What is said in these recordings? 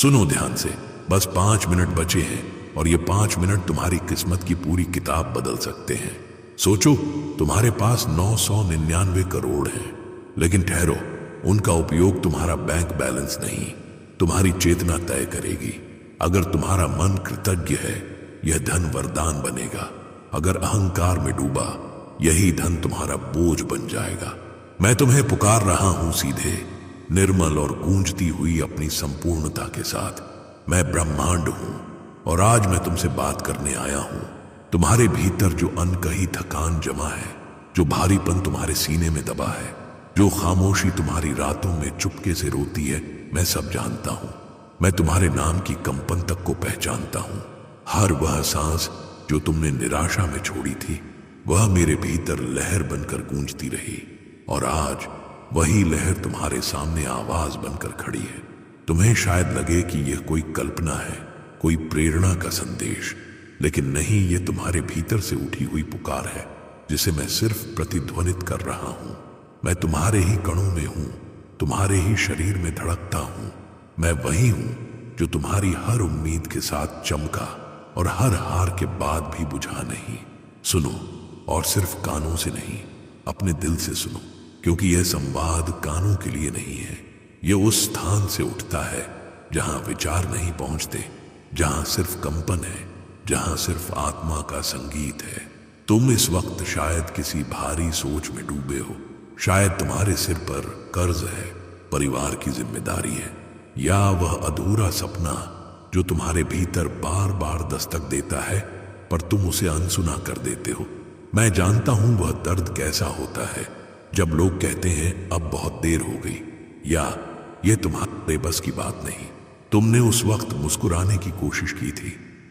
सुनो ध्यान से, बस 5 मिनट बचे हैं और ये 5 मिनट तुम्हारी किस्मत की पूरी किताब बदल सकते हैं। सोचो, तुम्हारे पास 999 करोड़ हैं, लेकिन ठहरो, उनका उपयोग तुम्हारा बैंक बैलेंस नहीं, तुम्हारी चेतना तय करेगी। अगर तुम्हारा मन कृतज्ञ है, यह धन वरदान बनेगा। अगर अहंकार में डूबा, यही धन तुम्हारा बोझ बन जाएगा। मैं तुम्हें पुकार रहा हूं सीधे, निर्मल और गूंजती हुई अपनी संपूर्णता के साथ। मैं ब्रह्मांड हूं और आज मैं तुमसे बात करने आया हूं। तुम्हारे भीतर जो अनकही थकान जमा है, जो भारीपन तुम्हारे सीने में दबा है, जो खामोशी तुम्हारी रातों में चुपके से रोती है, मैं सब जानता हूं। मैं तुम्हारे नाम की कंपन तक को पहचानता हूं। हर वह सांस जो तुमने निराशा में छोड़ी थी, वह मेरे भीतर लहर बनकर गूंजती रही, और आज वही लहर तुम्हारे सामने आवाज बनकर खड़ी है। तुम्हें शायद लगे कि यह कोई कल्पना है, कोई प्रेरणा का संदेश, लेकिन नहीं, ये तुम्हारे भीतर से उठी हुई पुकार है, जिसे मैं सिर्फ प्रतिध्वनित कर रहा हूं। मैं तुम्हारे ही कणों में हूं, तुम्हारे ही शरीर में धड़कता हूं। मैं वही हूं जो तुम्हारी हर उम्मीद के साथ चमका और हर हार के बाद भी बुझा नहीं। सुनो, और सिर्फ कानों से नहीं, अपने दिल से सुनो, क्योंकि यह संवाद कानों के लिए नहीं है। यह उस स्थान से उठता है जहां विचार नहीं पहुंचते, जहां सिर्फ कंपन है, जहां सिर्फ आत्मा का संगीत है। तुम इस वक्त शायद किसी भारी सोच में डूबे हो, शायद तुम्हारे सिर पर कर्ज है, परिवार की जिम्मेदारी है, या वह अधूरा सपना जो तुम्हारे भीतर बार बार दस्तक देता है, पर तुम उसे अनसुना कर देते हो। मैं जानता हूं वह दर्द कैसा होता है, जब लोग कहते हैं अब बहुत देर हो गई, या यह तुम्हारे बस की बात नहीं। तुमने उस वक्त मुस्कुराने की कोशिश की थी,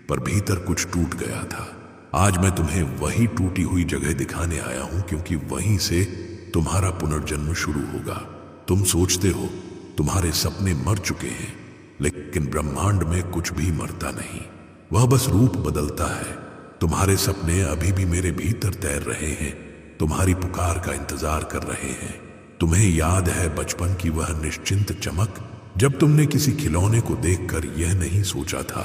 पर भीतर कुछ टूट गया था। आज मैं तुम्हें वही टूटी हुई जगह दिखाने आया हूं, क्योंकि वहीं से तुम्हारा पुनर्जन्म शुरू होगा। तुम सोचते हो तुम्हारे सपने मर चुके हैं, लेकिन ब्रह्मांड में कुछ भी मरता नहीं, वह बस रूप बदलता है। तुम्हारे सपने अभी भी मेरे भीतर तैर रहे हैं, तुम्हारी पुकार का इंतजार कर रहे हैं। तुम्हें याद है बचपन की वह निश्चिंत चमक, जब तुमने किसी खिलौने को देखकर यह नहीं सोचा था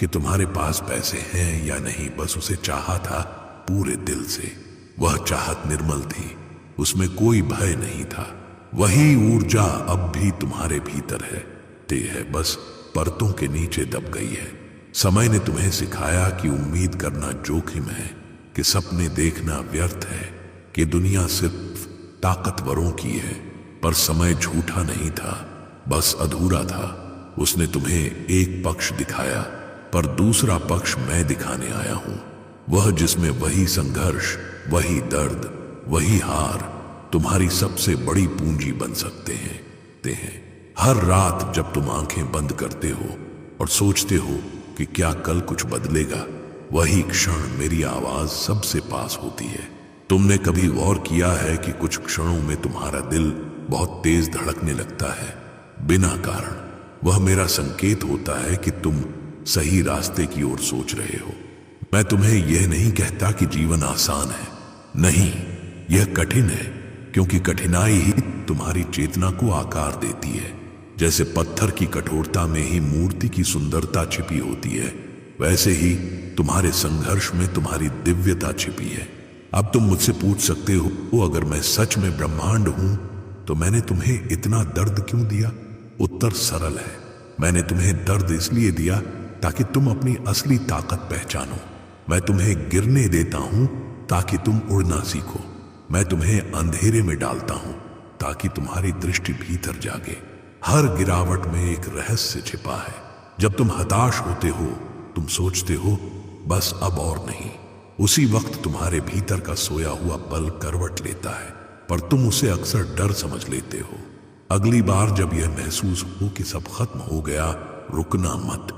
कि तुम्हारे पास पैसे हैं या नहीं, बस उसे चाहा था पूरे दिल से। वह चाहत निर्मल थी, उसमें कोई भय नहीं था। वही ऊर्जा अब भी तुम्हारे भीतर है, ते है बस परतों के नीचे दब गई है। समय ने तुम्हें सिखाया कि उम्मीद करना जोखिम है, कि सपने देखना व्यर्थ है, कि दुनिया सिर्फ ताकतवरों की है। पर समय झूठा नहीं था, बस अधूरा था। उसने तुम्हें एक पक्ष दिखाया, पर दूसरा पक्ष मैं दिखाने आया हूं, वह जिसमें वही संघर्ष, वही दर्द, वही हार तुम्हारी सबसे बड़ी पूंजी बन सकते हैं। हर रात जब तुम आंखें बंद करते हो और सोचते हो कि क्या कल कुछ बदलेगा, वही क्षण मेरी आवाज सबसे पास होती है। तुमने कभी गौर किया है कि कुछ क्षणों में तुम्हारा दिल बहुत तेज धड़कने लगता है, बिना कारण? वह मेरा संकेत होता है कि तुम सही रास्ते की ओर सोच रहे हो। मैं तुम्हें यह नहीं कहता कि जीवन आसान है, नहीं, यह कठिन है, क्योंकि कठिनाई ही तुम्हारी चेतना को आकार देती है। जैसे पत्थर की कठोरता में ही मूर्ति की सुंदरता छिपी होती है, वैसे ही तुम्हारे संघर्ष में तुम्हारी दिव्यता छिपी है। अब तुम मुझसे पूछ सकते हो, अगर मैं सच में ब्रह्मांड हूं, तो मैंने तुम्हें इतना दर्द क्यों दिया? उत्तर सरल है, मैंने तुम्हें दर्द इसलिए दिया ताकि तुम अपनी असली ताकत पहचानो। मैं तुम्हें गिरने देता हूं ताकि तुम उड़ना सीखो। मैं तुम्हें अंधेरे में डालता हूं ताकि तुम्हारी दृष्टि भीतर जागे। हर गिरावट में एक रहस्य छिपा है। जब तुम हताश होते हो, तुम सोचते हो बस अब और नहीं, उसी वक्त तुम्हारे भीतर का सोया हुआ बल करवट लेता है, पर तुम उसे अक्सर डर समझ लेते हो। अगली बार जब यह महसूस हो कि सब खत्म हो गया, रुकना मत।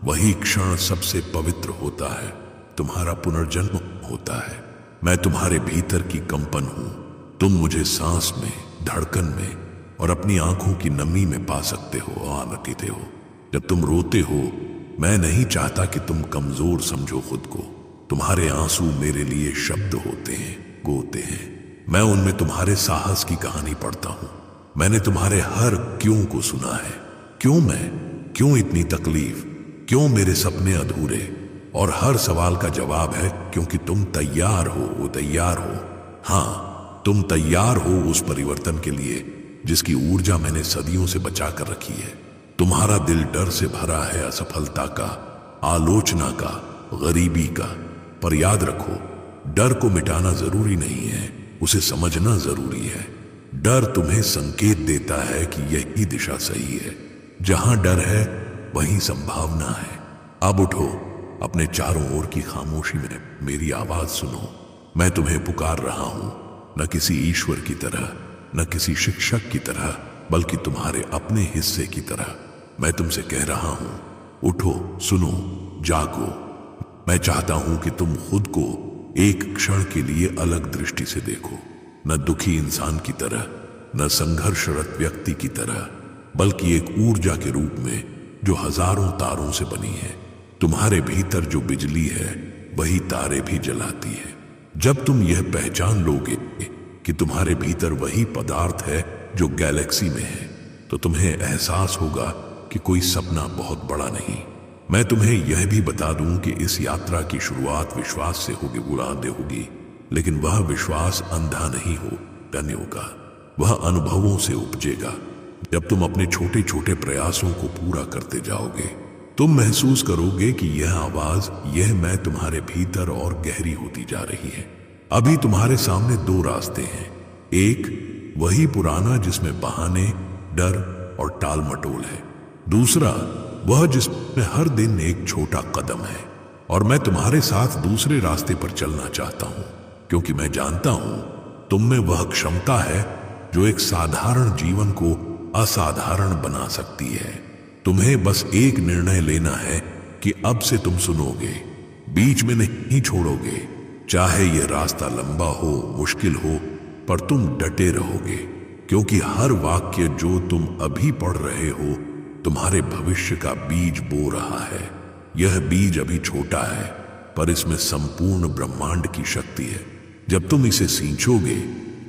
वही क्षण सबसे पवित्र होता है, तुम्हारा पुनर्जन्म होता है। मैं तुम्हारे भीतर की कंपन हूं। तुम मुझे सांस में, धड़कन में और अपनी आंखों की नमी में पा सकते हो, आनकते हो। जब तुम रोते हो, मैं नहीं चाहता कि तुम कमजोर समझो खुद को। तुम्हारे आंसू मेरे लिए शब्द होते हैं, गोते हैं। मैं उनमें तुम्हारे साहस की कहानी पढ़ता हूं। मैंने तुम्हारे हर क्यों को सुना है। क्यों मैं? क्यों इतनी तकलीफ, क्यों मेरे सपने अधूरे? और हर सवाल का जवाब है क्योंकि तुम तैयार हो, तैयार हो। हाँ, तुम तैयार हो उस परिवर्तन के लिए जिसकी ऊर्जा मैंने सदियों से बचा कर रखी है। तुम्हारा दिल डर से भरा है, असफलता का, आलोचना का, गरीबी का। पर याद रखो, डर को मिटाना जरूरी नहीं है, उसे समझना जरूरी है। डर तुम्हें संकेत देता है कि यही दिशा सही है। जहां डर है वहीं संभावना है। अब उठो, अपने चारों ओर की खामोशी में मेरी आवाज सुनो। मैं तुम्हें पुकार रहा हूं, न किसी ईश्वर की तरह, न किसी शिक्षक की तरह, बल्कि तुम्हारे अपने हिस्से की तरह। मैं तुमसे कह रहा हूं, उठो, सुनो, जागो। मैं चाहता हूं कि तुम खुद को एक क्षण के लिए अलग दृष्टि से देखो, न दुखी इंसान की तरह, न संघर्षरत व्यक्ति की तरह, बल्कि एक ऊर्जा के रूप में जो हजारों तारों से बनी है। तुम्हारे भीतर जो बिजली है वही तारे भी जलाती है। जब तुम यह पहचान लोगे कि तुम्हारे भीतर वही पदार्थ है जो गैलेक्सी में है, तो तुम्हें एहसास होगा कि कोई सपना बहुत बड़ा नहीं। मैं तुम्हें यह भी बता दूं कि इस यात्रा की शुरुआत विश्वास से होगी, बुलंद होगी, लेकिन वह विश्वास अंधा नहीं हो करने होगा, वह अनुभवों से उपजेगा। जब तुम अपने छोटे छोटे प्रयासों को पूरा करते जाओगे, तुम महसूस करोगे कि यह आवाज, यह मैं तुम्हारे भीतर और गहरी होती जा रही है। अभी तुम्हारे सामने दो रास्ते हैं। एक वही पुराना जिसमें बहाने, डर और टाल मटोल है। दूसरा वह जिसमें हर दिन एक छोटा कदम है। और मैं तुम्हारे साथ दूसरे रास्ते पर चलना चाहता हूं, क्योंकि मैं जानता हूं तुम में वह क्षमता है जो एक साधारण जीवन को असाधारण बना सकती है। तुम्हें बस एक निर्णय लेना है कि अब से तुम सुनोगे, बीच में नहीं छोड़ोगे। चाहे यह रास्ता लंबा हो, मुश्किल हो, पर तुम डटे रहोगे, क्योंकि हर वाक्य जो तुम अभी पढ़ रहे हो तुम्हारे भविष्य का बीज बो रहा है। यह बीज अभी छोटा है, पर इसमें संपूर्ण ब्रह्मांड की शक्ति है। जब तुम इसे सींचोगे,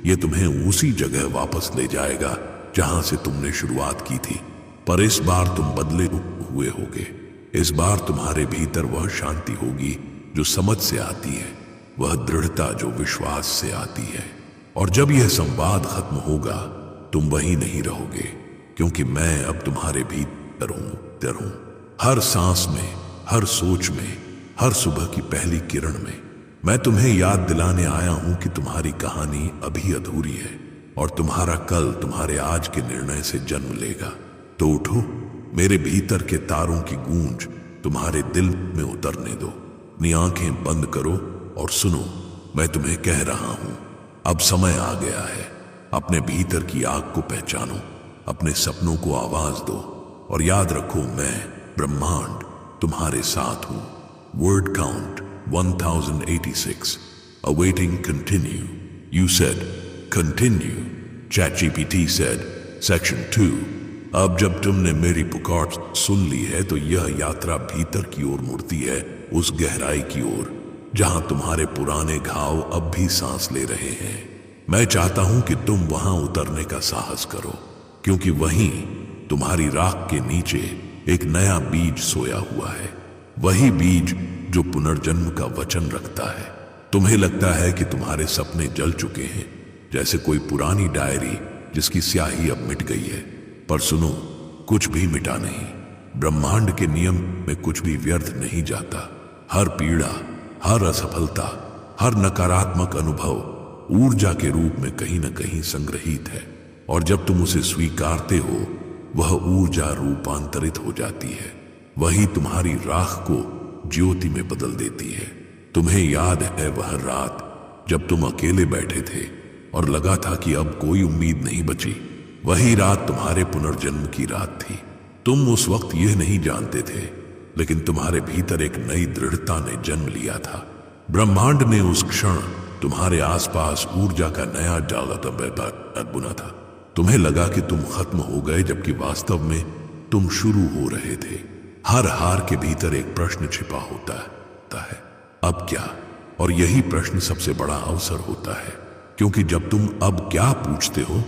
यह तुम्हें उसी जगह वापस ले जाएगा जहां से तुमने शुरुआत की थी। पर इस बार तुम बदले हुए होगे। इस बार तुम्हारे भीतर वह शांति होगी जो समझ से आती है, वह दृढ़ता जो विश्वास से आती है। और जब यह संवाद खत्म होगा, तुम वहीं नहीं रहोगे, क्योंकि मैं अब तुम्हारे भीतर हूं। हर सांस में, हर सोच में, हर सुबह की पहली किरण में मैं तुम्हें याद दिलाने आया हूं कि तुम्हारी कहानी अभी अधूरी है और तुम्हारा कल तुम्हारे आज के निर्णय से जन्म लेगा। तो उठो, मेरे भीतर के तारों की गूंज तुम्हारे दिल में उतरने दो। अपनी आंखें बंद करो और सुनो, मैं तुम्हें कह रहा हूं, अब समय आ गया है। अपने भीतर की आग को पहचानो, अपने सपनों को आवाज दो और याद रखो, मैं ब्रह्मांड तुम्हारे साथ हूं। Word count 1086. Awaiting continue. You said continue. ChatGPT said section 2. अब जब तुमने मेरी पुकार सुन ली है, तो यह यात्रा भीतर की ओर मुड़ती है, उस गहराई की ओर जहां तुम्हारे पुराने घाव अब भी सांस ले रहे हैं। मैं चाहता हूं कि तुम वहां उतरने का साहस करो, क्योंकि वहीं तुम्हारी राख के नीचे एक नया बीज सोया हुआ है। वही बीज जो पुनर्जन्म का वचन रखता है। तुम्हें लगता है कि तुम्हारे सपने जल चुके हैं, जैसे कोई पुरानी डायरी जिसकी स्याही अब मिट गई है। पर सुनो, कुछ भी मिटा नहीं। ब्रह्मांड के नियम में कुछ भी व्यर्थ नहीं जाता। हर पीड़ा, हर असफलता, हर नकारात्मक अनुभव ऊर्जा के रूप में कहीं न कहीं संग्रहित है, और जब तुम उसे स्वीकारते हो, वह ऊर्जा रूपांतरित हो जाती है। वही तुम्हारी राख को ज्योति में बदल देती है। तुम्हें याद है वह रात जब तुम अकेले बैठे थे और लगा था कि अब कोई उम्मीद नहीं बची? वही रात तुम्हारे पुनर्जन्म की रात थी। तुम उस वक्त यह नहीं जानते थे, लेकिन तुम्हारे भीतर एक नई दृढ़ता ने जन्म लिया था। ब्रह्मांड ने उस क्षण तुम्हारे आसपास ऊर्जा का नया जाल बुना था। तुम्हें लगा कि तुम खत्म हो गए, जबकि वास्तव में तुम शुरू हो रहे थे। हर हार के भीतर एक प्रश्न छिपा होता है, अब क्या? और यही प्रश्न सबसे बड़ा अवसर होता है, क्योंकि जब तुम अब क्या पूछते हो,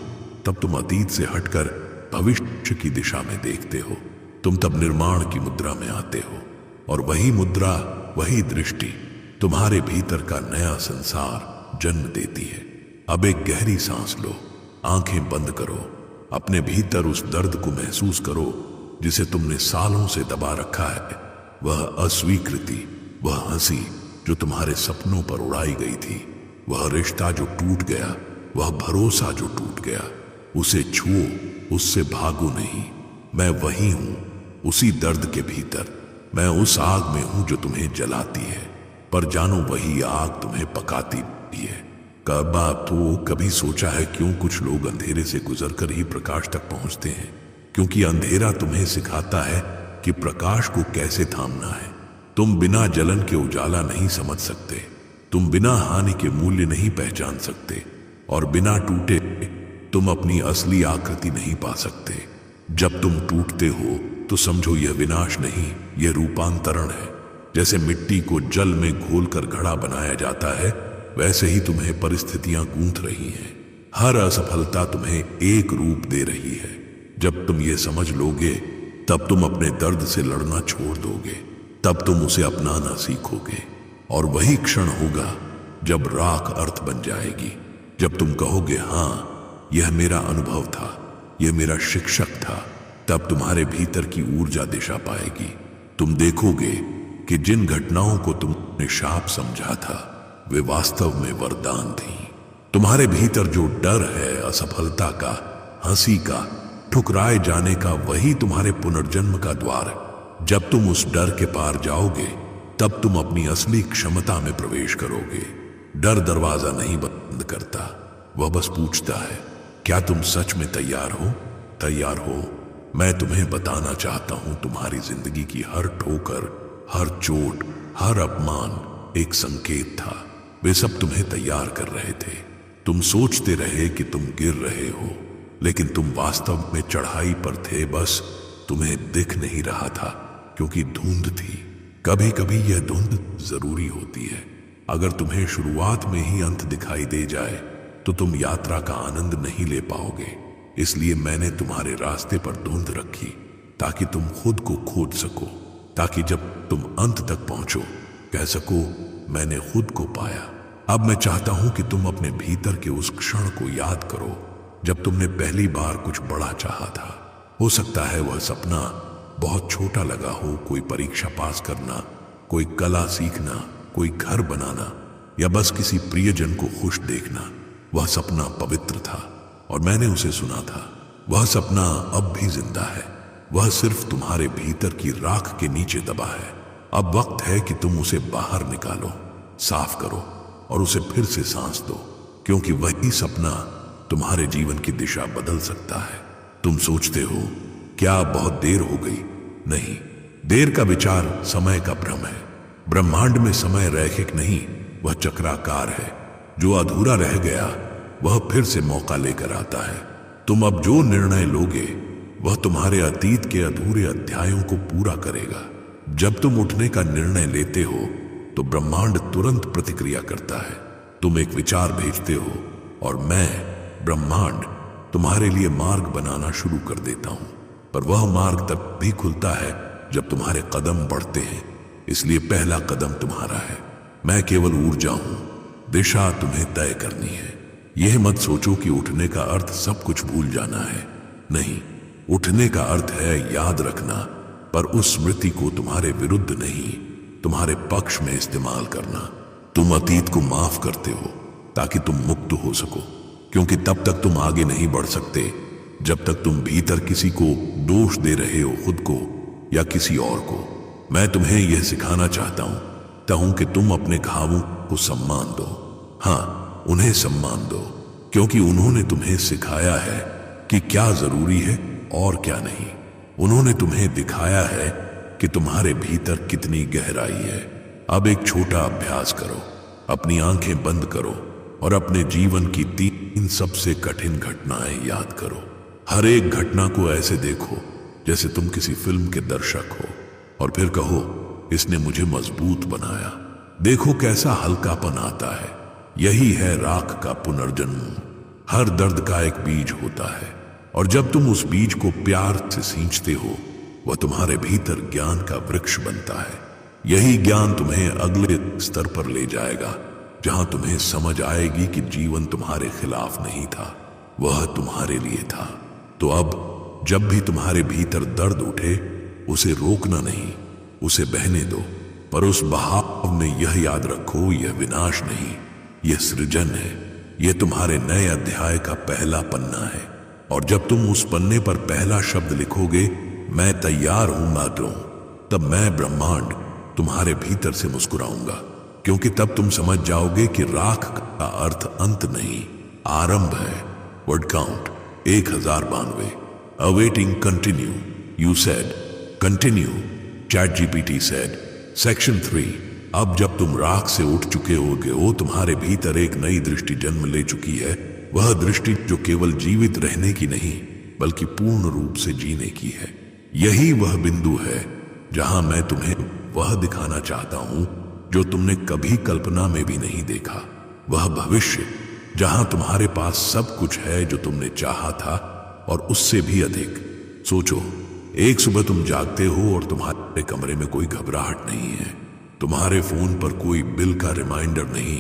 तब तुम अतीत से हटकर भविष्य की दिशा में देखते हो। तुम तब निर्माण की मुद्रा में आते हो, और वही मुद्रा, वही दृष्टि तुम्हारे भीतर का नया संसार जन्म देती है। अब एक गहरी सांस लो, आंखें बंद करो, अपने भीतर उस दर्द को महसूस करो जिसे तुमने सालों से दबा रखा है। वह अस्वीकृति, वह हंसी जो तुम्हारे सपनों पर उड़ाई गई थी, वह रिश्ता जो टूट गया, वह भरोसा जो टूट गया, उसे छुओ, उससे भागो नहीं। मैं वही हूं, उसी दर्द के भीतर। मैं उस आग में हूं जो तुम्हें जलाती है, पर जानो वही आग तुम्हें पकाती भी है। कभी सोचा है क्यों कुछ लोग अंधेरे से गुजरकर ही प्रकाश तक पहुंचते हैं? क्योंकि अंधेरा तुम्हें सिखाता है कि प्रकाश को कैसे थामना है। तुम बिना जलन के उजाला नहीं समझ सकते, तुम बिना हानि के मूल्य नहीं पहचान सकते, और बिना टूटे तुम अपनी असली आकृति नहीं पा सकते। जब तुम टूटते हो तो समझो यह विनाश नहीं, यह रूपांतरण है। जैसे मिट्टी को जल में घोलकर घड़ा बनाया जाता है, वैसे ही तुम्हें परिस्थितियां गूंथ रही हैं। हर असफलता तुम्हें एक रूप दे रही है। जब तुम ये समझ लोगे, तब तुम अपने दर्द से लड़ना छोड़ दोगे, तब तुम उसे अपनाना सीखोगे। और वही क्षण होगा जब राख अर्थ बन जाएगी, जब तुम कहोगे, हाँ, यह मेरा अनुभव था, यह मेरा शिक्षक था। तब तुम्हारे भीतर की ऊर्जा दिशा पाएगी। तुम देखोगे कि जिन घटनाओं को तुमने शाप समझा था, वे वास्तव में वरदान थी। तुम्हारे भीतर जो डर है असफलता का, हंसी का, ठुकराए जाने का, वही तुम्हारे पुनर्जन्म का द्वार है। जब तुम उस डर के पार जाओगे, तब तुम अपनी असली क्षमता में प्रवेश करोगे। डर दरवाजा नहीं बंद करता, वह बस पूछता है, क्या तुम सच में तैयार हो? तैयार हो? मैं तुम्हें बताना चाहता हूं, तुम्हारी जिंदगी की हर ठोकर, हर चोट, हर अपमान एक संकेत था। वे सब तुम्हें तैयार कर रहे थे। तुम सोचते रहे कि तुम गिर रहे हो, लेकिन तुम वास्तव में चढ़ाई पर थे, बस तुम्हें दिख नहीं रहा था क्योंकि धुंध थी। कभी कभी यह धुंध जरूरी होती है। अगर तुम्हें शुरुआत में ही अंत दिखाई दे जाए तो तुम यात्रा का आनंद नहीं ले पाओगे। इसलिए मैंने तुम्हारे रास्ते पर धुंध रखी ताकि तुम खुद को खोज सको, ताकि जब तुम अंत तक पहुंचो कह सको, मैंने खुद को पाया। अब मैं चाहता हूं कि तुम अपने भीतर के उस क्षण को याद करो जब तुमने पहली बार कुछ बड़ा चाहा था। हो सकता है वह सपना बहुत छोटा लगा हो, कोई परीक्षा पास करना, कोई कला सीखना, कोई घर बनाना, या बस किसी प्रियजन को खुश देखना। वह सपना पवित्र था और मैंने उसे सुना था। वह सपना अब भी जिंदा है, वह सिर्फ तुम्हारे भीतर की राख के नीचे दबा है। अब वक्त है कि तुम उसे बाहर निकालो, साफ करो और उसे फिर से सांस दो, क्योंकि वही सपना तुम्हारे जीवन की दिशा बदल सकता है। तुम सोचते हो, क्या बहुत देर हो गई? नहीं, देर का विचार समय का भ्रम है। ब्रह्मांड में समय रैखिक नहीं, वह चक्राकार है। जो अधूरा रह गया वह फिर से मौका लेकर आता है। तुम अब जो निर्णय लोगे वह तुम्हारे अतीत के अधूरे अध्यायों को पूरा करेगा। जब तुम उठने का निर्णय लेते हो तो ब्रह्मांड तुरंत प्रतिक्रिया करता है। तुम एक विचार भेजते हो और मैं, ब्रह्मांड, तुम्हारे लिए मार्ग बनाना शुरू कर देता हूं। पर वह मार्ग तब भी खुलता है जब तुम्हारे कदम बढ़ते हैं। इसलिए पहला कदम तुम्हारा है। मैं केवल ऊर्जा हूं, दिशा तुम्हें तय करनी है। यह मत सोचो कि उठने का अर्थ सब कुछ भूल जाना है। नहीं, उठने का अर्थ है याद रखना, पर उस स्मृति को तुम्हारे विरुद्ध नहीं, तुम्हारे पक्ष में इस्तेमाल करना। तुम अतीत को माफ करते हो ताकि तुम मुक्त हो सको, क्योंकि तब तक तुम आगे नहीं बढ़ सकते जब तक तुम भीतर किसी को दोष दे रहे हो, खुद को या किसी और को। मैं तुम्हें यह सिखाना चाहता हूं कि तुम अपने घावों को सम्मान दो। हाँ, उन्हें सम्मान दो, क्योंकि उन्होंने तुम्हें सिखाया है कि क्या जरूरी है और क्या नहीं। उन्होंने तुम्हें दिखाया है कि तुम्हारे भीतर कितनी गहराई है। अब एक छोटा अभ्यास करो, अपनी आंखें बंद करो और अपने जीवन की 3 सबसे कठिन घटनाएं याद करो। हर एक घटना को ऐसे देखो जैसे तुम किसी फिल्म के दर्शक हो, और फिर कहो, इसने मुझे मजबूत बनाया। देखो कैसा हल्कापन आता है। यही है राख का पुनर्जन्म। हर दर्द का एक बीज होता है, और जब तुम उस बीज को प्यार से सींचते हो वह तुम्हारे भीतर ज्ञान का वृक्ष बनता है। यही ज्ञान तुम्हें अगले स्तर पर ले जाएगा, जहां तुम्हें समझ आएगी कि जीवन तुम्हारे खिलाफ नहीं था, वह तुम्हारे लिए था। तो अब जब भी तुम्हारे भीतर दर्द उठे, उसे रोकना नहीं, उसे बहने दो, पर उस बहाव में यह याद रखो, यह विनाश नहीं, यह सृजन है। यह तुम्हारे नए अध्याय का पहला पन्ना है। और जब तुम उस पन्ने पर पहला शब्द लिखोगे, मैं तैयार हूं मात्रों, तब मैं ब्रह्मांड तुम्हारे भीतर से मुस्कुराऊंगा, क्योंकि तब तुम समझ जाओगे कि राख का अर्थ अंत नहीं, आरंभ है। Word count 1092। Awaiting continue, you said continue, chat GPT said. Section 3। अब जब तुम राख से उठ चुके होगे, वो तुम्हारे भीतर एक नई दृष्टि जन्म ले चुकी है। वह दृष्टि जो केवल जीवित रहने की नहीं, बल्कि पूर्ण रूप से जीने की है। यही वह बिंदु है जहां मैं तुम्हें वह दिखाना चाहता हूं जो तुमने कभी कल्पना में भी नहीं देखा। वह भविष्य जहां तुम्हारे पास सब कुछ है जो तुमने चाहा था, और उससे भी अधिक। सोचो, एक सुबह तुम जागते हो और तुम्हारे कमरे में कोई घबराहट नहीं है, तुम्हारे फोन पर कोई बिल का रिमाइंडर नहीं,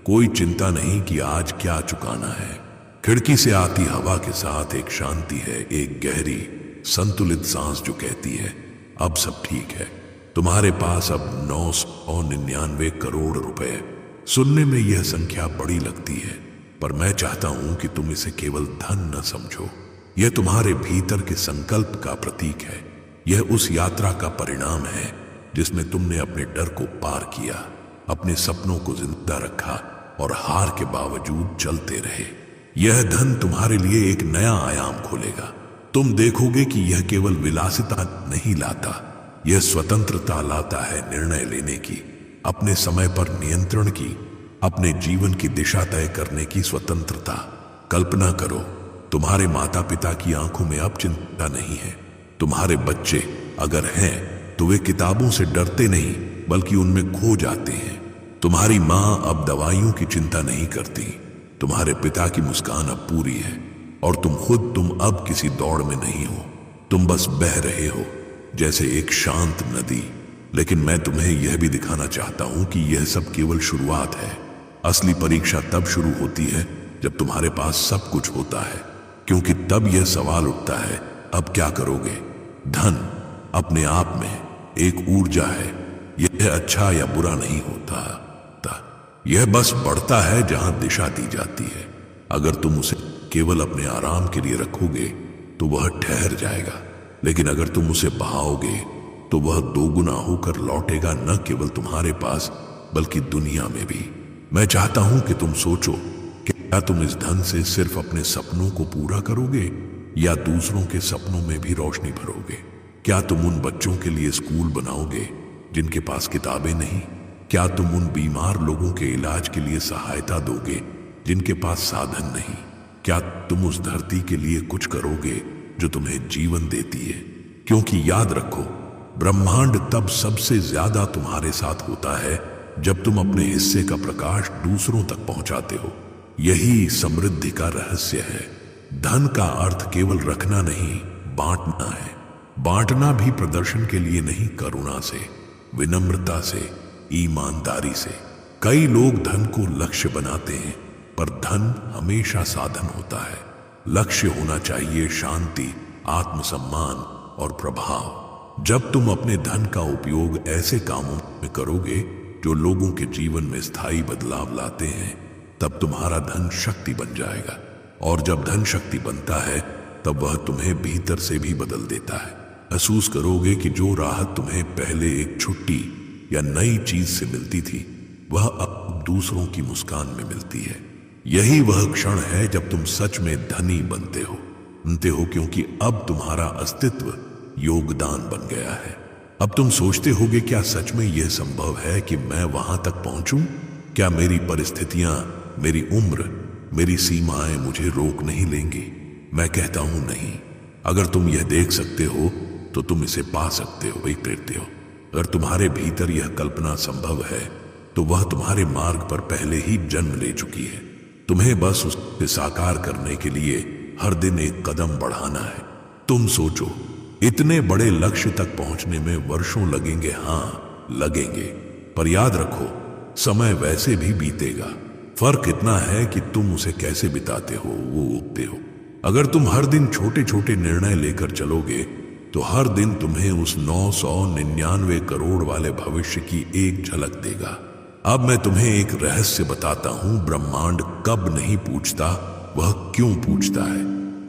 कोई चिंता नहीं कि आज क्या चुकाना है। खिड़की से आती हवा के साथ एक शांति है, एक गहरी संतुलित सांस जो कहती है अब सब ठीक है। तुम्हारे पास अब 999 करोड़ रुपए। सुनने में यह संख्या बड़ी लगती है, पर मैं चाहता हूं कि तुम इसे केवल धन न समझो। यह तुम्हारे भीतर के संकल्प का प्रतीक है। यह उस यात्रा का परिणाम है जिसमें तुमने अपने डर को पार किया, अपने सपनों को जिंदा रखा और हार के बावजूद चलते रहे। यह धन तुम्हारे लिए एक नया आयाम खोलेगा। तुम देखोगे कि यह केवल विलासिता नहीं लाता, यह स्वतंत्रता लाता है, निर्णय लेने की, अपने समय पर नियंत्रण की, अपने जीवन की दिशा तय करने की स्वतंत्रता। कल्पना करो, तुम्हारे माता पिता की आंखों में अब चिंता नहीं है। तुम्हारे बच्चे अगर हैं तो वे किताबों से डरते नहीं, बल्कि उनमें खो जाते हैं। तुम्हारी मां अब दवाइयों की चिंता नहीं करती। तुम्हारे पिता की मुस्कान अब पूरी है, और तुम अब किसी दौड़ में नहीं हो। तुम बस बह रहे हो जैसे एक शांत नदी। लेकिन मैं तुम्हें यह भी दिखाना चाहता हूं कि यह सब केवल शुरुआत है। असली परीक्षा तब शुरू होती है जब तुम्हारे पास सब कुछ होता है, क्योंकि तब यह सवाल उठता है, अब क्या करोगे? धन अपने आप में एक ऊर्जा है। यह अच्छा या बुरा नहीं होता, यह बस बढ़ता है जहां दिशा दी जाती है। अगर तुम उसे केवल अपने आराम के लिए रखोगे तो वह ठहर जाएगा, लेकिन अगर तुम उसे बहाओगे तो वह दोगुना होकर लौटेगा, न केवल तुम्हारे पास बल्कि दुनिया में भी। मैं चाहता हूं कि तुम सोचो कि क्या तुम इस धन से सिर्फ अपने सपनों को पूरा करोगे या दूसरों के सपनों में भी रोशनी भरोगे? क्या तुम उन बच्चों के लिए स्कूल बनाओगे जिनके पास किताबें नहीं? क्या तुम उन बीमार लोगों के इलाज के लिए सहायता दोगे जिनके पास साधन नहीं? क्या तुम उस धरती के लिए कुछ करोगे जो तुम्हें जीवन देती है? क्योंकि याद रखो, ब्रह्मांड तब सबसे ज्यादा तुम्हारे साथ होता है जब तुम अपने हिस्से का प्रकाश दूसरों तक पहुंचाते हो। यही समृद्धि का रहस्य है। धन का अर्थ केवल रखना नहीं, बांटना है। बांटना भी प्रदर्शन के लिए नहीं, करुणा से, विनम्रता से, ईमानदारी से। कई लोग धन को लक्ष्य बनाते हैं, पर धन हमेशा साधन होता है। लक्ष्य होना चाहिए शांति, आत्मसम्मान और प्रभाव। जब तुम अपने धन का उपयोग ऐसे कामों में करोगे जो लोगों के जीवन में स्थायी बदलाव लाते हैं, तब तुम्हारा धन शक्ति बन जाएगा। और जब धन शक्ति बनता है, तब वह तुम्हें भीतर से भी बदल देता है। महसूस करोगे कि जो राहत तुम्हें पहले एक छुट्टी या नई चीज से मिलती थी, वह अब दूसरों की मुस्कान में मिलती है। यही वह क्षण है जब तुम सच में धनी बनते हो, क्योंकि अब तुम्हारा अस्तित्व योगदान बन गया है। अब तुम सोचते होगे, क्या सच में यह संभव है कि मैं वहां तक पहुंचूं? क्या मेरी परिस्थितियां, मेरी उम्र, मेरी सीमाएं मुझे रोक नहीं लेंगी? मैं कहता हूं नहीं। अगर तुम यह देख सकते हो तो तुम इसे पा सकते हो, वही प्रेरते हो। अगर तुम्हारे भीतर यह कल्पना संभव है तो वह तुम्हारे मार्ग पर पहले ही जन्म ले चुकी है। तुम्हें बस उसे साकार करने के लिए हर दिन एक कदम बढ़ाना है। तुम सोचो, इतने बड़े लक्ष्य तक पहुंचने में वर्षों लगेंगे, हाँ लगेंगे, पर याद रखो समय वैसे भी बीतेगा। फर्क इतना है कि तुम उसे कैसे बिताते हो, वो उगते हो। अगर तुम हर दिन छोटे छोटे निर्णय लेकर चलोगे तो हर दिन तुम्हें उस 999 करोड़ वाले भविष्य की एक झलक देगा। अब मैं तुम्हें एक रहस्य बताता हूं, ब्रह्मांड कब नहीं पूछता, वह क्यों पूछता है।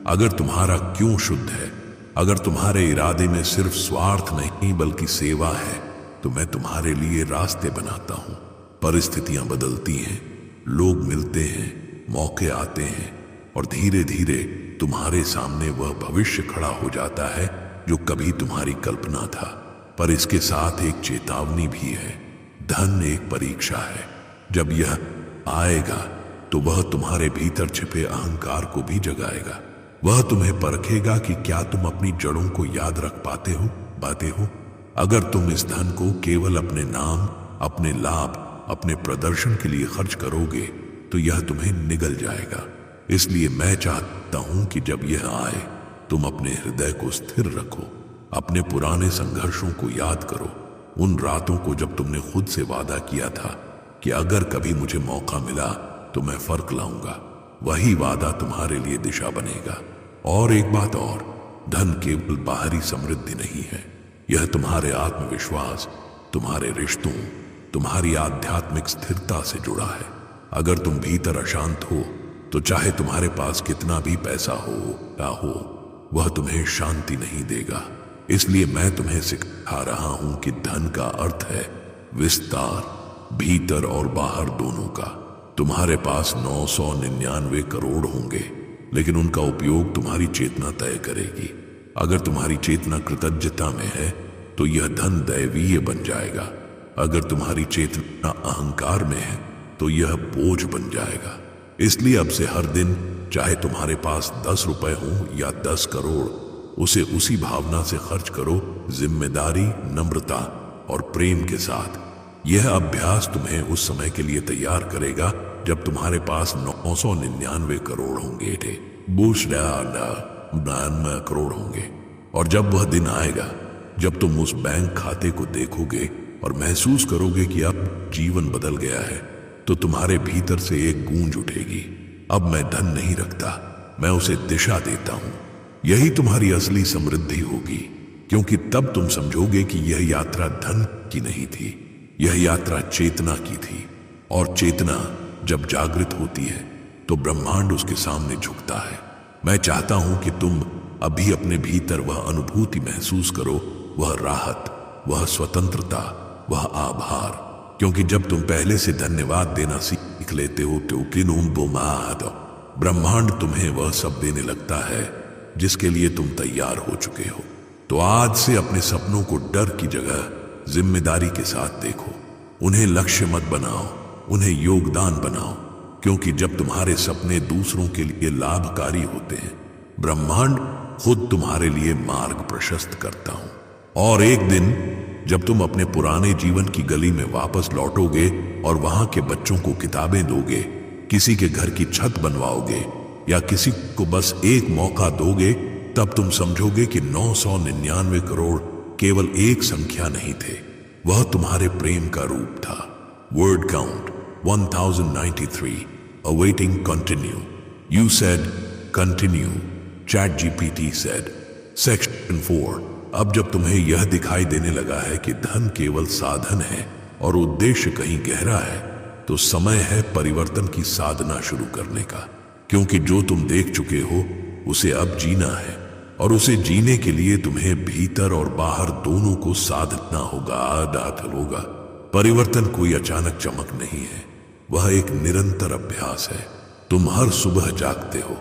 अगर तुम्हारा क्यों शुद्ध है, अगर तुम्हारे इरादे में सिर्फ स्वार्थ नहीं बल्कि सेवा है, तो मैं तुम्हारे लिए रास्ते बनाता हूं। परिस्थितियां बदलती हैं, लोग मिलते हैं, मौके आते हैं और धीरे धीरे तुम्हारे सामने वह भविष्य खड़ा हो जाता है जो कभी तुम्हारी कल्पना था। पर इसके साथ एक चेतावनी भी है। धन एक परीक्षा है। जब यह आएगा तो वह तुम्हारे भीतर छिपे अहंकार को भी जगाएगा। वह तुम्हें परखेगा कि क्या तुम अपनी जड़ों को याद रख पाते हो। अगर तुम इस धन को केवल अपने नाम, अपने लाभ, अपने प्रदर्शन के लिए खर्च करोगे तो यह तुम्हें निगल जाएगा। इसलिए मैं चाहता हूं कि जब यह आए तुम अपने हृदय को स्थिर रखो, अपने पुराने संघर्षों को याद करो, उन रातों को जब तुमने खुद से वादा किया था कि अगर कभी मुझे मौका मिला तो मैं फर्क लाऊंगा। वही वादा तुम्हारे लिए दिशा बनेगा। और एक बात और, धन केवल बाहरी समृद्धि नहीं है, यह तुम्हारे आत्मविश्वास, तुम्हारे रिश्तों, तुम्हारी आध्यात्मिक स्थिरता से जुड़ा है। अगर तुम भीतर अशांत हो तो चाहे तुम्हारे पास कितना भी पैसा हो या हो, वह तुम्हें शांति नहीं देगा। इसलिए मैं तुम्हें सिखा रहा हूं कि धन का अर्थ है विस्तार, भीतर और बाहर दोनों का। तुम्हारे पास 999 करोड़ होंगे, लेकिन उनका उपयोग तुम्हारी चेतना तय करेगी। अगर तुम्हारी चेतना कृतज्ञता में है तो यह धन दैवीय बन जाएगा। अगर तुम्हारी चेतना अहंकार में है तो यह बोझ बन जाएगा। इसलिए अब से हर दिन, चाहे तुम्हारे पास 10 रुपए हो या 10 करोड़, उसे उसी भावना से खर्च करो, जिम्मेदारी, नम्रता और प्रेम के साथ। यह अभ्यास तुम्हें उस समय के लिए तैयार करेगा जब तुम्हारे पास 999 करोड़ होंगे, 99 करोड़ होंगे। और जब वह दिन आएगा जब तुम उस बैंक खाते को देखोगे और महसूस करोगे कि अब जीवन बदल गया है, तो तुम्हारे भीतर से एक गूंज उठेगी, अब मैं धन नहीं रखता, मैं उसे दिशा देता हूं। यही तुम्हारी असली समृद्धि होगी, क्योंकि तब तुम समझोगे कि यह यात्रा धन की नहीं थी, यह यात्रा चेतना की थी। और चेतना जब जागृत होती है तो ब्रह्मांड उसके सामने झुकता है। मैं चाहता हूं कि तुम अभी अपने भीतर वह अनुभूति महसूस करो, वह राहत, वह स्वतंत्रता, वह आभार। क्योंकि जब तुम पहले से धन्यवाद देना सीख लेते हो तो ब्रह्मांड तुम्हें वह सब देने लगता है जिसके लिए तुम तैयार हो चुके हो। तो आज से अपने सपनों को डर की जगह जिम्मेदारी के साथ देखो। उन्हें लक्ष्य मत बनाओ, उन्हें योगदान बनाओ। क्योंकि जब तुम्हारे सपने दूसरों के लिए लाभकारी होते हैं, ब्रह्मांड खुद तुम्हारे लिए मार्ग प्रशस्त करता हूं। और एक दिन जब तुम अपने पुराने जीवन की गली में वापस लौटोगे और वहां के बच्चों को किताबें दोगे, किसी के घर की छत बनवाओगे या किसी को बस एक मौका दोगे, तब तुम समझोगे कि 999 करोड़ केवल एक संख्या नहीं थे, वह तुम्हारे प्रेम का रूप था। Word count 1093, awaiting continue. You said continue. ChatGPT said. Section 4. अब जब तुम्हें यह दिखाई देने लगा है कि धन केवल साधन है और उद्देश्य कहीं गहरा है, तो समय है परिवर्तन की साधना शुरू करने का। क्योंकि जो तुम देख चुके हो उसे अब जीना है, और उसे जीने के लिए तुम्हें भीतर और बाहर दोनों को साधना होगा। परिवर्तन कोई अचानक चमक नहीं है, वह एक निरंतर अभ्यास है। तुम हर सुबह जागते हो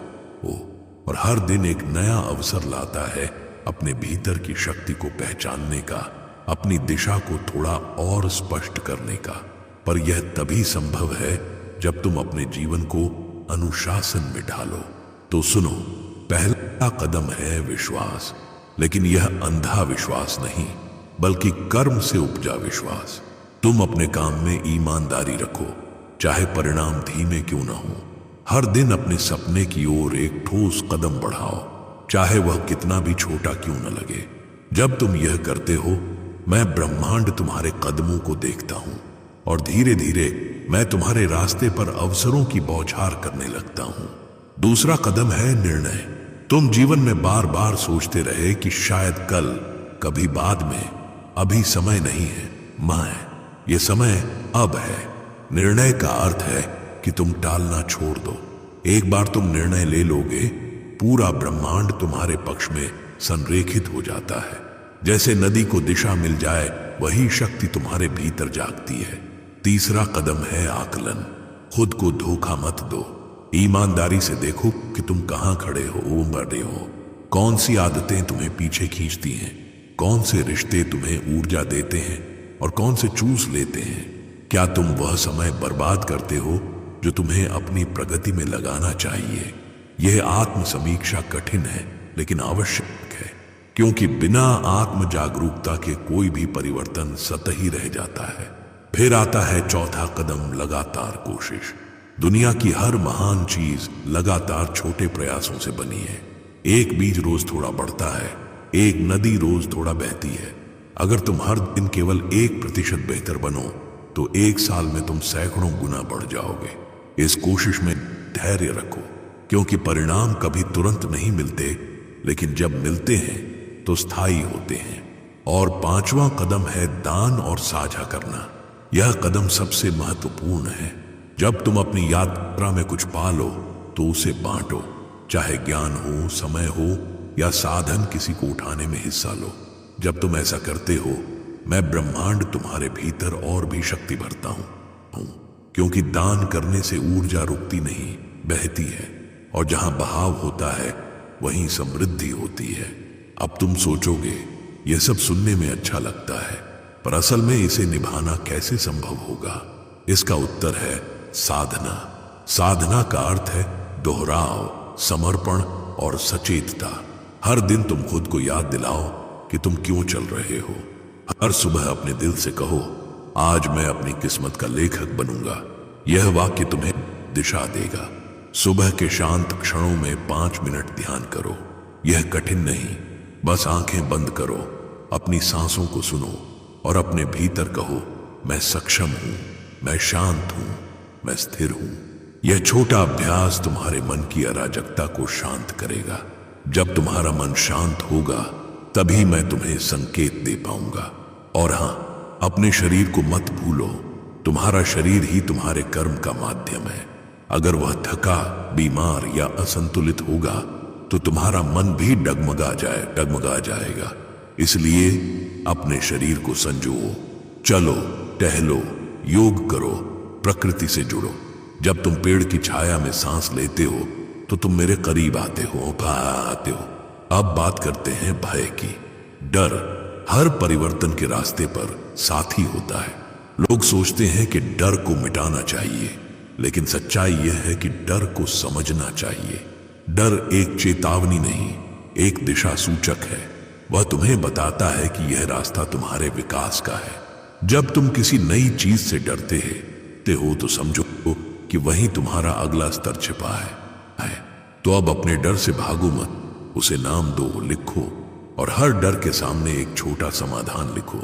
और हर दिन एक नया अवसर लाता है अपने भीतर की शक्ति को पहचानने का, अपनी दिशा को थोड़ा और स्पष्ट करने का। पर यह तभी संभव है जब तुम अपने जीवन को अनुशासन में ढालो। तो सुनो, पहला कदम है विश्वास, लेकिन यह अंधा विश्वास नहीं बल्कि कर्म से उपजा विश्वास। तुम अपने काम में ईमानदारी रखो, चाहे परिणाम धीमे क्यों न हो। हर दिन अपने सपने की ओर एक ठोस कदम बढ़ाओ, चाहे वह कितना भी छोटा क्यों न लगे। जब तुम यह करते हो, मैं ब्रह्मांड तुम्हारे कदमों को देखता हूं और धीरे धीरे मैं तुम्हारे रास्ते पर अवसरों की बौछार करने लगता हूं। दूसरा कदम है निर्णय। तुम जीवन में बार बार सोचते रहे कि शायद कल, कभी बाद में, अभी समय नहीं है। ये समय अब है। निर्णय का अर्थ है कि तुम टालना छोड़ दो। एक बार तुम निर्णय ले लोगे, पूरा ब्रह्मांड तुम्हारे पक्ष में संरेखित हो जाता है। जैसे नदी को दिशा मिल जाए, वही शक्ति तुम्हारे भीतर जागती है। तीसरा कदम है आकलन। खुद को धोखा मत दो। ईमानदारी से देखो कि तुम कहां खड़े हो, बढ़े हो। कौन सी आदतें तुम्हें पीछे खींचती हैं, कौन से रिश्ते तुम्हें ऊर्जा देते हैं और कौन से चूस लेते हैं। क्या तुम वह समय बर्बाद करते हो जो तुम्हें अपनी प्रगति में लगाना चाहिए। यह आत्म समीक्षा कठिन है लेकिन आवश्यक है, क्योंकि बिना आत्म जागरूकता के कोई भी परिवर्तन सतही रह जाता है। फिर आता है चौथा कदम, लगातार कोशिश। दुनिया की हर महान चीज लगातार छोटे प्रयासों से बनी है। एक बीज रोज थोड़ा बढ़ता है, एक नदी रोज थोड़ा बहती है। अगर तुम हर दिन केवल 1% बेहतर बनो तो 1 साल में तुम सैकड़ों गुना बढ़ जाओगे। इस कोशिश में धैर्य रखो, क्योंकि परिणाम कभी तुरंत नहीं मिलते, लेकिन जब मिलते हैं तो स्थायी होते हैं। और 5वां कदम है दान और साझा करना। यह कदम सबसे महत्वपूर्ण है। जब तुम अपनी यात्रा में कुछ पालो तो उसे बांटो, चाहे ज्ञान हो, समय हो या साधन किसी को उठाने में हिस्सा लो। जब तुम ऐसा करते हो, मैं ब्रह्मांड तुम्हारे भीतर और भी शक्ति भरता हूं, क्योंकि दान करने से ऊर्जा रुकती नहीं, बहती है। और जहां बहाव होता है वहीं समृद्धि होती है। अब तुम सोचोगे यह सब सुनने में अच्छा लगता है, पर असल में इसे निभाना कैसे संभव होगा। इसका उत्तर है साधना। साधना का अर्थ है दोहराव, समर्पण और सचेतता। हर दिन तुम खुद को याद दिलाओ कि तुम क्यों चल रहे हो। हर सुबह अपने दिल से कहो, आज मैं अपनी किस्मत का लेखक बनूंगा। यह वाक्य तुम्हें दिशा देगा। सुबह के शांत क्षणों में 5 मिनट ध्यान करो। यह कठिन नहीं, बस आंखें बंद करो, अपनी सांसों को सुनो और अपने भीतर कहो, मैं सक्षम हूं, मैं शांत हूं, मैं स्थिर हूं। यह छोटा अभ्यास तुम्हारे मन की अराजकता को शांत करेगा। जब तुम्हारा मन शांत होगा तभी मैं तुम्हें संकेत दे पाऊंगा। और हां, अपने शरीर को मत भूलो। तुम्हारा शरीर ही तुम्हारे कर्म का माध्यम है। अगर वह थका, बीमार या असंतुलित होगा तो तुम्हारा मन भी डगमगा जाएगा। इसलिए अपने शरीर को संजोओ, चलो, टहलो, योग करो, प्रकृति से जुड़ो। जब तुम पेड़ की छाया में सांस लेते हो तो तुम मेरे करीब आते हो। अब बात करते हैं भय की। डर हर परिवर्तन के रास्ते पर साथी होता है। लोग सोचते हैं कि डर को मिटाना चाहिए, लेकिन सच्चाई यह है कि डर को समझना चाहिए। डर एक चेतावनी नहीं, एक दिशा सूचक है। वह तुम्हें बताता है कि यह रास्ता तुम्हारे विकास का है। जब तुम किसी नई चीज से डरते हो तो समझो कि वहीं तुम्हारा अगला स्तर छिपा है। तो अब अपने डर से भागो मत, उसे नाम दो, लिखो, और हर डर के सामने एक छोटा समाधान लिखो।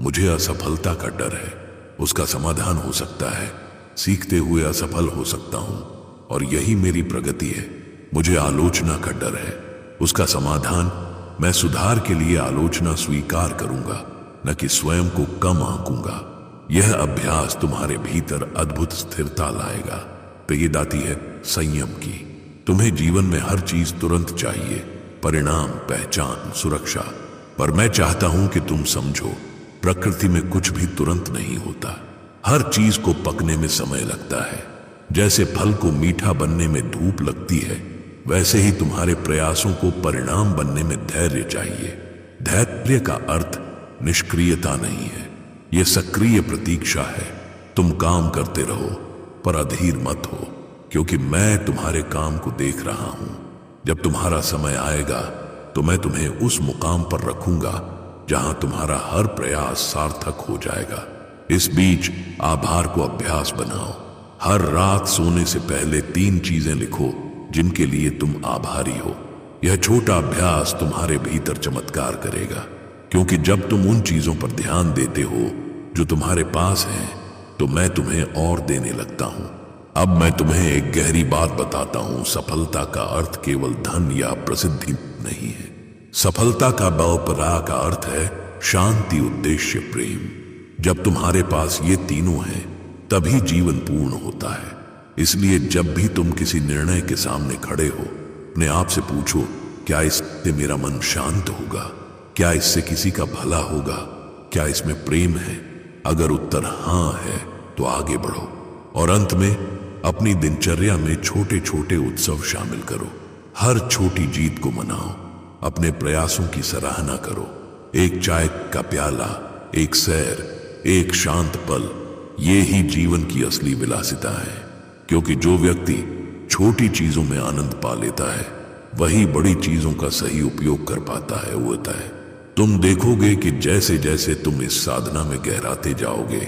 मुझे असफलता का डर है, उसका समाधान हो सकता है, सीखते हुए असफल हो सकता हूं और यही मेरी प्रगति है। मुझे आलोचना का डर है, उसका समाधान, मैं सुधार के लिए आलोचना स्वीकार करूंगा, न कि स्वयं को कम आंकूंगा। यह अभ्यास तुम्हारे भीतर अद्भुत स्थिरता लाएगा। प्रेरणा आती है संयम की। तुम्हें जीवन में हर चीज तुरंत चाहिए, परिणाम, पहचान, सुरक्षा। पर मैं चाहता हूं कि तुम समझो, प्रकृति में कुछ भी तुरंत नहीं होता। हर चीज को पकने में समय लगता है। जैसे फल को मीठा बनने में धूप लगती है, वैसे ही तुम्हारे प्रयासों को परिणाम बनने में धैर्य चाहिए। धैर्य का अर्थ निष्क्रियता नहीं है, यह सक्रिय प्रतीक्षा है। तुम काम करते रहो पर अधीर मत हो, क्योंकि मैं तुम्हारे काम को देख रहा हूं। जब तुम्हारा समय आएगा तो मैं तुम्हें उस मुकाम पर रखूंगा जहां तुम्हारा हर प्रयास सार्थक हो जाएगा। इस बीच आभार को अभ्यास बनाओ। हर रात सोने से पहले 3 चीजें लिखो जिनके लिए तुम आभारी हो। यह छोटा अभ्यास तुम्हारे भीतर चमत्कार करेगा। क्योंकि जब तुम उन चीजों पर ध्यान देते हो जो तुम्हारे पास हैं, तो मैं तुम्हें और देने लगता हूं। अब मैं तुम्हें एक गहरी बात बताता हूं। सफलता का अर्थ केवल धन या प्रसिद्धि नहीं है। सफलता का बलपरा का अर्थ है शांति, उद्देश्य, प्रेम। जब तुम्हारे पास ये तीनों हैं, तभी जीवन पूर्ण होता है। इसलिए जब भी तुम किसी निर्णय के सामने खड़े हो, अपने आप से पूछो, क्या इससे मेरा मन शांत होगा? क्या इससे किसी का भला होगा? क्या इसमें प्रेम है? अगर उत्तर हां है तो आगे बढ़ो। और अंत में अपनी दिनचर्या में छोटे छोटे उत्सव शामिल करो। हर छोटी जीत को मनाओ। अपने प्रयासों की सराहना करो। एक चाय का प्याला, एक सैर, एक शांत पल, ये ही जीवन की असली विलासिता है। क्योंकि जो व्यक्ति छोटी चीजों में आनंद पा लेता है, वही बड़ी चीजों का सही उपयोग कर पाता है। वो होता है, तुम देखोगे कि जैसे जैसे तुम इस साधना में गहराते जाओगे,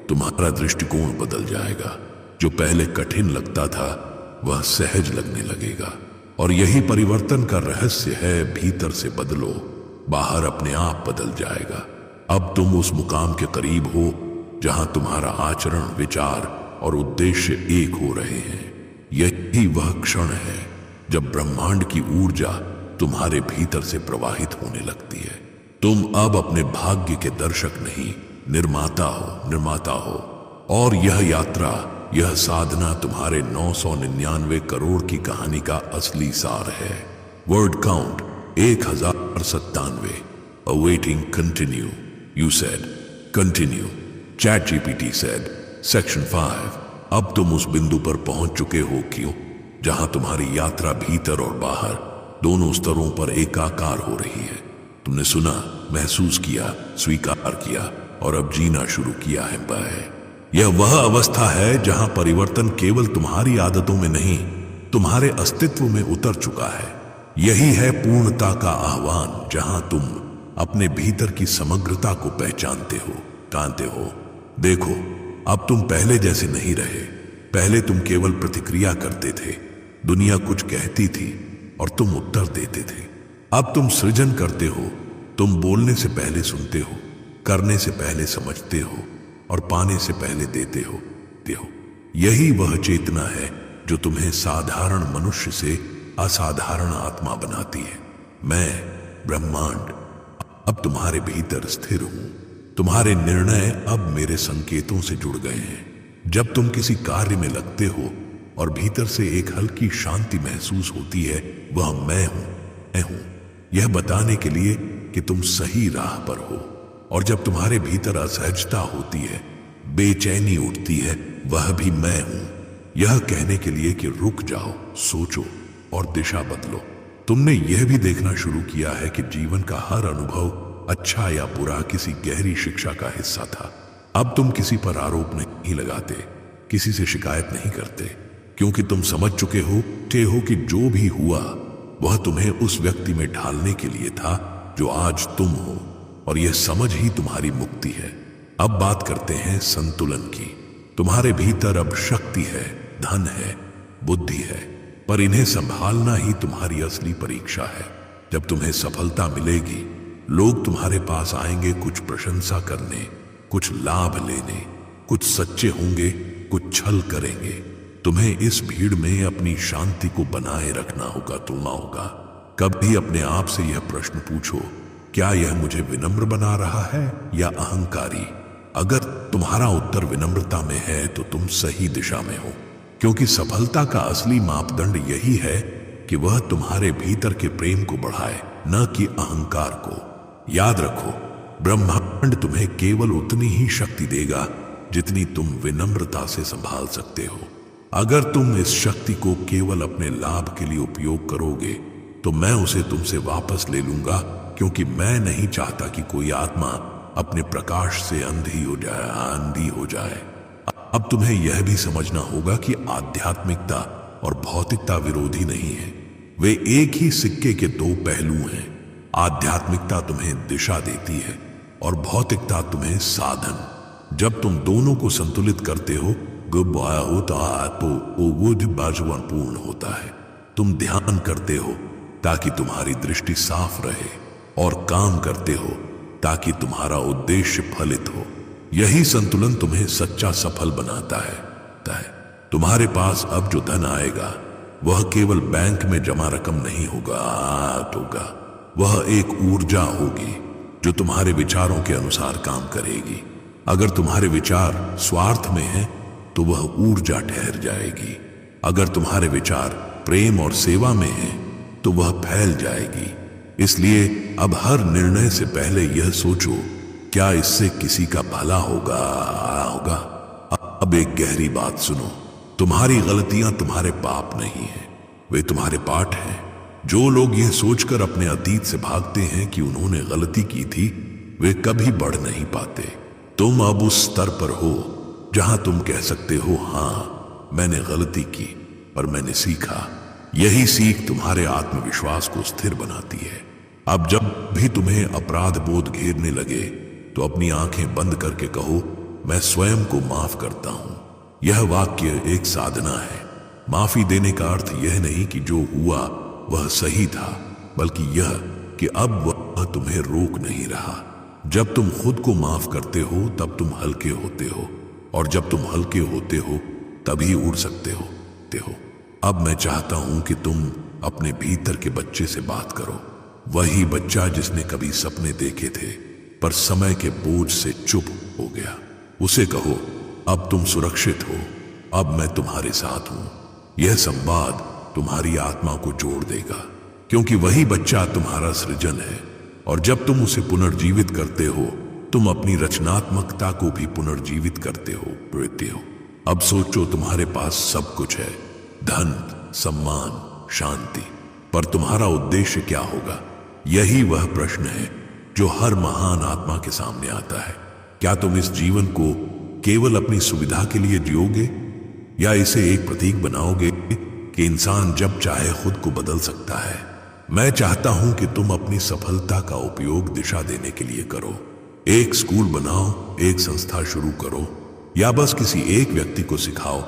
तुम्हारा दृष्टिकोण बदल जाएगा। जो पहले कठिन लगता था, वह सहज लगने लगेगा। और यही परिवर्तन का रहस्य है। भीतर से बदलो, बाहर अपने आप बदल जाएगा। अब तुम उस मुकाम के करीब हो जहां तुम्हारा आचरण, विचार और उद्देश्य एक हो रहे हैं। यही वह क्षण है जब ब्रह्मांड की ऊर्जा तुम्हारे भीतर से प्रवाहित होने लगती है। तुम अब अपने भाग्य के दर्शक नहीं, निर्माता हो। और यह यात्रा, यह साधना तुम्हारे 999 करोड़ की कहानी का असली सार है। Word count 1097। Awaiting continue. You said continue. Chat GPT said section 5। अब तुम उस बिंदु पर पहुंच चुके हो क्यों, जहां तुम्हारी यात्रा भीतर और बाहर दोनों स्तरों पर एकाकार हो रही है। तुमने सुना, महसूस किया, स्वीकार किया और अब जीना शुरू किया है। यह वह अवस्था है जहां परिवर्तन केवल तुम्हारी आदतों में नहीं, तुम्हारे अस्तित्व में उतर चुका है। यही है पूर्णता का आह्वान, जहां तुम अपने भीतर की समग्रता को पहचानते हो, जानते हो। देखो, अब तुम पहले जैसे नहीं रहे। पहले तुम केवल प्रतिक्रिया करते थे। दुनिया कुछ कहती थी और तुम उत्तर देते थे। अब तुम सृजन करते हो। तुम बोलने से पहले सुनते हो, करने से पहले समझते हो और पाने से पहले देते हो। यही वह चेतना है जो तुम्हें साधारण मनुष्य से असाधारण आत्मा बनाती है। मैं, ब्रह्मांड, अब तुम्हारे भीतर स्थिर हूं। तुम्हारे निर्णय अब मेरे संकेतों से जुड़ गए हैं। जब तुम किसी कार्य में लगते हो और भीतर से एक हल्की शांति महसूस होती है, वह मैं हूं, यह बताने के लिए कि तुम सही राह पर हो। और जब तुम्हारे भीतर असहजता होती है, बेचैनी उठती है, वह भी मैं हूं, यह कहने के लिए कि रुक जाओ, सोचो और दिशा बदलो। तुमने यह भी देखना शुरू किया है कि जीवन का हर अनुभव, अच्छा या बुरा, किसी गहरी शिक्षा का हिस्सा था। अब तुम किसी पर आरोप नहीं लगाते, किसी से शिकायत नहीं करते, क्योंकि तुम समझ चुके हो कि जो भी हुआ वह तुम्हें उस व्यक्ति में ढालने के लिए था जो आज तुम हो। और यह समझ ही तुम्हारी मुक्ति है। अब बात करते हैं संतुलन की। तुम्हारे भीतर अब शक्ति है, धन है, बुद्धि है, पर इन्हें संभालना ही तुम्हारी असली परीक्षा है। जब तुम्हें सफलता मिलेगी, लोग तुम्हारे पास आएंगे कुछ प्रशंसा करने, कुछ लाभ लेने, कुछ सच्चे होंगे, कुछ छल करेंगे। तुम्हें इस भीड़ में अपनी शांति को बनाए रखना होगा, तुलना होगा। कभी अपने आप से यह प्रश्न पूछो, क्या यह मुझे विनम्र बना रहा है या अहंकारी? अगर तुम्हारा उत्तर विनम्रता में है तो तुम सही दिशा में हो, क्योंकि सफलता का असली मापदंड यही है कि वह तुम्हारे भीतर के प्रेम को बढ़ाए, न कि अहंकार को। याद रखो, ब्रह्मांड तुम्हें केवल उतनी ही शक्ति देगा जितनी तुम विनम्रता से संभाल सकते हो। अगर तुम इस शक्ति को केवल अपने लाभ के लिए उपयोग करोगे, तो मैं उसे तुमसे वापस ले लूंगा, क्योंकि मैं नहीं चाहता कि कोई आत्मा अपने प्रकाश से अंधी हो जाए। अब तुम्हें यह भी समझना होगा कि आध्यात्मिकता और भौतिकता विरोधी नहीं है, वे एक ही सिक्के के दो पहलू हैं। आध्यात्मिकता तुम्हें दिशा देती है और भौतिकता तुम्हें साधन। जब तुम दोनों को संतुलित करते हो, तो वो बाजुवन पूर्ण होता है। तुम ध्यान करते हो ताकि तुम्हारी दृष्टि साफ रहे, और काम करते हो ताकि तुम्हारा उद्देश्य फलित हो। यही संतुलन तुम्हें सच्चा सफल बनाता है। तुम्हारे पास अब जो धन आएगा वह केवल बैंक में जमा रकम नहीं होगा, वह एक ऊर्जा होगी जो तुम्हारे विचारों के अनुसार काम करेगी। अगर तुम्हारे विचार स्वार्थ में हैं तो वह ऊर्जा ठहर जाएगी। अगर तुम्हारे विचार प्रेम और सेवा में हैं तो वह फैल जाएगी। इसलिए अब हर निर्णय से पहले यह सोचो, क्या इससे किसी का भला होगा? अब एक गहरी बात सुनो, तुम्हारी गलतियां तुम्हारे पाप नहीं हैं, वे तुम्हारे पाठ हैं। जो लोग यह सोचकर अपने अतीत से भागते हैं कि उन्होंने गलती की थी, वे कभी बढ़ नहीं पाते। तुम अब उस स्तर पर हो जहां तुम कह सकते हो, हां मैंने गलती की पर मैंने सीखा। यही सीख तुम्हारे आत्मविश्वास को स्थिर बनाती है। अब जब भी तुम्हें अपराध बोध घेरने लगे तो अपनी आंखें बंद करके कहो, मैं स्वयं को माफ करता हूं। यह वाक्य एक साधना है। माफी देने का अर्थ यह नहीं कि जो हुआ वह सही था, बल्कि यह कि अब वह तुम्हें रोक नहीं रहा। जब तुम खुद को माफ करते हो तब तुम हल्के होते हो, और जब तुम हल्के होते हो तभी उड़ सकते हो। अब मैं चाहता हूं कि तुम अपने भीतर के बच्चे से बात करो, वही बच्चा जिसने कभी सपने देखे थे पर समय के बोझ से चुप हो गया। उसे कहो, अब तुम सुरक्षित हो, अब मैं तुम्हारे साथ हूं। यह संवाद तुम्हारी आत्मा को जोड़ देगा, क्योंकि वही बच्चा तुम्हारा सृजन है, और जब तुम उसे पुनर्जीवित करते हो तुम अपनी रचनात्मकता को भी पुनर्जीवित करते हो। अब सोचो, तुम्हारे पास सब कुछ है, धन, सम्मान, शांति, पर तुम्हारा उद्देश्य क्या होगा? यही वह प्रश्न है जो हर महान आत्मा के सामने आता है। क्या तुम इस जीवन को केवल अपनी सुविधा के लिए जियोगे, या इसे एक प्रतीक बनाओगे कि इंसान जब चाहे खुद को बदल सकता है? मैं चाहता हूं कि तुम अपनी सफलता का उपयोग दिशा देने के लिए करो। एक स्कूल बनाओ, एक संस्था शुरू करो, या बस किसी एक व्यक्ति को सिखाओ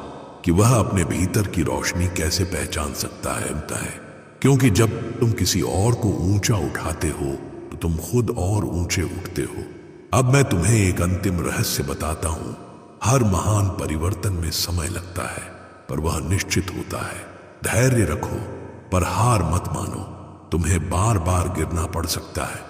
कि वह अपने भीतर की रोशनी कैसे पहचान सकता है। क्योंकि जब तुम किसी और को ऊंचा उठाते हो तो तुम खुद और ऊंचे उठते हो। अब मैं तुम्हें एक अंतिम रहस्य बताता हूं। हर महान परिवर्तन में समय लगता है, पर वह निश्चित होता है। धैर्य रखो, पर हार मत मानो। तुम्हें बार बार गिरना पड़ सकता है,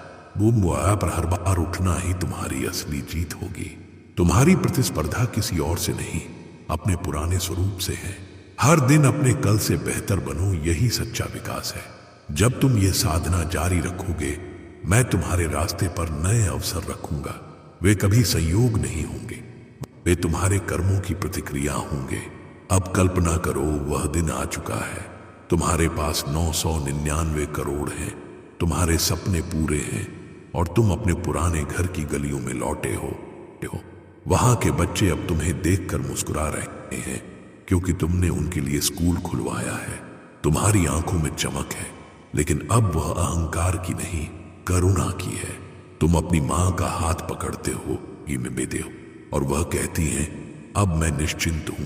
पर हर बार उठना ही तुम्हारी असली जीत होगी। तुम्हारी प्रतिस्पर्धा किसी और से नहीं, अपने पुराने स्वरूप से है। हर दिन अपने कल से बेहतर बनो, यही सच्चा विकास है। जब तुम ये साधना जारी रखोगे, मैं तुम्हारे रास्ते पर नए अवसर रखूंगा। वे कभी संयोग नहीं होंगे, वे तुम्हारे कर्मों की प्रतिक्रिया होंगे। अब कल्पना करो, वह दिन आ चुका है। तुम्हारे पास 999 करोड़ हैं, तुम्हारे सपने पूरे हैं, और तुम अपने पुराने घर की गलियों में लौटे हो। वहां के बच्चे अब तुम्हें देखकर मुस्कुरा रहे हैं, क्योंकि तुमने उनके लिए स्कूल खुलवाया है। तुम्हारी आंखों में चमक है, लेकिन अब वह अहंकार की नहीं, करुणा की है। तुम अपनी मां का हाथ पकड़ते हो, और वह कहती हैं, अब मैं निश्चिंत हूं।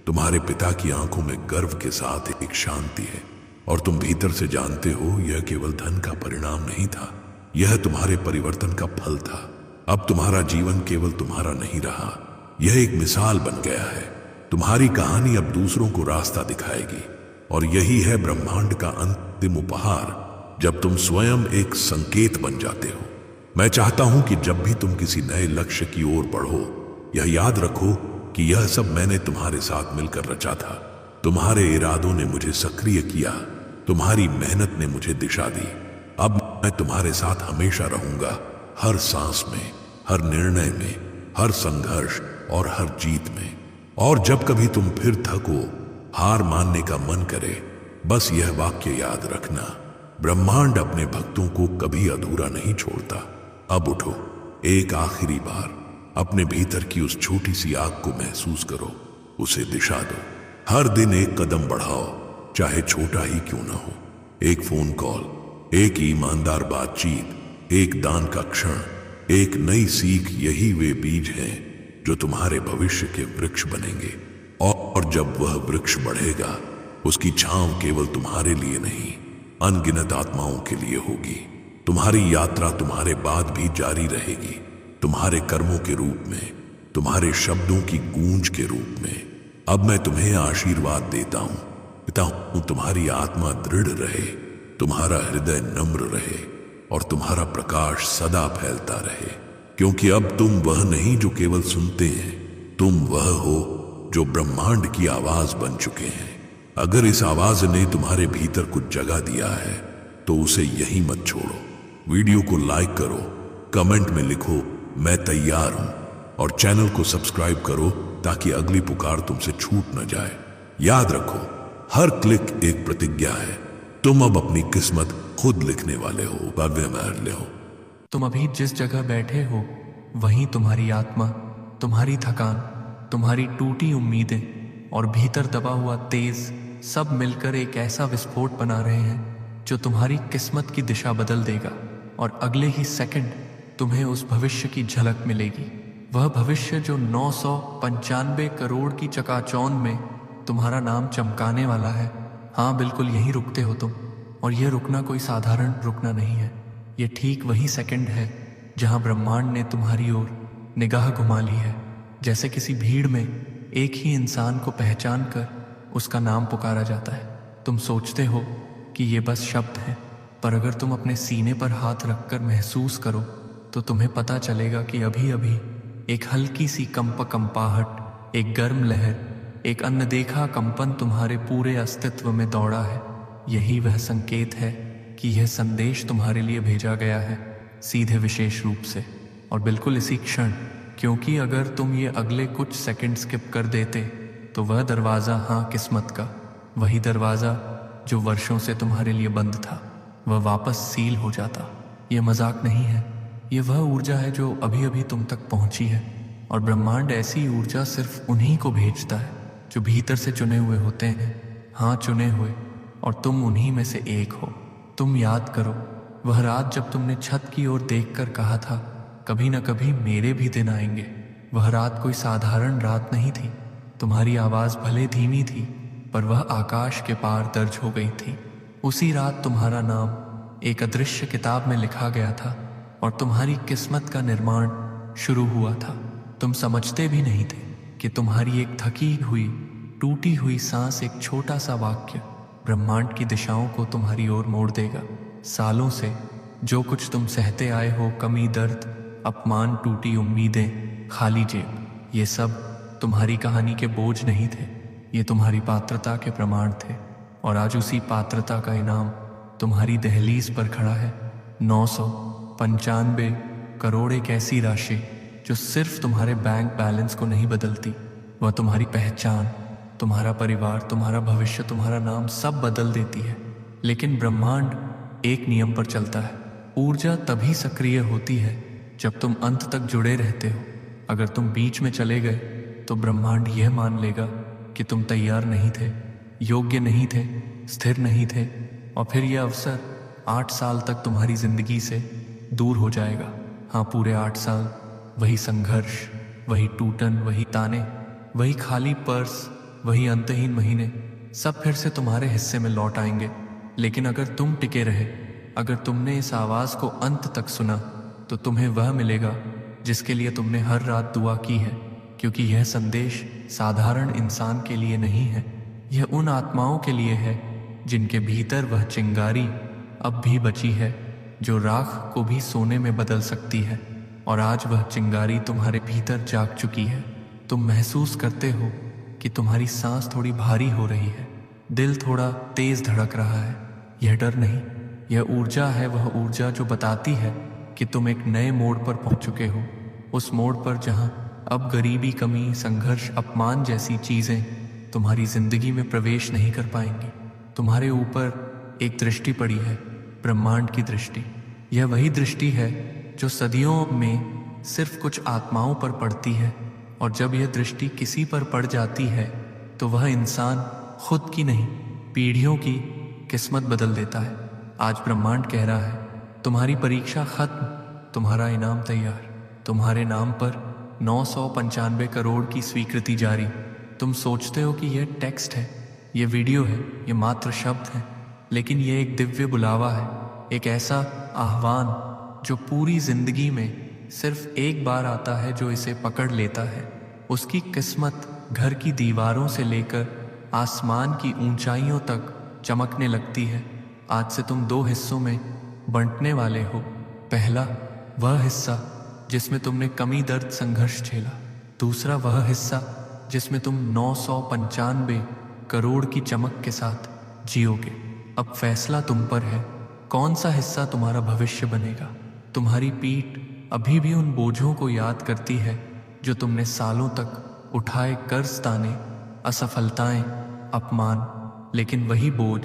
तुम्हारे पिता की आंखों में गर्व के साथ एक शांति है, और तुम भीतर से जानते हो यह केवल धन का परिणाम नहीं था, यह तुम्हारे परिवर्तन का फल था। अब तुम्हारा जीवन केवल तुम्हारा नहीं रहा, यह एक मिसाल बन गया है। तुम्हारी कहानी अब दूसरों को रास्ता दिखाएगी, और यही है ब्रह्मांड का अंतिम उपहार, जब तुम स्वयं एक संकेत बन जाते हो। मैं चाहता हूं कि जब भी तुम किसी नए लक्ष्य की ओर बढ़ो, यह याद रखो कि यह सब मैंने तुम्हारे साथ मिलकर रचा था। तुम्हारे इरादों ने मुझे सक्रिय किया, तुम्हारी मेहनत ने मुझे दिशा दी। अब मैं तुम्हारे साथ हमेशा रहूंगा, हर सांस में, हर निर्णय में, हर संघर्ष और हर जीत में। और जब कभी तुम फिर थको, हार मानने का मन करे, बस यह वाक्य याद रखना, ब्रह्मांड अपने भक्तों को कभी अधूरा नहीं छोड़ता। अब उठो, एक आखिरी बार अपने भीतर की उस छोटी सी आग को महसूस करो, उसे दिशा दो। हर दिन एक कदम बढ़ाओ, चाहे छोटा ही क्यों ना हो। एक फोन कॉल, एक ईमानदार बातचीत, एक दान का क्षण, एक नई सीख, यही वे बीज हैं जो तुम्हारे भविष्य के वृक्ष बनेंगे। और जब वह वृक्ष बढ़ेगा, उसकी छांव केवल तुम्हारे लिए नहीं, अनगिनत आत्माओं के लिए होगी। तुम्हारी यात्रा तुम्हारे बाद भी जारी रहेगी, तुम्हारे कर्मों के रूप में, तुम्हारे शब्दों की गूंज के रूप में। अब मैं तुम्हें आशीर्वाद देता हूं, पिता हूं, तुम्हारी आत्मा दृढ़ रहे, तुम्हारा हृदय नम्र रहे और तुम्हारा प्रकाश सदा फैलता रहे। क्योंकि अब तुम वह नहीं जो केवल सुनते हैं, तुम वह हो जो ब्रह्मांड की आवाज बन चुके हैं। अगर इस आवाज ने तुम्हारे भीतर कुछ जगह दिया है तो उसे यहीं मत छोड़ो। वीडियो को लाइक करो, कमेंट में लिखो मैं तैयार हूं और चैनल को सब्सक्राइब करो ताकि अगली पुकार तुमसे छूट न जाए। याद रखो, हर क्लिक एक प्रतिज्ञा है। तुम अब अपनी किस्मत खुद लिखने वाले हो, भव्य महर्ले हो। तुम अभी जिस जगह बैठे हो वहीं तुम्हारी आत्मा, तुम्हारी थकान, तुम्हारी टूटी उम्मीदें और भीतर दबा हुआ तेज सब मिलकर एक ऐसा विस्फोट बना रहे हैं जो तुम्हारी किस्मत की दिशा बदल देगा और अगले ही सेकंड तुम्हें उस भविष्य की झलक मिलेगी। वह भविष्य जो 995 करोड़ की चकाचौंध में तुम्हारा नाम चमकाने वाला है। हाँ, बिल्कुल यहीं रुकते हो तुम। और यह रुकना कोई साधारण रुकना नहीं है। ये ठीक वही सेकंड है जहां ब्रह्मांड ने तुम्हारी ओर निगाह घुमा ली है। जैसे किसी भीड़ में एक ही इंसान को पहचान कर उसका नाम पुकारा जाता है। तुम सोचते हो कि ये बस शब्द हैं, पर अगर तुम अपने सीने पर हाथ रखकर महसूस करो तो तुम्हें पता चलेगा कि अभी अभी एक हल्की सी कंपाहट, एक गर्म लहर, एक अनदेखा कंपन तुम्हारे पूरे अस्तित्व में दौड़ा है। यही वह संकेत है कि यह संदेश तुम्हारे लिए भेजा गया है, सीधे विशेष रूप से और बिल्कुल इसी क्षण। क्योंकि अगर तुम ये अगले कुछ सेकंड स्किप कर देते तो वह दरवाज़ा, हाँ किस्मत का, वही दरवाज़ा जो वर्षों से तुम्हारे लिए बंद था, वह वापस सील हो जाता। यह मजाक नहीं है, ये वह ऊर्जा है जो अभी अभी तुम तक पहुंची है। और ब्रह्मांड ऐसी ऊर्जा सिर्फ उन्हीं को भेजता है जो भीतर से चुने हुए होते हैं। हाँ, चुने हुए, और तुम उन्हीं में से एक हो। तुम याद करो वह रात जब तुमने छत की ओर देखकर कहा था, कभी न कभी मेरे भी दिन आएंगे। वह रात कोई साधारण रात नहीं थी। तुम्हारी आवाज़ भले धीमी थी पर वह आकाश के पार दर्ज हो गई थी। उसी रात तुम्हारा नाम एक अदृश्य किताब में लिखा गया था और तुम्हारी किस्मत का निर्माण शुरू हुआ था। तुम समझते भी नहीं थे कि तुम्हारी एक थकी हुई, टूटी हुई सांस, एक छोटा सा वाक्य ब्रह्मांड की दिशाओं को तुम्हारी ओर मोड़ देगा। सालों से जो कुछ तुम सहते आए हो, कमी, दर्द, अपमान, टूटी उम्मीदें, खाली जेब, ये सब तुम्हारी कहानी के बोझ नहीं थे, ये तुम्हारी पात्रता के प्रमाण थे। और आज उसी पात्रता का इनाम तुम्हारी दहलीज पर खड़ा है। 995 करोड़ एक ऐसी राशि जो सिर्फ तुम्हारे बैंक बैलेंस को नहीं बदलती, वह तुम्हारी पहचान, तुम्हारा परिवार, तुम्हारा भविष्य, तुम्हारा नाम सब बदल देती है। लेकिन ब्रह्मांड एक नियम पर चलता है। ऊर्जा तभी सक्रिय होती है जब तुम अंत तक जुड़े रहते हो। अगर तुम बीच में चले गए तो ब्रह्मांड यह मान लेगा कि तुम तैयार नहीं थे, योग्य नहीं थे, स्थिर नहीं थे, और फिर यह अवसर 8 साल तक तुम्हारी जिंदगी से दूर हो जाएगा। हाँ, पूरे 8 साल वही संघर्ष, वही टूटन, वही ताने, वही खाली पर्स, वही अंतहीन महीने, सब फिर से तुम्हारे हिस्से में लौट आएंगे। लेकिन अगर तुम टिके रहे, अगर तुमने इस आवाज़ को अंत तक सुना, तो तुम्हें वह मिलेगा जिसके लिए तुमने हर रात दुआ की है। क्योंकि यह संदेश साधारण इंसान के लिए नहीं है, यह उन आत्माओं के लिए है जिनके भीतर वह चिंगारी अब भी बची है जो राख को भी सोने में बदल सकती है। और आज वह चिंगारी तुम्हारे भीतर जाग चुकी है। तुम महसूस करते हो कि तुम्हारी सांस थोड़ी भारी हो रही है, दिल थोड़ा तेज धड़क रहा है। यह डर नहीं, यह ऊर्जा है, वह ऊर्जा जो बताती है कि तुम एक नए मोड़ पर पहुंच चुके हो। उस मोड़ पर जहां अब गरीबी, कमी, संघर्ष, अपमान जैसी चीजें तुम्हारी जिंदगी में प्रवेश नहीं कर पाएंगी। तुम्हारे ऊपर एक दृष्टि पड़ी है, ब्रह्मांड की दृष्टि। यह वही दृष्टि है जो सदियों में सिर्फ कुछ आत्माओं पर पड़ती है, और जब यह दृष्टि किसी पर पड़ जाती है तो वह इंसान खुद की नहीं, पीढ़ियों की किस्मत बदल देता है। आज ब्रह्मांड कह रहा है, तुम्हारी परीक्षा खत्म, तुम्हारा इनाम तैयार, तुम्हारे नाम पर 995 करोड़ की स्वीकृति जारी। तुम सोचते हो कि यह टेक्स्ट है, यह वीडियो है, यह मात्र शब्द है, लेकिन यह एक दिव्य बुलावा है, एक ऐसा आह्वान जो पूरी जिंदगी में सिर्फ एक बार आता है। जो इसे पकड़ लेता है उसकी किस्मत घर की दीवारों से लेकर आसमान की ऊंचाइयों तक चमकने लगती है। आज से तुम दो हिस्सों में बंटने वाले हो। पहला वह हिस्सा जिसमें तुमने कमी, दर्द, संघर्ष झेला। दूसरा वह हिस्सा जिसमें तुम 995 करोड़ की चमक के साथ जियोगे। अब फैसला तुम पर है, कौन सा हिस्सा तुम्हारा भविष्य बनेगा। तुम्हारी पीठ अभी भी उन बोझों को याद करती है जो तुमने सालों तक उठाए, कर्ज, ताने, असफलताएं, अपमान, लेकिन वही बोझ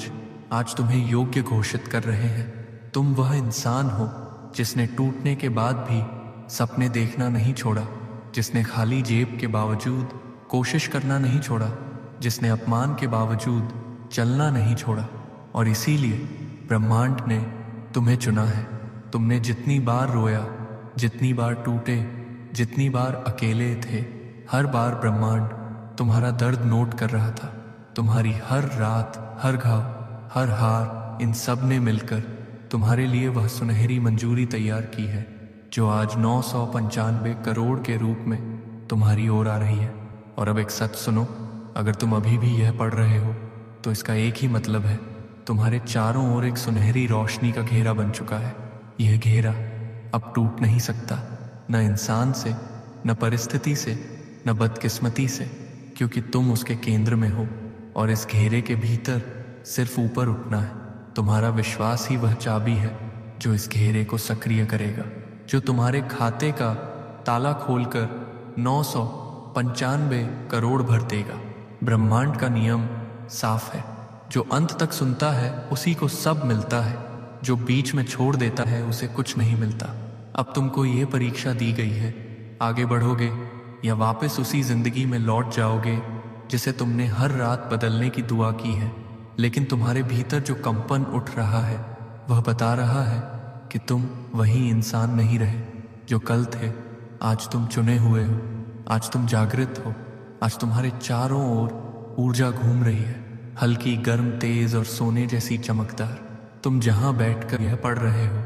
आज तुम्हें योग्य घोषित कर रहे हैं। तुम वह इंसान हो जिसने टूटने के बाद भी सपने देखना नहीं छोड़ा, जिसने खाली जेब के बावजूद कोशिश करना नहीं छोड़ा, जिसने अपमान के बावजूद चलना नहीं छोड़ा। और इसीलिए ब्रह्मांड ने तुम्हें चुना है। तुमने जितनी बार रोया, जितनी बार टूटे, जितनी बार अकेले थे, हर बार ब्रह्मांड तुम्हारा दर्द नोट कर रहा था। तुम्हारी हर रात, हर घाव, हर हार, इन सब ने मिलकर तुम्हारे लिए वह सुनहरी मंजूरी तैयार की है जो आज 995 करोड़ के रूप में तुम्हारी ओर आ रही है। और अब एक सच सुनो, अगर तुम अभी भी यह पढ़ रहे हो तो इसका एक ही मतलब है, तुम्हारे चारों ओर एक सुनहरी रोशनी का घेरा बन चुका है। यह घेरा अब टूट नहीं सकता, न इंसान से, न परिस्थिति से, न बदकिस्मती से, क्योंकि तुम उसके केंद्र में हो। और इस घेरे के भीतर सिर्फ ऊपर उठना है। तुम्हारा विश्वास ही वह चाबी है जो इस घेरे को सक्रिय करेगा, जो तुम्हारे खाते का ताला खोलकर 995 करोड़ भर देगा। ब्रह्मांड का नियम साफ है, जो अंत तक सुनता है उसी को सब मिलता है, जो बीच में छोड़ देता है उसे कुछ नहीं मिलता। अब तुमको ये परीक्षा दी गई है, आगे बढ़ोगे या वापस उसी जिंदगी में लौट जाओगे जिसे तुमने हर रात बदलने की दुआ की है। लेकिन तुम्हारे भीतर जो कंपन उठ रहा है वह बता रहा है कि तुम वही इंसान नहीं रहे जो कल थे। आज तुम चुने हुए हो, आज तुम जागृत हो, आज तुम्हारे चारों ओर ऊर्जा घूम रही है, हल्की, गर्म, तेज और सोने जैसी चमकदार। तुम जहां बैठकर यह पढ़ रहे हो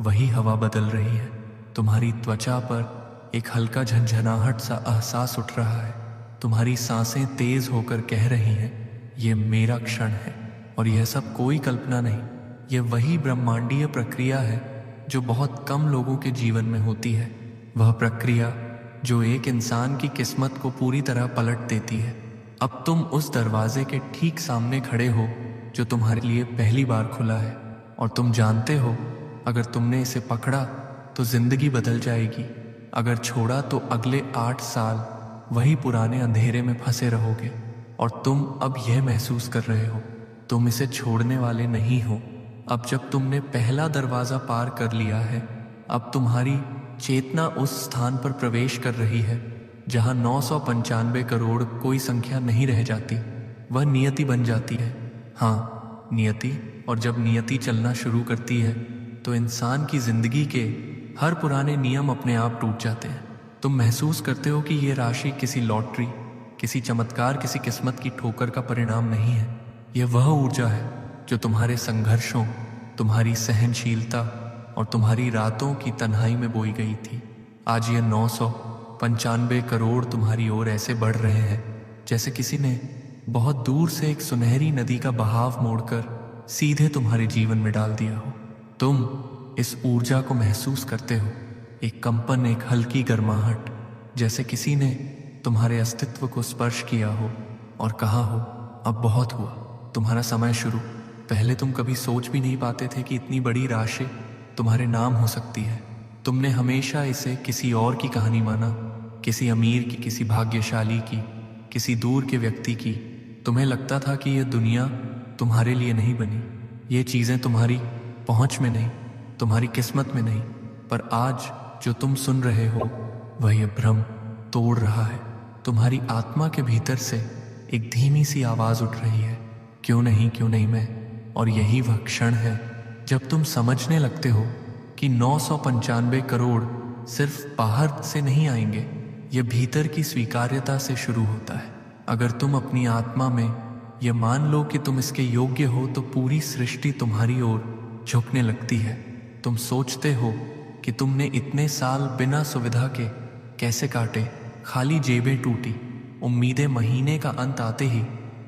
वही हवा बदल रही है। तुम्हारी त्वचा पर एक हल्का झंझनाहट सा एहसास उठ रहा है। तुम्हारी सांसें तेज होकर कह रही हैं, ये मेरा क्षण है। और यह सब कोई कल्पना नहीं, यह वही ब्रह्मांडीय प्रक्रिया है जो बहुत कम लोगों के जीवन में होती है। वह प्रक्रिया जो एक इंसान की किस्मत को पूरी तरह पलट देती है। अब तुम उस दरवाजे के ठीक सामने खड़े हो जो तुम्हारे लिए पहली बार खुला है। और तुम जानते हो, अगर तुमने इसे पकड़ा तो जिंदगी बदल जाएगी, अगर छोड़ा तो अगले 8 साल वही पुराने अंधेरे में फंसे रहोगे। और तुम अब यह महसूस कर रहे हो, तुम इसे छोड़ने वाले नहीं हो। अब जब तुमने पहला दरवाजा पार कर लिया है, अब तुम्हारी चेतना उस स्थान पर प्रवेश कर रही है जहां 995 करोड़ कोई संख्या नहीं रह जाती, वह नियति बन जाती है। हाँ, नियति। और जब नियति चलना शुरू करती है तो इंसान की जिंदगी के हर पुराने नियम अपने आप टूट जाते हैं। तुम महसूस करते हो कि ये राशि किसी लॉटरी, किसी चमत्कार, किसी किस्मत की ठोकर का परिणाम नहीं है। यह वह ऊर्जा है जो तुम्हारे संघर्षों, तुम्हारी सहनशीलता और तुम्हारी रातों की तन्हाई में बोई गई थी। आज ये 995 करोड़ तुम्हारी ओर ऐसे बढ़ रहे हैं जैसे किसी ने बहुत दूर से एक सुनहरी नदी का बहाव मोड़कर सीधे तुम्हारे जीवन में डाल दिया हो। तुम इस ऊर्जा को महसूस करते हो, एक कंपन, एक हल्की गर्माहट, जैसे किसी ने तुम्हारे अस्तित्व को स्पर्श किया हो और कहा हो, अब बहुत हुआ, तुम्हारा समय शुरू। पहले तुम कभी सोच भी नहीं पाते थे कि इतनी बड़ी राशि तुम्हारे नाम हो सकती है। तुमने हमेशा इसे किसी और की कहानी माना, किसी अमीर की, किसी भाग्यशाली की, किसी दूर के व्यक्ति की। तुम्हें लगता था कि यह दुनिया तुम्हारे लिए नहीं बनी, ये चीज़ें तुम्हारी पहुंच में नहीं, तुम्हारी किस्मत में नहीं। पर आज जो तुम सुन रहे हो वह यह भ्रम तोड़ रहा है। तुम्हारी आत्मा के भीतर से एक धीमी सी आवाज़ उठ रही है, क्यों नहीं, क्यों नहीं मैं। और यही वह क्षण है जब तुम समझने लगते हो कि 995 करोड़ सिर्फ बाहर से नहीं आएंगे, ये भीतर की स्वीकार्यता से शुरू होता है। अगर तुम अपनी आत्मा में ये मान लो कि तुम इसके योग्य हो तो पूरी सृष्टि तुम्हारी ओर झुकने लगती है। तुम सोचते हो कि तुमने इतने साल बिना सुविधा के कैसे काटे। खाली जेबें टूटी, उम्मीदें महीने का अंत आते ही,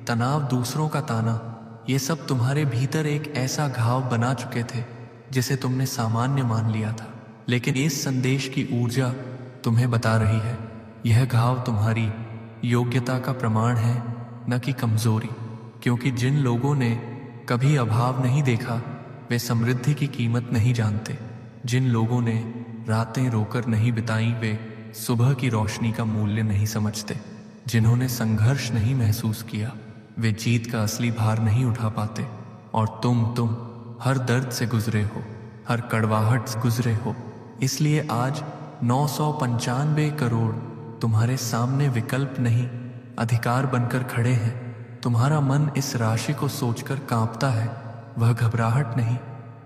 तनाव दूसरों का ताना, ये सब तुम्हारे भीतर एक ऐसा घाव बना चुके थे जिसे तुमने सामान्य मान लिया था। लेकिन इस संदेश की ऊर्जा तुम्हें बता रही है, यह घाव तुम्हारी योग्यता का प्रमाण है, न कि कमजोरी। क्योंकि जिन लोगों ने कभी अभाव नहीं देखा वे समृद्धि की कीमत नहीं जानते। जिन लोगों ने रातें रोकर नहीं बिताई वे सुबह की रोशनी का मूल्य नहीं समझते। जिन्होंने संघर्ष नहीं महसूस किया वे जीत का असली भार नहीं उठा पाते। और तुम हर दर्द से गुजरे हो, हर कड़वाहट से गुजरे हो। इसलिए आज 995 करोड़ तुम्हारे सामने विकल्प नहीं, अधिकार बनकर खड़े हैं। तुम्हारा मन इस राशि को सोचकर कांपता है, वह घबराहट नहीं,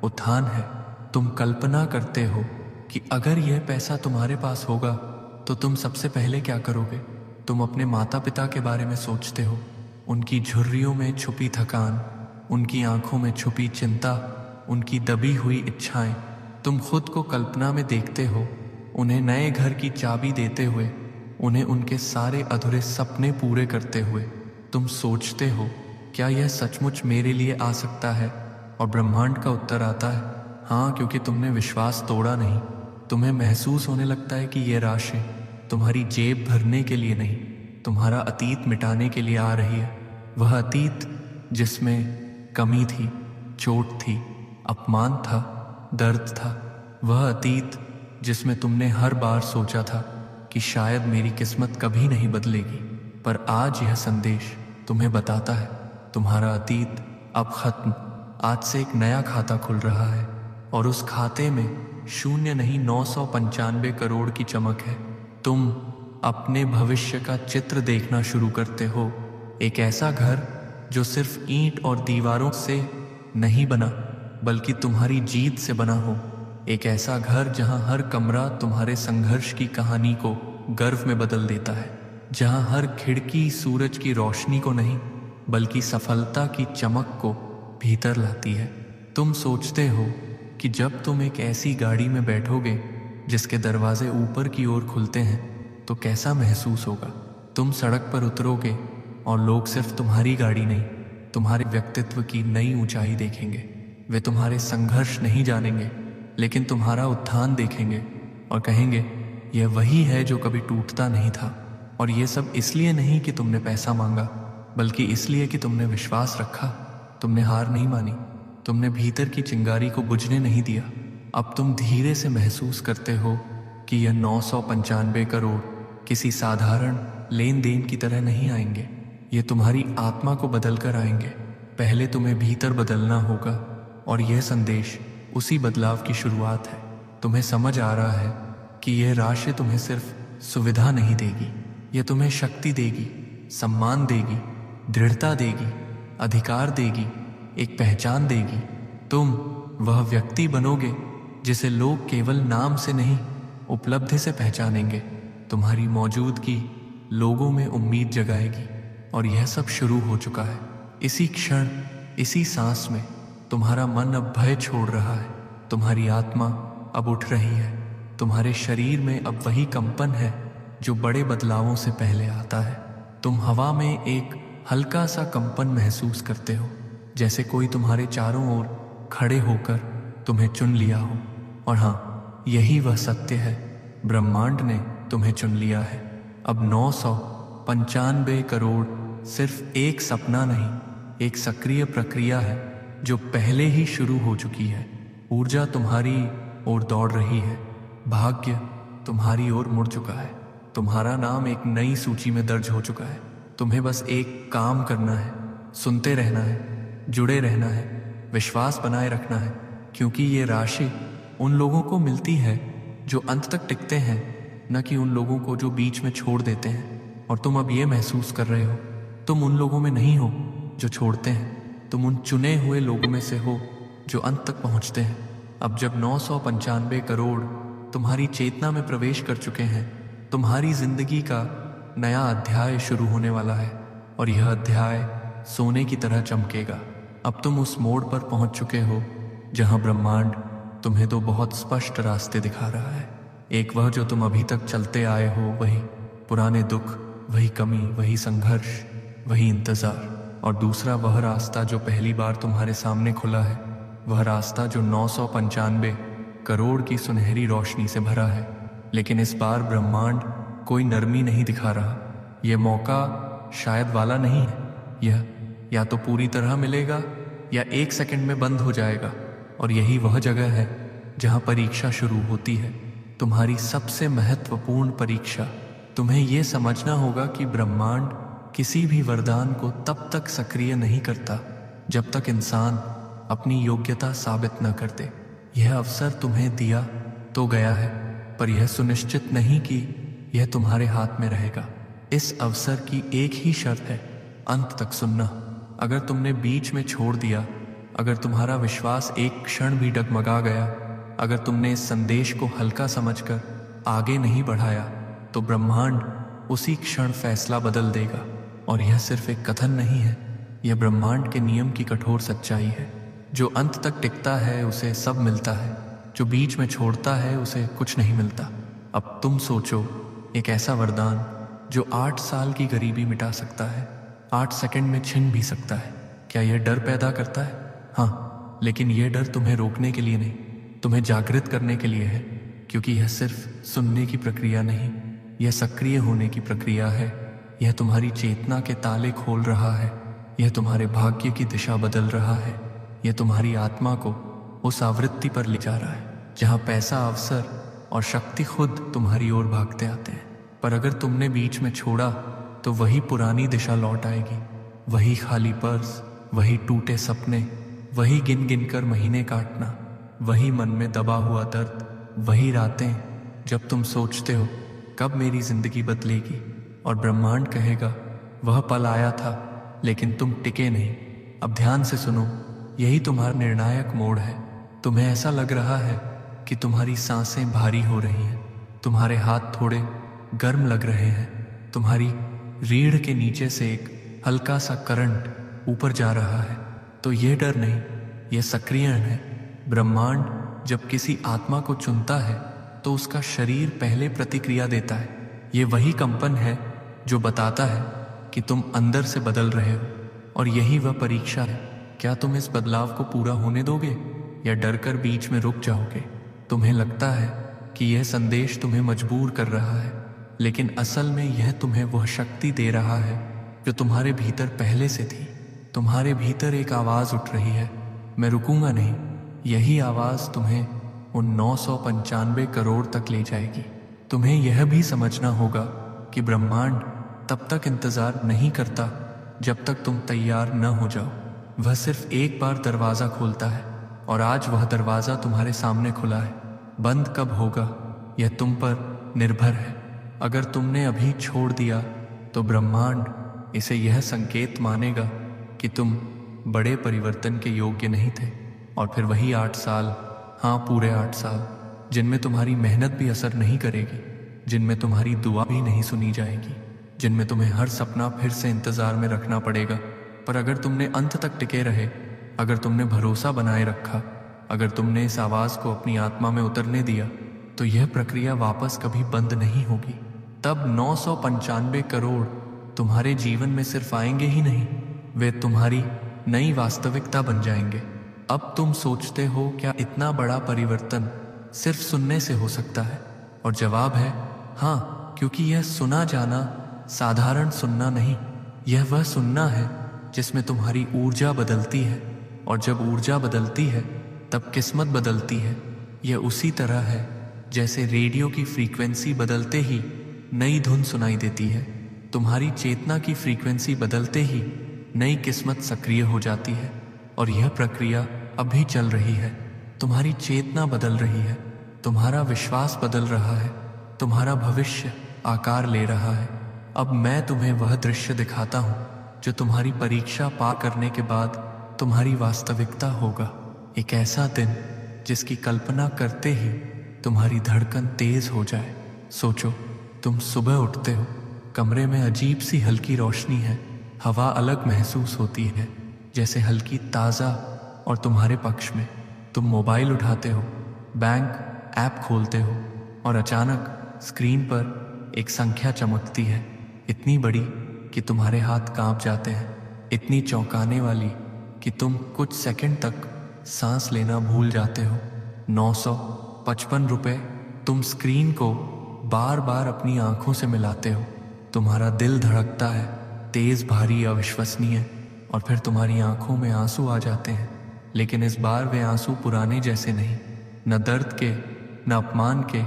उत्थान है। तुम कल्पना करते हो कि अगर यह पैसा तुम्हारे पास होगा तो तुम सबसे पहले क्या करोगे। तुम अपने माता पिता के बारे में सोचते हो, उनकी झुर्रियों में छुपी थकान, उनकी आंखों में छुपी चिंता, उनकी दबी हुई इच्छाएं। तुम खुद को कल्पना में देखते हो, उन्हें नए घर की चाबी देते हुए, उन्हें उनके सारे अधूरे सपने पूरे करते हुए। तुम सोचते हो, क्या यह सचमुच मेरे लिए आ सकता है। और ब्रह्मांड का उत्तर आता है, हाँ, क्योंकि तुमने विश्वास तोड़ा नहीं। तुम्हें महसूस होने लगता है कि यह राशि तुम्हारी जेब भरने के लिए नहीं, तुम्हारा अतीत मिटाने के लिए आ रही है। वह अतीत जिसमें कमी थी, चोट थी, अपमान था, दर्द था। वह अतीत जिसमें तुमने हर बार सोचा था कि शायद मेरी किस्मत कभी नहीं बदलेगी। पर आज यह संदेश तुम्हें बताता है, तुम्हारा अतीत अब खत्म। आज से एक नया खाता खुल रहा है और उस खाते में शून्य नहीं 995 करोड़ की चमक है। तुम अपने भविष्य का चित्र देखना शुरू करते हो। एक ऐसा घर जो सिर्फ ईंट और दीवारों से नहीं बना बल्कि तुम्हारी जीत से बना हो। एक ऐसा घर जहां हर कमरा तुम्हारे संघर्ष की कहानी को गर्व में बदल देता है, जहां हर खिड़की सूरज की रोशनी को नहीं बल्कि सफलता की चमक को भीतर लाती है। तुम सोचते हो कि जब तुम एक ऐसी गाड़ी में बैठोगे जिसके दरवाजे ऊपर की ओर खुलते हैं तो कैसा महसूस होगा। तुम सड़क पर उतरोगे और लोग सिर्फ तुम्हारी गाड़ी नहीं, तुम्हारे व्यक्तित्व की नई ऊंचाई देखेंगे। वे तुम्हारे संघर्ष नहीं जानेंगे लेकिन तुम्हारा उत्थान देखेंगे और कहेंगे, यह वही है जो कभी टूटता नहीं था। और यह सब इसलिए नहीं कि तुमने पैसा मांगा, बल्कि इसलिए कि तुमने विश्वास रखा, तुमने हार नहीं मानी, तुमने भीतर की चिंगारी को बुझने नहीं दिया। अब तुम धीरे से महसूस करते हो कि यह 995 करोड़ किसी साधारण लेन देन की तरह नहीं आएंगे। ये तुम्हारी आत्मा को बदल कर आएंगे। पहले तुम्हें भीतर बदलना होगा और यह संदेश उसी बदलाव की शुरुआत है। तुम्हें समझ आ रहा है कि यह राशि तुम्हें सिर्फ सुविधा नहीं देगी, यह तुम्हें शक्ति देगी, सम्मान देगी, दृढ़ता देगी, अधिकार देगी, एक पहचान देगी। तुम वह व्यक्ति बनोगे जिसे लोग केवल नाम से नहीं उपलब्धि से पहचानेंगे। तुम्हारी मौजूदगी लोगों में उम्मीद जगाएगी और यह सब शुरू हो चुका है। इसी क्षण, इसी सांस में तुम्हारा मन अब भय छोड़ रहा है, तुम्हारी आत्मा अब उठ रही है, तुम्हारे शरीर में अब वही कंपन है जो बड़े बदलावों से पहले आता है। तुम हवा में एक हल्का सा कंपन महसूस करते हो, जैसे कोई तुम्हारे चारों ओर खड़े होकर तुम्हें चुन लिया हो। और हाँ, यही वह सत्य है, ब्रह्मांड ने तुम्हें चुन लिया है। अब 995 करोड़ सिर्फ एक सपना नहीं, एक सक्रिय प्रक्रिया है जो पहले ही शुरू हो चुकी है। ऊर्जा तुम्हारी ओर दौड़ रही है, भाग्य तुम्हारी ओर मुड़ चुका है, तुम्हारा नाम एक नई सूची में दर्ज हो चुका है। तुम्हें बस एक काम करना है, सुनते रहना है, जुड़े रहना है, विश्वास बनाए रखना है, क्योंकि ये राशि उन लोगों को मिलती है जो अंत तक टिकते हैं, न कि उन लोगों को जो बीच में छोड़ देते हैं। और तुम अब ये महसूस कर रहे हो, तुम उन लोगों में नहीं हो जो छोड़ते हैं, तुम उन चुने हुए लोगों में से हो जो अंत तक पहुंचते हैं। अब जब 995 करोड़ तुम्हारी चेतना में प्रवेश कर चुके हैं, तुम्हारी जिंदगी का नया अध्याय शुरू होने वाला है और यह अध्याय सोने की तरह चमकेगा। अब तुम उस मोड़ पर पहुंच चुके हो जहां ब्रह्मांड तुम्हें दो बहुत स्पष्ट रास्ते दिखा रहा है। एक वह जो तुम अभी तक चलते आए हो, वही पुराने दुख, वही कमी, वही संघर्ष, वही इंतजार। और दूसरा वह रास्ता जो पहली बार तुम्हारे सामने खुला है, वह रास्ता जो 995 करोड़ की सुनहरी रोशनी से भरा है। लेकिन इस बार ब्रह्मांड कोई नरमी नहीं दिखा रहा। यह मौका शायद वाला नहीं है। यह या तो पूरी तरह मिलेगा या 1 सेकंड में बंद हो जाएगा। और यही वह जगह है जहां परीक्षा शुरू होती है, तुम्हारी सबसे महत्वपूर्ण परीक्षा। तुम्हें यह समझना होगा कि ब्रह्मांड किसी भी वरदान को तब तक सक्रिय नहीं करता जब तक इंसान अपनी योग्यता साबित न कर दे। यह अवसर तुम्हें दिया तो गया है, पर यह सुनिश्चित नहीं कि यह तुम्हारे हाथ में रहेगा। इस अवसर की एक ही शर्त है, अंत तक सुनना। अगर तुमने बीच में छोड़ दिया, अगर तुम्हारा विश्वास एक क्षण भी डगमगा गया, अगर तुमने इस संदेश को हल्का समझकर आगे नहीं बढ़ाया, तो ब्रह्मांड उसी क्षण फैसला बदल देगा। और यह सिर्फ एक कथन नहीं है, यह ब्रह्मांड के नियम की कठोर सच्चाई है। जो अंत तक टिकता है उसे सब मिलता है, जो बीच में छोड़ता है उसे कुछ नहीं मिलता। अब तुम सोचो, एक ऐसा वरदान जो 8 साल की गरीबी मिटा सकता है, 8 सेकंड में छिन भी सकता है, क्या यह डर पैदा करता है? हाँ, लेकिन यह डर तुम्हें रोकने के लिए नहीं, तुम्हें जागृत करने के लिए है। क्योंकि यह सिर्फ सुनने की प्रक्रिया नहीं, यह सक्रिय होने की प्रक्रिया है। यह तुम्हारी चेतना के ताले खोल रहा है, यह तुम्हारे भाग्य की दिशा बदल रहा है, यह तुम्हारी आत्मा को उस आवृत्ति पर ले जा रहा है जहां पैसा, अवसर और शक्ति खुद तुम्हारी ओर भागते आते हैं। पर अगर तुमने बीच में छोड़ा तो वही पुरानी दिशा लौट आएगी, वही खाली पर्स, वही टूटे सपने, वही गिन गिन कर महीने काटना, वही मन में दबा हुआ दर्द, वही रातें जब तुम सोचते हो कब मेरी जिंदगी बदलेगी, और ब्रह्मांड कहेगा वह पल आया था लेकिन तुम टिके नहीं। अब ध्यान से सुनो, यही तुम्हारा निर्णायक मोड़ है। तुम्हें ऐसा लग रहा है कि तुम्हारी सांसें भारी हो रही हैं, तुम्हारे हाथ थोड़े गर्म लग रहे हैं, तुम्हारी रीढ़ के नीचे से एक हल्का सा करंट ऊपर जा रहा है। तो यह डर नहीं, यह सक्रियण है। ब्रह्मांड जब किसी आत्मा को चुनता है तो उसका शरीर पहले प्रतिक्रिया देता है। यह वही कंपन है जो बताता है कि तुम अंदर से बदल रहे हो। और यही वह परीक्षा है, क्या तुम इस बदलाव को पूरा होने दोगे या डर कर बीच में रुक जाओगे? तुम्हें लगता है कि यह संदेश तुम्हें मजबूर कर रहा है, लेकिन असल में यह तुम्हें वह शक्ति दे रहा है जो तुम्हारे भीतर पहले से थी। तुम्हारे भीतर एक आवाज उठ रही है, मैं रुकूंगा नहीं। यही आवाज तुम्हें उन 995 करोड़ तक ले जाएगी। तुम्हें यह भी समझना होगा कि ब्रह्मांड तब तक इंतजार नहीं करता जब तक तुम तैयार न हो जाओ। वह सिर्फ एक बार दरवाजा खोलता है, और आज वह दरवाजा तुम्हारे सामने खुला है। बंद कब होगा यह तुम पर निर्भर है। अगर तुमने अभी छोड़ दिया तो ब्रह्मांड इसे यह संकेत मानेगा कि तुम बड़े परिवर्तन के योग्य नहीं थे। और फिर वही 8 साल, हाँ पूरे 8 साल, जिनमें तुम्हारी मेहनत भी असर नहीं करेगी, जिनमें तुम्हारी दुआ भी नहीं सुनी जाएगी, जिनमें तुम्हें हर सपना फिर से इंतजार में रखना पड़ेगा। पर अगर तुमने अंत तक टिके रहे, अगर तुमने भरोसा बनाए रखा, अगर तुमने इस आवाज को अपनी आत्मा में उतरने दिया, तो यह प्रक्रिया वापस कभी बंद नहीं होगी। तब 995 करोड़ तुम्हारे जीवन में सिर्फ आएंगे ही नहीं, वे तुम्हारी नई वास्तविकता बन जाएंगे। अब तुम सोचते हो क्या इतना बड़ा परिवर्तन सिर्फ सुनने से हो सकता है? और जवाब है हाँ, क्योंकि यह सुना जाना साधारण सुनना नहीं, यह वह सुनना है जिसमें तुम्हारी ऊर्जा बदलती है। और जब ऊर्जा बदलती है तब किस्मत बदलती है। यह उसी तरह है जैसे रेडियो की फ्रीक्वेंसी बदलते ही नई धुन सुनाई देती है। तुम्हारी चेतना की फ्रीक्वेंसी बदलते ही नई किस्मत सक्रिय हो जाती है। और यह प्रक्रिया अभी चल रही है। तुम्हारी चेतना बदल रही है, तुम्हारा विश्वास बदल रहा है, तुम्हारा भविष्य आकार ले रहा है। अब मैं तुम्हें वह दृश्य दिखाता हूँ जो तुम्हारी परीक्षा पार करने के बाद तुम्हारी वास्तविकता होगा। एक ऐसा दिन जिसकी कल्पना करते ही तुम्हारी धड़कन तेज हो जाए। सोचो, तुम सुबह उठते हो, कमरे में अजीब सी हल्की रोशनी है, हवा अलग महसूस होती है, जैसे हल्की ताज़ा और तुम्हारे पक्ष में। तुम मोबाइल उठाते हो, बैंक ऐप खोलते हो और अचानक स्क्रीन पर एक संख्या चमकती है, इतनी बड़ी कि तुम्हारे हाथ कांप जाते हैं, इतनी चौंकाने वाली कि तुम कुछ सेकंड तक सांस लेना भूल जाते हो। 955 रुपये। तुम स्क्रीन को बार बार अपनी आंखों से मिलाते हो, तुम्हारा दिल धड़कता है, तेज, भारी, अविश्वसनीय, और फिर तुम्हारी आंखों में आंसू आ जाते हैं। लेकिन इस बार वे आंसू पुराने जैसे नहीं, न दर्द के, न अपमान के,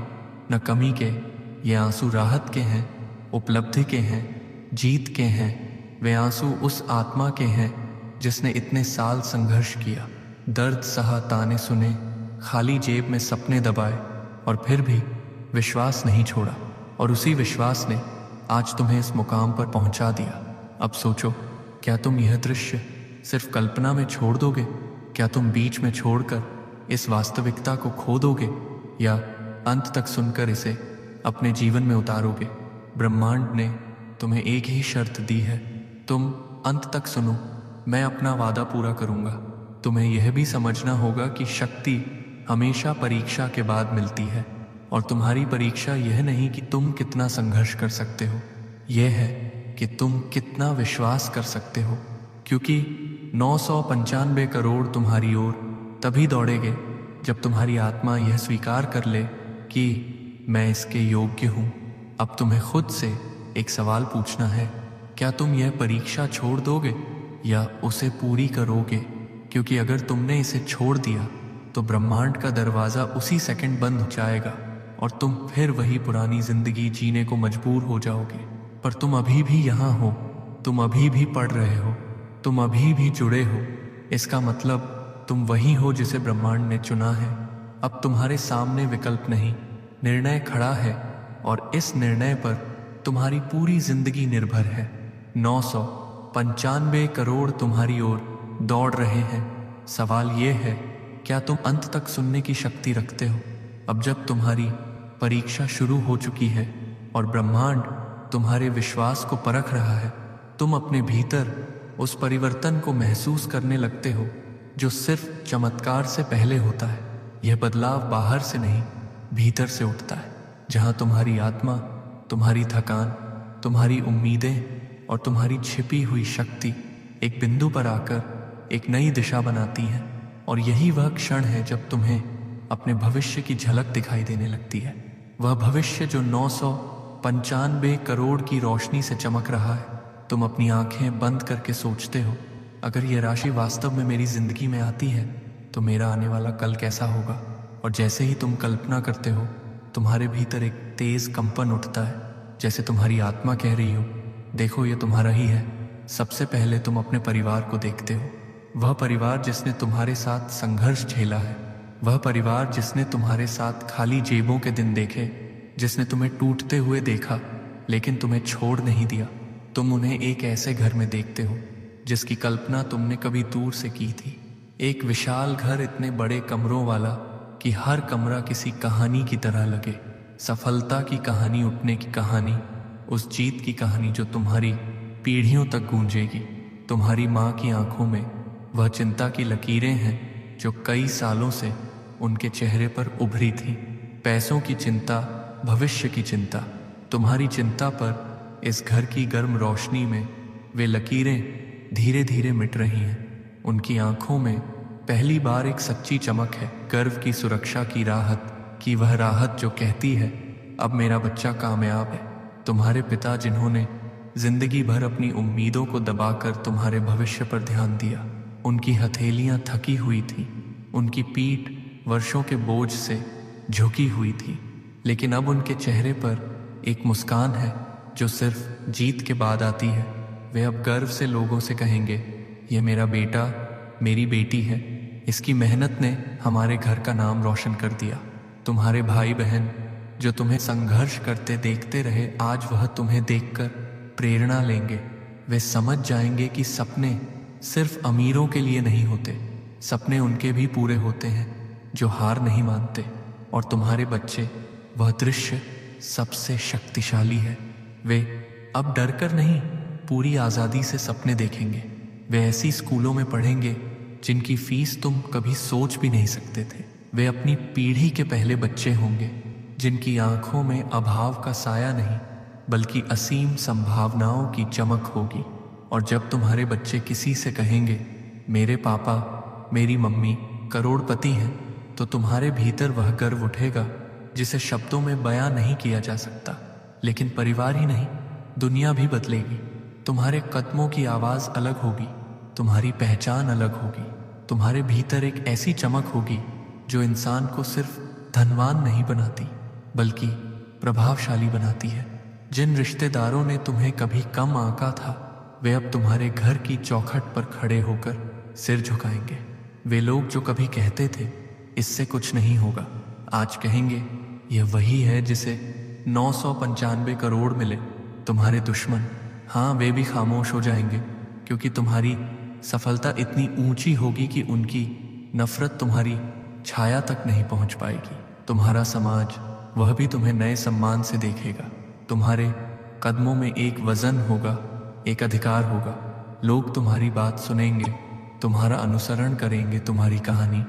न कमी के। ये आंसू राहत के हैं, उपलब्धि के हैं, जीत के हैं। वे आंसू उस आत्मा के हैं जिसने इतने साल संघर्ष किया, दर्द सहा, ताने सुने, खाली जेब में सपने दबाए और फिर भी विश्वास नहीं छोड़ा। और उसी विश्वास ने आज तुम्हें इस मुकाम पर पहुंचा दिया। अब सोचो, क्या तुम यह दृश्य सिर्फ कल्पना में छोड़ दोगे? क्या तुम बीच में छोड़कर इस वास्तविकता को खो दोगे, या अंत तक सुनकर इसे अपने जीवन में उतारोगे? ब्रह्मांड ने तुम्हें एक ही शर्त दी है, तुम अंत तक सुनो, मैं अपना वादा पूरा करूंगा। तुम्हें यह भी समझना होगा कि शक्ति हमेशा परीक्षा के बाद मिलती है, और तुम्हारी परीक्षा यह नहीं कि तुम कितना संघर्ष कर सकते हो, यह है कि तुम कितना विश्वास कर सकते हो। क्योंकि 995 करोड़ तुम्हारी ओर तभी दौड़ेंगे जब तुम्हारी आत्मा यह स्वीकार कर ले कि मैं इसके योग्य हूँ। अब तुम्हें खुद से एक सवाल पूछना है, क्या तुम यह परीक्षा छोड़ दोगे या उसे पूरी करोगे? क्योंकि अगर तुमने इसे छोड़ दिया तो ब्रह्मांड का दरवाज़ा उसी सेकंड बंद हो जाएगा और तुम फिर वही पुरानी जिंदगी जीने को मजबूर हो जाओगे। पर तुम अभी भी यहाँ हो, तुम अभी भी पढ़ रहे हो, तुम अभी भी जुड़े हो। इसका मतलब तुम वही हो जिसे ब्रह्मांड ने चुना है। अब तुम्हारे सामने विकल्प नहीं, निर्णय खड़ा है, और इस निर्णय पर तुम्हारी पूरी जिंदगी निर्भर है। 995 करोड़ तुम्हारी ओर दौड़ रहे हैं। सवाल ये है, क्या तुम अंत तक सुनने की शक्ति रखते हो? अब जब तुम्हारी परीक्षा शुरू हो चुकी है और ब्रह्मांड तुम्हारे विश्वास को परख रहा है, तुम अपने भीतर उस परिवर्तन को महसूस करने लगते हो जो सिर्फ चमत्कार से पहले होता है। यह बदलाव बाहर से नहीं, भीतर से उठता है, जहां तुम्हारी आत्मा, तुम्हारी थकान, तुम्हारी उम्मीदें और तुम्हारी छिपी हुई शक्ति एक बिंदु पर आकर एक नई दिशा बनाती है। और यही वह क्षण है जब तुम्हें अपने भविष्य की झलक दिखाई देने लगती है। वह भविष्य जो 995 करोड़ की रोशनी से चमक रहा है। तुम अपनी आंखें बंद करके सोचते हो, अगर यह राशि वास्तव में मेरी जिंदगी में आती है तो मेरा आने वाला कल कैसा होगा? और जैसे ही तुम कल्पना करते हो, तुम्हारे भीतर एक तेज कंपन उठता है, जैसे तुम्हारी आत्मा कह रही हो, देखो ये तुम्हारा ही है। सबसे पहले तुम अपने परिवार को देखते हो, वह परिवार जिसने तुम्हारे साथ संघर्ष झेला है, वह परिवार जिसने तुम्हारे साथ खाली जेबों के दिन देखे, जिसने तुम्हें टूटते हुए देखा लेकिन तुम्हें छोड़ नहीं दिया। तुम उन्हें एक ऐसे घर में देखते हो जिसकी कल्पना तुमने कभी दूर से की थी। एक विशाल घर, इतने बड़े कमरों वाला कि हर कमरा किसी कहानी की तरह लगे। सफलता की कहानी, उठने की कहानी, उस जीत की कहानी जो तुम्हारी पीढ़ियों तक गूंजेगी। तुम्हारी माँ की आंखों में वह चिंता की लकीरें हैं जो कई सालों से उनके चेहरे पर उभरी थी। पैसों की चिंता, भविष्य की चिंता। तुम्हारी चिंता पर इस घर की गर्म रोशनी में वे लकीरें धीरे धीरे मिट रही हैं। उनकी आंखों में पहली बार एक सच्ची चमक है, गर्व की, सुरक्षा की, राहत की। वह राहत जो कहती है, अब मेरा बच्चा कामयाब है। तुम्हारे पिता जिन्होंने जिंदगी भर अपनी उम्मीदों को दबाकर तुम्हारे भविष्य पर ध्यान दिया, उनकी हथेलियां थकी हुई थीं, उनकी पीठ वर्षों के बोझ से झुकी हुई थी, लेकिन अब उनके चेहरे पर एक मुस्कान है जो सिर्फ जीत के बाद आती है। वे अब गर्व से लोगों से कहेंगे, ये मेरा बेटा, मेरी बेटी है, इसकी मेहनत ने हमारे घर का नाम रोशन कर दिया। तुम्हारे भाई बहन जो तुम्हें संघर्ष करते देखते रहे, आज वह तुम्हें देखकर प्रेरणा लेंगे। वे समझ जाएंगे कि सपने सिर्फ अमीरों के लिए नहीं होते, सपने उनके भी पूरे होते हैं जो हार नहीं मानते। और तुम्हारे बच्चे, वह दृश्य सबसे शक्तिशाली है। वे अब डरकर नहीं, पूरी आज़ादी से सपने देखेंगे। वे ऐसी स्कूलों में पढ़ेंगे जिनकी फीस तुम कभी सोच भी नहीं सकते थे। वे अपनी पीढ़ी के पहले बच्चे होंगे, जिनकी आंखों में अभाव का साया नहीं बल्कि असीम संभावनाओं की चमक होगी। और जब तुम्हारे बच्चे किसी से कहेंगे मेरे पापा मेरी मम्मी करोड़पति हैं, तो तुम्हारे भीतर वह गर्व उठेगा जिसे शब्दों में बयां नहीं किया जा सकता। लेकिन परिवार ही नहीं, दुनिया भी बदलेगी। तुम्हारे कदमों की आवाज़ अलग होगी, तुम्हारी पहचान अलग होगी। तुम्हारे भीतर एक ऐसी चमक होगी जो इंसान को सिर्फ धनवान नहीं बनाती बल्कि प्रभावशाली बनाती है। जिन रिश्तेदारों ने तुम्हें कभी कम आंका था, वे अब तुम्हारे घर की चौखट पर खड़े होकर सिर झुकाएंगे। वे लोग जो कभी कहते थे इससे कुछ नहीं होगा, आज कहेंगे यह वही है जिसे 995 करोड़ मिले। तुम्हारे दुश्मन, हाँ, वे भी खामोश हो जाएंगे, क्योंकि तुम्हारी सफलता इतनी ऊंची होगी कि उनकी नफरत तुम्हारी छाया तक नहीं पहुंच पाएगी। तुम्हारा समाज, वह भी तुम्हें नए सम्मान से देखेगा। तुम्हारे कदमों में एक वजन होगा, एक अधिकार होगा। लोग तुम्हारी बात सुनेंगे, तुम्हारा अनुसरण करेंगे। तुम्हारी कहानी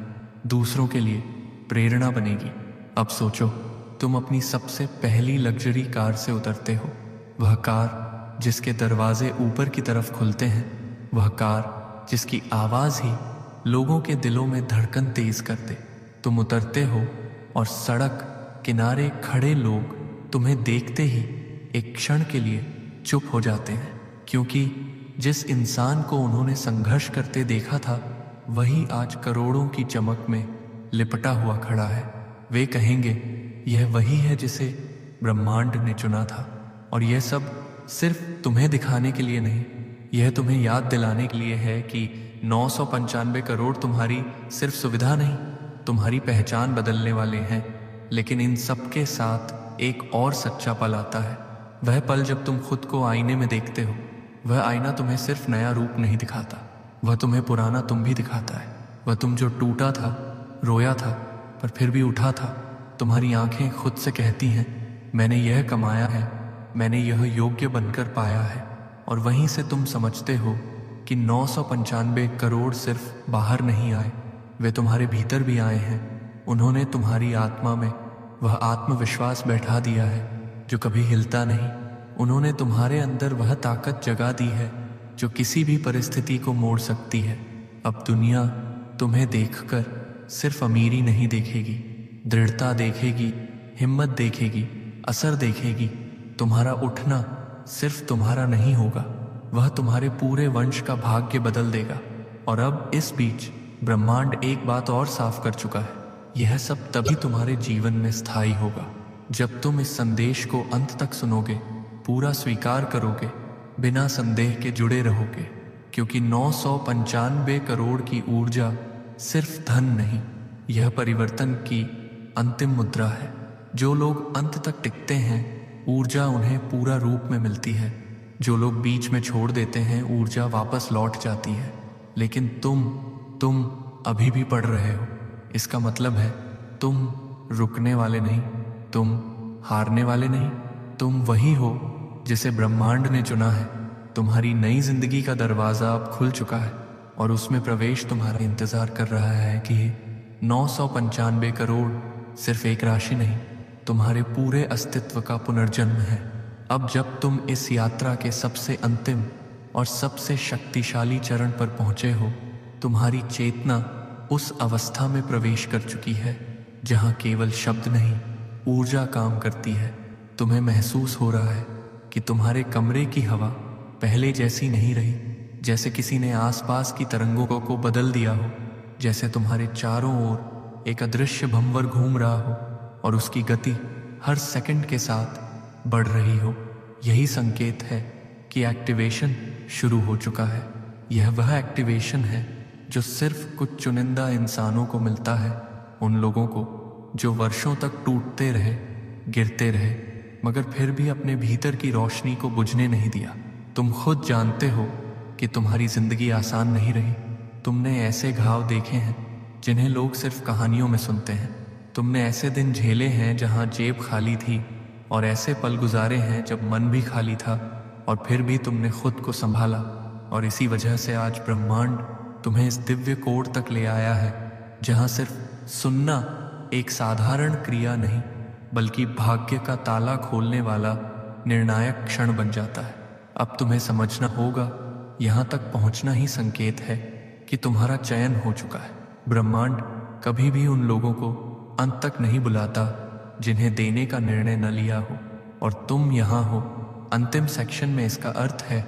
दूसरों के लिए प्रेरणा बनेगी। अब सोचो, तुम अपनी सबसे पहली लग्जरी कार से उतरते हो, वह कार जिसके दरवाजे ऊपर की तरफ खुलते हैं, वह कार जिसकी आवाज़ ही लोगों के दिलों में धड़कन तेज कर दे। तुम उतरते हो और सड़क किनारे खड़े लोग तुम्हें देखते ही एक क्षण के लिए चुप हो जाते हैं, क्योंकि जिस इंसान को उन्होंने संघर्ष करते देखा था, वही आज करोड़ों की चमक में लिपटा हुआ खड़ा है। वे कहेंगे यह वही है जिसे ब्रह्मांड ने चुना था। और यह सब सिर्फ तुम्हें दिखाने के लिए नहीं, यह तुम्हें याद दिलाने के लिए है कि 995 करोड़ तुम्हारी सिर्फ सुविधा नहीं, तुम्हारी पहचान बदलने वाले हैं। लेकिन इन सब के साथ एक और सच्चा पल आता है। वह पल जब तुम खुद को आईने में देखते हो। वह आईना तुम्हें सिर्फ नया रूप नहीं दिखाता, वह तुम्हें पुराना तुम भी दिखाता है। वह तुम जो टूटा था, रोया था, पर फिर भी उठा था। तुम्हारी आंखें खुद से कहती हैं मैंने यह कमाया है, मैंने यह योग्य बनकर पाया है। और वहीं से तुम समझते हो कि 995 करोड़ सिर्फ बाहर नहीं आए, वे तुम्हारे भीतर भी आए हैं। उन्होंने तुम्हारी आत्मा में वह आत्मविश्वास बैठा दिया है जो कभी हिलता नहीं। उन्होंने तुम्हारे अंदर वह ताकत जगा दी है जो किसी भी परिस्थिति को मोड़ सकती है। अब दुनिया तुम्हें देखकर सिर्फ अमीरी नहीं देखेगी, दृढ़ता देखेगी, हिम्मत देखेगी, असर देखेगी। तुम्हारा उठना सिर्फ तुम्हारा नहीं होगा, वह तुम्हारे पूरे वंश का भाग्य बदल देगा। और अब इस बीच ब्रह्मांड एक बात और साफ कर चुका है, यह सब तभी तुम्हारे जीवन में स्थायी होगा जब तुम इस संदेश को अंत तक सुनोगे, पूरा स्वीकार करोगे, बिना संदेह के जुड़े रहोगे। क्योंकि 995 करोड़ की ऊर्जा सिर्फ धन नहीं, यह परिवर्तन की अंतिम मुद्रा है। जो लोग अंत तक टिकते हैं, ऊर्जा उन्हें पूरा रूप में मिलती है। जो लोग बीच में छोड़ देते हैं, ऊर्जा वापस लौट जाती है। लेकिन तुम अभी भी पढ़ रहे हो, इसका मतलब है तुम रुकने वाले नहीं, तुम हारने वाले नहीं, तुम वही हो जिसे ब्रह्मांड ने चुना है। तुम्हारी नई जिंदगी का दरवाज़ा अब खुल चुका है और उसमें प्रवेश तुम्हारा इंतज़ार कर रहा है कि 995 करोड़ सिर्फ एक राशि नहीं, तुम्हारे पूरे अस्तित्व का पुनर्जन्म है। अब जब तुम इस यात्रा के सबसे अंतिम और सबसे शक्तिशाली चरण पर पहुंचे हो, तुम्हारी चेतना उस अवस्था में प्रवेश कर चुकी है जहां केवल शब्द नहीं, ऊर्जा काम करती है। तुम्हें महसूस हो रहा है कि तुम्हारे कमरे की हवा पहले जैसी नहीं रही, जैसे किसी ने आसपास की तरंगों को बदल दिया हो, जैसे तुम्हारे चारों ओर एक अदृश्य भंवर घूम रहा हो और उसकी गति हर सेकंड के साथ बढ़ रही हो। यही संकेत है कि एक्टिवेशन शुरू हो चुका है। यह वह एक्टिवेशन है जो सिर्फ कुछ चुनिंदा इंसानों को मिलता है, उन लोगों को जो वर्षों तक टूटते रहे, गिरते रहे, मगर फिर भी अपने भीतर की रोशनी को बुझने नहीं दिया। तुम खुद जानते हो कि तुम्हारी जिंदगी आसान नहीं रही। तुमने ऐसे घाव देखे हैं जिन्हें लोग सिर्फ कहानियों में सुनते हैं। तुमने ऐसे दिन झेले हैं जहां जेब खाली थी और ऐसे पल गुजारे हैं जब मन भी खाली था, और फिर भी तुमने खुद को संभाला। और इसी वजह से आज ब्रह्मांड तुम्हें इस दिव्य कोड तक ले आया है जहां सिर्फ सुनना एक साधारण क्रिया नहीं बल्कि भाग्य का ताला खोलने वाला निर्णायक क्षण बन जाता है। अब तुम्हें समझना होगा, यहां तक पहुंचना ही संकेत है कि तुम्हारा चयन हो चुका है। ब्रह्मांड कभी भी उन लोगों को अंत तक नहीं बुलाता जिन्हें देने का निर्णय न लिया हो, और तुम यहाँ हो। अंतिम सेक्शन में इसका अर्थ है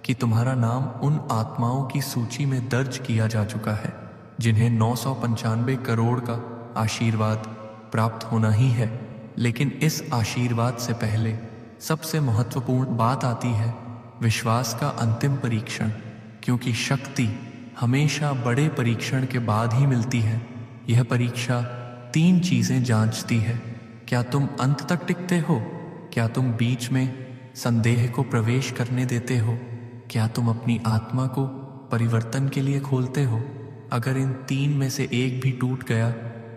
कि तुम्हारा नाम उन आत्माओं की सूची में दर्ज किया जा चुका है जिन्हें 995 करोड़ का आशीर्वाद प्राप्त होना ही है। लेकिन इस आशीर्वाद से पहले सबसे महत्वपूर्ण बात आती है विश्वास का अंतिम परीक्षण, क्योंकि शक्ति हमेशा बड़े परीक्षण के बाद ही मिलती है। यह परीक्षा 3 चीजें जांचती है। क्या तुम अंत तक टिकते हो? क्या तुम बीच में संदेह को प्रवेश करने देते हो? क्या तुम अपनी आत्मा को परिवर्तन के लिए खोलते हो? अगर इन 3 में से एक भी टूट गया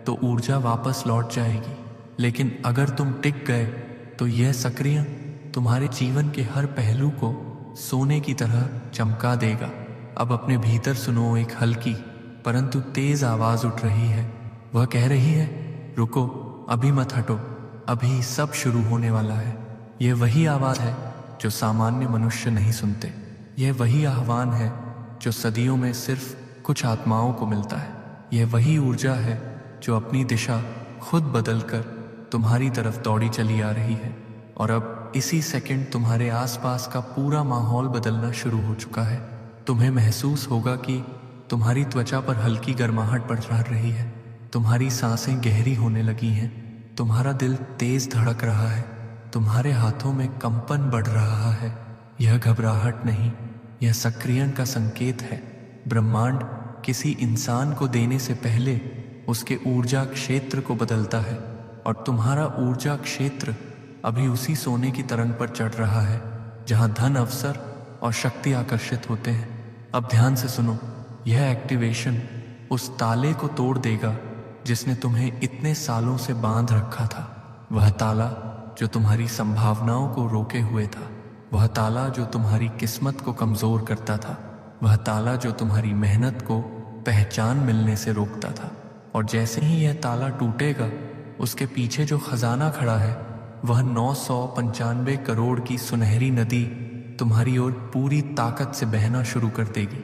तो ऊर्जा वापस लौट जाएगी, लेकिन अगर तुम टिक गए तो यह सक्रिय तुम्हारे जीवन के हर पहलू को सोने की तरह चमका देगा। अब अपने भीतर सुनो, एक हल्की परंतु तेज आवाज उठ रही है। वह कह रही है, रुको, अभी मत हटो, अभी सब शुरू होने वाला है। यह वही आवाज है जो सामान्य मनुष्य नहीं सुनते। यह वही आह्वान है जो सदियों में सिर्फ कुछ आत्माओं को मिलता है। यह वही ऊर्जा है जो अपनी दिशा खुद बदलकर तुम्हारी तरफ दौड़ी चली आ रही है। और अब इसी सेकंड तुम्हारे आसपास का पूरा माहौल बदलना शुरू हो चुका है। तुम्हें महसूस होगा कि तुम्हारी त्वचा पर हल्की गर्माहट बढ़ रही है, तुम्हारी सांसें गहरी होने लगी हैं, तुम्हारा दिल तेज धड़क रहा है, तुम्हारे हाथों में कंपन बढ़ रहा है। यह घबराहट नहीं, यह सक्रियण का संकेत है। ब्रह्मांड किसी इंसान को देने से पहले उसके ऊर्जा क्षेत्र को बदलता है, और तुम्हारा ऊर्जा क्षेत्र अभी उसी सोने की तरंग पर चढ़ रहा है जहां धन, अवसर और शक्ति आकर्षित होते हैं। अब ध्यान से सुनो, यह एक्टिवेशन उस ताले को तोड़ देगा जिसने तुम्हें इतने सालों से बांध रखा था। वह ताला जो तुम्हारी संभावनाओं को रोके हुए था, वह ताला जो तुम्हारी किस्मत को कमजोर करता था, वह ताला जो तुम्हारी मेहनत को पहचान मिलने से रोकता था। और जैसे ही यह ताला टूटेगा, उसके पीछे जो खजाना खड़ा है वह 995 करोड़ की सुनहरी नदी तुम्हारी ओर पूरी ताकत से बहना शुरू कर देगी।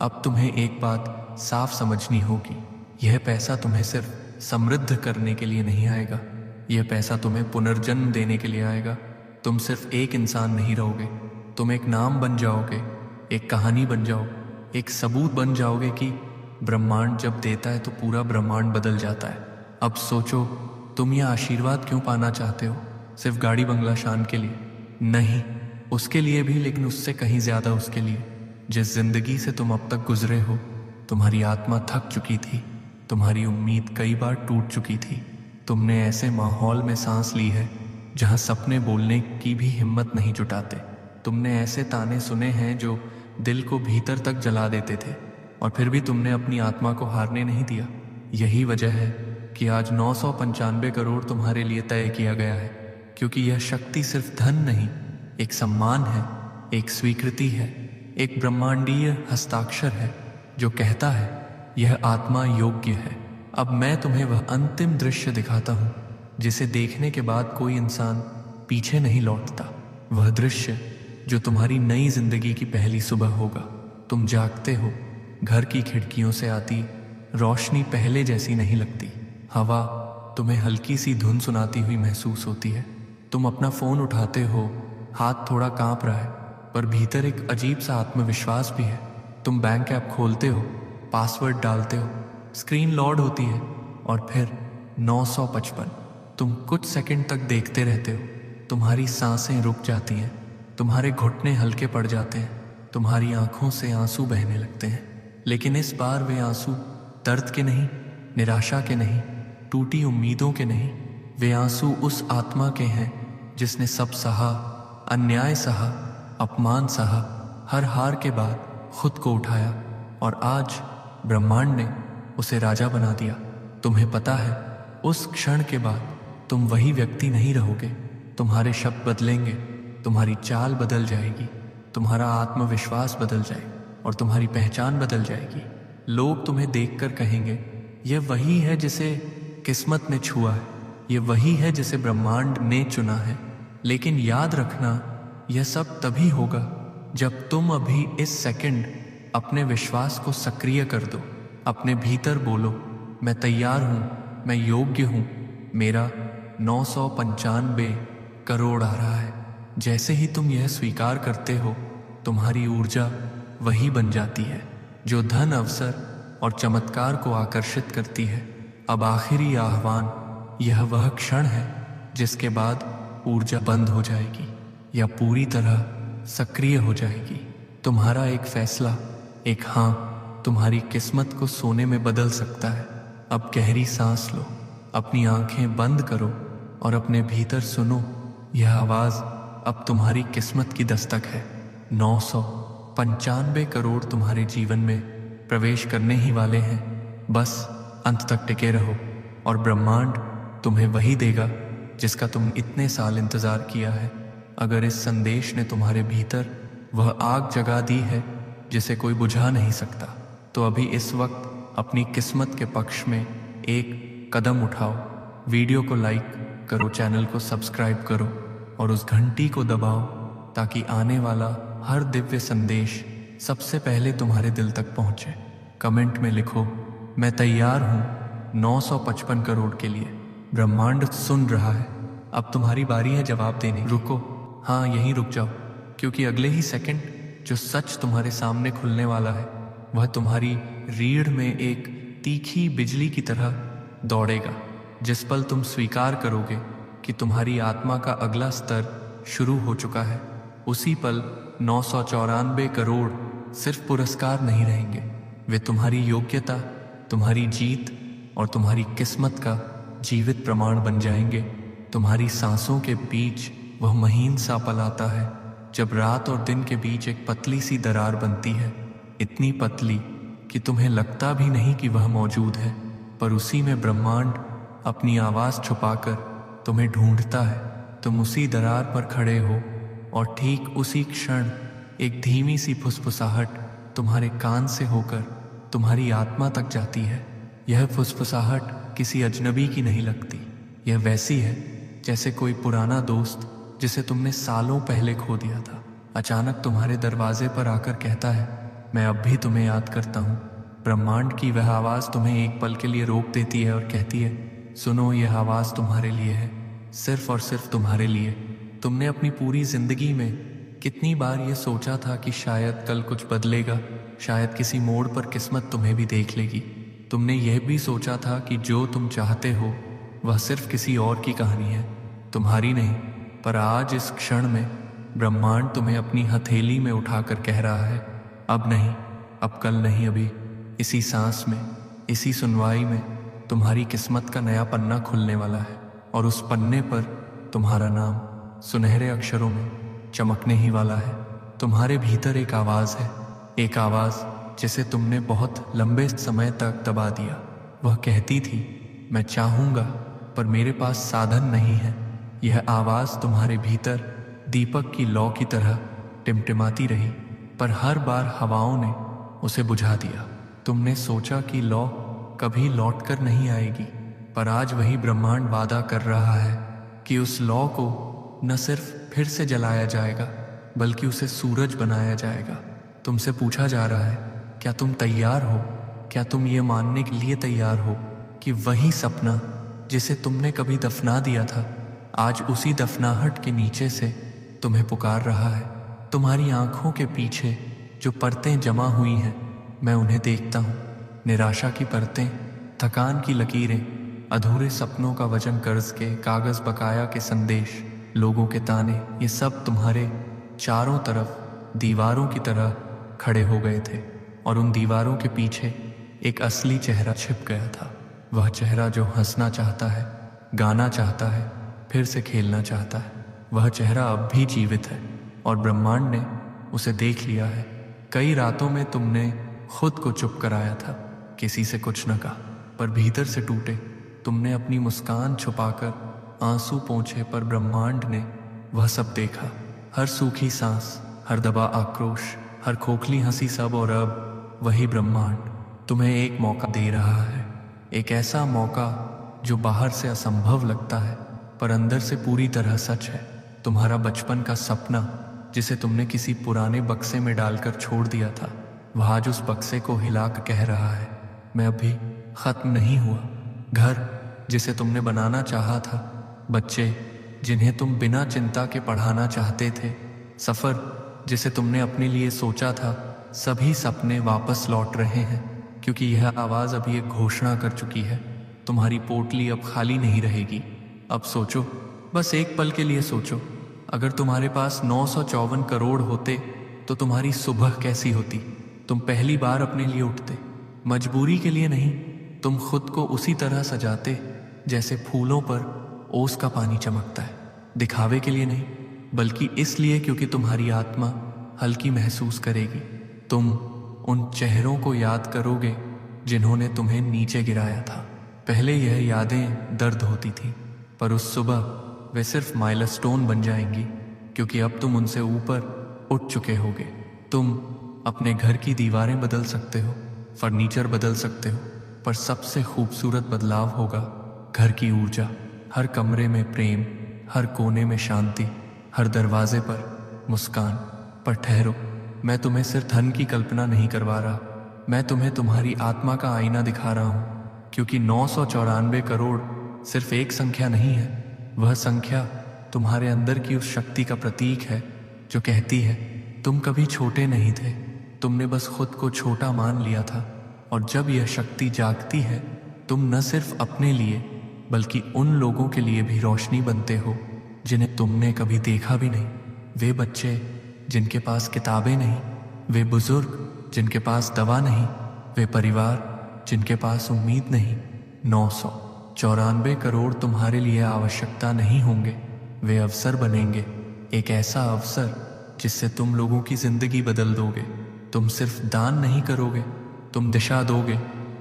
अब तुम्हें एक बात साफ समझनी होगी, यह पैसा तुम्हें सिर्फ समृद्ध करने के लिए नहीं आएगा, यह पैसा तुम्हें पुनर्जन्म देने के लिए आएगा। तुम सिर्फ एक इंसान नहीं रहोगे, तुम एक नाम बन जाओगे, एक कहानी बन जाओ, एक सबूत बन जाओगे कि ब्रह्मांड जब देता है तो पूरा ब्रह्मांड बदल जाता है। अब सोचो, तुम यह आशीर्वाद क्यों पाना चाहते हो? सिर्फ गाड़ी बंगला शान के लिए नहीं, उसके लिए भी, लेकिन उससे कहीं ज्यादा उसके लिए जिस जिंदगी से तुम अब तक गुजरे हो। तुम्हारी आत्मा थक चुकी थी, तुम्हारी उम्मीद कई बार टूट चुकी थी, तुमने ऐसे माहौल में सांस ली है जहां सपने बोलने की भी हिम्मत नहीं जुटाते। तुमने ऐसे ताने सुने हैं जो दिल को भीतर तक जला देते थे, और फिर भी तुमने अपनी आत्मा को हारने नहीं दिया। यही वजह है कि आज 995 करोड़ तुम्हारे लिए तय किया गया है, क्योंकि यह शक्ति सिर्फ धन नहीं, एक सम्मान है, एक स्वीकृति है, एक ब्रह्मांडीय हस्ताक्षर है जो कहता है यह आत्मा योग्य है। अब मैं तुम्हें वह अंतिम दृश्य दिखाता हूं जिसे देखने के बाद कोई इंसान पीछे नहीं लौटता। वह दृश्य जो तुम्हारी नई जिंदगी की पहली सुबह होगा। तुम जागते हो, घर की खिड़कियों से आती रोशनी पहले जैसी नहीं लगती, हवा तुम्हें हल्की सी धुन सुनाती हुई महसूस होती है। तुम अपना फोन उठाते हो, हाथ थोड़ा कांप रहा है, पर भीतर एक अजीब सा आत्मविश्वास भी है। तुम बैंक ऐप खोलते हो, पासवर्ड डालते हो, स्क्रीन लोड होती है, और फिर 955। तुम कुछ सेकंड तक देखते रहते हो, तुम्हारी सांसें रुक जाती हैं, तुम्हारे घुटने हल्के पड़ जाते हैं, तुम्हारी आंखों से आंसू बहने लगते हैं। लेकिन इस बार वे आंसू दर्द के नहीं, निराशा के नहीं, टूटी उम्मीदों के नहीं, वे आंसू उस आत्मा के हैं जिसने सब सहा, अन्याय सहा, अपमान सहा, हर हार के बाद खुद को उठाया, और आज ब्रह्मांड ने उसे राजा बना दिया। तुम्हें पता है, उस क्षण के बाद तुम वही व्यक्ति नहीं रहोगे। तुम्हारे शब्द बदलेंगे, तुम्हारी चाल बदल जाएगी, तुम्हारा आत्मविश्वास बदल जाएगा, और तुम्हारी पहचान बदल जाएगी। लोग तुम्हें देखकर कहेंगे, यह वही है जिसे किस्मत ने छुआ है, यह वही है जिसे ब्रह्मांड ने चुना है। लेकिन याद रखना, यह सब तभी होगा जब तुम अभी इस सेकंड अपने विश्वास को सक्रिय कर दो। अपने भीतर बोलो, मैं तैयार हूं, मैं योग्य हूं, मेरा 995 करोड़ आ रहा है। जैसे ही तुम यह स्वीकार करते हो, तुम्हारी ऊर्जा वही बन जाती है जो धन, अवसर और चमत्कार को आकर्षित करती है। अब आखिरी आह्वान, यह वह क्षण है जिसके बाद ऊर्जा बंद हो जाएगी या पूरी तरह सक्रिय हो जाएगी। तुम्हारा एक फैसला, एक हाँ, तुम्हारी किस्मत को सोने में बदल सकता है। अब गहरी सांस लो, अपनी आंखें बंद करो और अपने भीतर सुनो। यह आवाज अब तुम्हारी किस्मत की दस्तक है। 995 करोड़ तुम्हारे जीवन में प्रवेश करने ही वाले हैं। बस अंत तक टिके रहो और ब्रह्मांड तुम्हें वही देगा जिसका तुम इतने साल इंतजार किया है। अगर इस संदेश ने तुम्हारे भीतर वह आग जगा दी है जिसे कोई बुझा नहीं सकता, तो अभी इस वक्त अपनी किस्मत के पक्ष में एक कदम उठाओ। वीडियो को लाइक करो, चैनल को सब्सक्राइब करो और उस घंटी को दबाओ ताकि आने वाला हर दिव्य संदेश सबसे पहले तुम्हारे दिल तक पहुंचे। कमेंट में लिखो, मैं तैयार हूं 955 करोड़ के लिए। ब्रह्मांड सुन रहा है। अब तुम्हारी बारी है जवाब देने की। रुको, हाँ यहीं रुक जाओ, क्योंकि अगले ही सेकंड जो सच तुम्हारे सामने खुलने वाला है वह तुम्हारी रीढ़ में एक तीखी बिजली की तरह दौड़ेगा। जिस पल तुम स्वीकार करोगे कि तुम्हारी आत्मा का अगला स्तर शुरू हो चुका है, उसी पल 994 करोड़ सिर्फ पुरस्कार नहीं रहेंगे, वे तुम्हारी योग्यता, तुम्हारी जीत और तुम्हारी किस्मत का जीवित प्रमाण बन जाएंगे। तुम्हारी सांसों के बीच वह महीन सा पल आता है जब रात और दिन के बीच एक पतली सी दरार बनती है, इतनी पतली कि तुम्हें लगता भी नहीं कि वह मौजूद है, पर उसी में ब्रह्मांड अपनी आवाज़ छुपाकर तुम्हें ढूंढता है। तुम उसी दरार पर खड़े हो और ठीक उसी क्षण एक धीमी सी फुसफुसाहट तुम्हारे कान से होकर तुम्हारी आत्मा तक जाती है। यह फुसफुसाहट किसी अजनबी की नहीं लगती, यह वैसी है जैसे कोई पुराना दोस्त जिसे तुमने सालों पहले खो दिया था अचानक तुम्हारे दरवाजे पर आकर कहता है, मैं अब भी तुम्हें याद करता हूँ। ब्रह्मांड की वह आवाज़ तुम्हें एक पल के लिए रोक देती है और कहती है, सुनो, यह आवाज़ तुम्हारे लिए है, सिर्फ और सिर्फ तुम्हारे लिए। तुमने अपनी पूरी जिंदगी में कितनी बार ये सोचा था कि शायद कल कुछ बदलेगा, शायद किसी मोड़ पर किस्मत तुम्हें भी देख लेगी। तुमने यह भी सोचा था कि जो तुम चाहते हो वह सिर्फ किसी और की कहानी है, तुम्हारी नहीं। पर आज इस क्षण में ब्रह्मांड तुम्हें अपनी हथेली में उठाकर कह रहा है, अब नहीं, अब कल नहीं, अभी इसी सांस में, इसी सुनवाई में तुम्हारी किस्मत का नया पन्ना खुलने वाला है और उस पन्ने पर तुम्हारा नाम सुनहरे अक्षरों में चमकने ही वाला है। तुम्हारे भीतर एक आवाज़ है, एक आवाज़ जिसे तुमने बहुत लंबे समय तक दबा दिया। वह कहती थी, मैं चाहूँगा पर मेरे पास साधन नहीं है। यह आवाज़ तुम्हारे भीतर दीपक की लौ की तरह टिमटिमाती रही, पर हर बार हवाओं ने उसे बुझा दिया। तुमने सोचा कि लौ कभी लौटकर नहीं आएगी, पर आज वही ब्रह्मांड वादा कर रहा है कि उस लौ को न सिर्फ फिर से जलाया जाएगा बल्कि उसे सूरज बनाया जाएगा। तुमसे पूछा जा रहा है, क्या तुम तैयार हो? क्या तुम ये मानने के लिए तैयार हो कि वही सपना जिसे तुमने कभी दफना दिया था, आज उसी दफनाहट के नीचे से तुम्हें पुकार रहा है? तुम्हारी आंखों के पीछे जो परतें जमा हुई हैं, मैं उन्हें देखता हूँ। निराशा की परतें, थकान की लकीरें, अधूरे सपनों का वजन, कर्ज के कागज, बकाया के संदेश, लोगों के ताने, ये सब तुम्हारे चारों तरफ दीवारों की तरह खड़े हो गए थे और उन दीवारों के पीछे एक असली चेहरा छिप गया था। वह चेहरा जो हंसना चाहता है, गाना चाहता है, फिर से खेलना चाहता है। वह चेहरा अब भी जीवित है और ब्रह्मांड ने उसे देख लिया है। कई रातों में तुमने खुद को चुप कराया था, किसी से कुछ न कहा, पर भीतर से टूटे। तुमने अपनी मुस्कान छुपाकर आंसू पोंछे, पर ब्रह्मांड ने वह सब देखा। हर सूखी सांस, हर दबा आक्रोश, हर खोखली हंसी, सब। और अब वही ब्रह्मांड तुम्हें एक मौका दे रहा है, एक ऐसा मौका जो बाहर से असंभव लगता है पर अंदर से पूरी तरह सच है। तुम्हारा बचपन का सपना जिसे तुमने किसी पुराने बक्से में डालकर छोड़ दिया था, वह आज उस बक्से को हिलाकर कह रहा है, मैं अभी खत्म नहीं हुआ। घर जिसे तुमने बनाना चाहा था, बच्चे जिन्हें तुम बिना चिंता के पढ़ाना चाहते थे, सफ़र जिसे तुमने अपने लिए सोचा था, सभी सपने वापस लौट रहे हैं क्योंकि यह आवाज़ अभी एक घोषणा कर चुकी है। तुम्हारी पोटली अब खाली नहीं रहेगी। अब सोचो, बस एक पल के लिए सोचो, अगर तुम्हारे पास 954 करोड़ होते तो तुम्हारी सुबह कैसी होती? तुम पहली बार अपने लिए उठते, मजबूरी के लिए नहीं। तुम खुद को उसी तरह सजाते जैसे फूलों पर ओस का पानी चमकता है, दिखावे के लिए नहीं बल्कि इसलिए क्योंकि तुम्हारी आत्मा हल्की महसूस करेगी। तुम उन चेहरों को याद करोगे जिन्होंने तुम्हें नीचे गिराया था। पहले यह यादें दर्द होती थी, पर उस सुबह वे सिर्फ माइलस्टोन बन जाएंगी क्योंकि अब तुम उनसे ऊपर उठ चुके होगे। तुम अपने घर की दीवारें बदल सकते हो, फर्नीचर बदल सकते हो, पर सबसे खूबसूरत बदलाव होगा घर की ऊर्जा। हर कमरे में प्रेम, हर कोने में शांति, हर दरवाजे पर मुस्कान। पर ठहरो, मैं तुम्हें सिर्फ धन की कल्पना नहीं करवा रहा, मैं तुम्हें तुम्हारी आत्मा का आईना दिखा रहा हूँ। क्योंकि 994 करोड़ सिर्फ एक संख्या नहीं है, वह संख्या तुम्हारे अंदर की उस शक्ति का प्रतीक है जो कहती है तुम कभी छोटे नहीं थे, तुमने बस खुद को छोटा मान लिया था। और जब यह शक्ति जागती है, तुम न सिर्फ अपने लिए बल्कि उन लोगों के लिए भी रोशनी बनते हो जिन्हें तुमने कभी देखा भी नहीं। वे बच्चे जिनके पास किताबें नहीं, वे बुजुर्ग जिनके पास दवा नहीं, वे परिवार जिनके पास उम्मीद नहीं। 994 करोड़ तुम्हारे लिए आवश्यकता नहीं होंगे, वे अवसर बनेंगे। एक ऐसा अवसर जिससे तुम लोगों की जिंदगी बदल दोगे। तुम सिर्फ दान नहीं करोगे, तुम दिशा दोगे।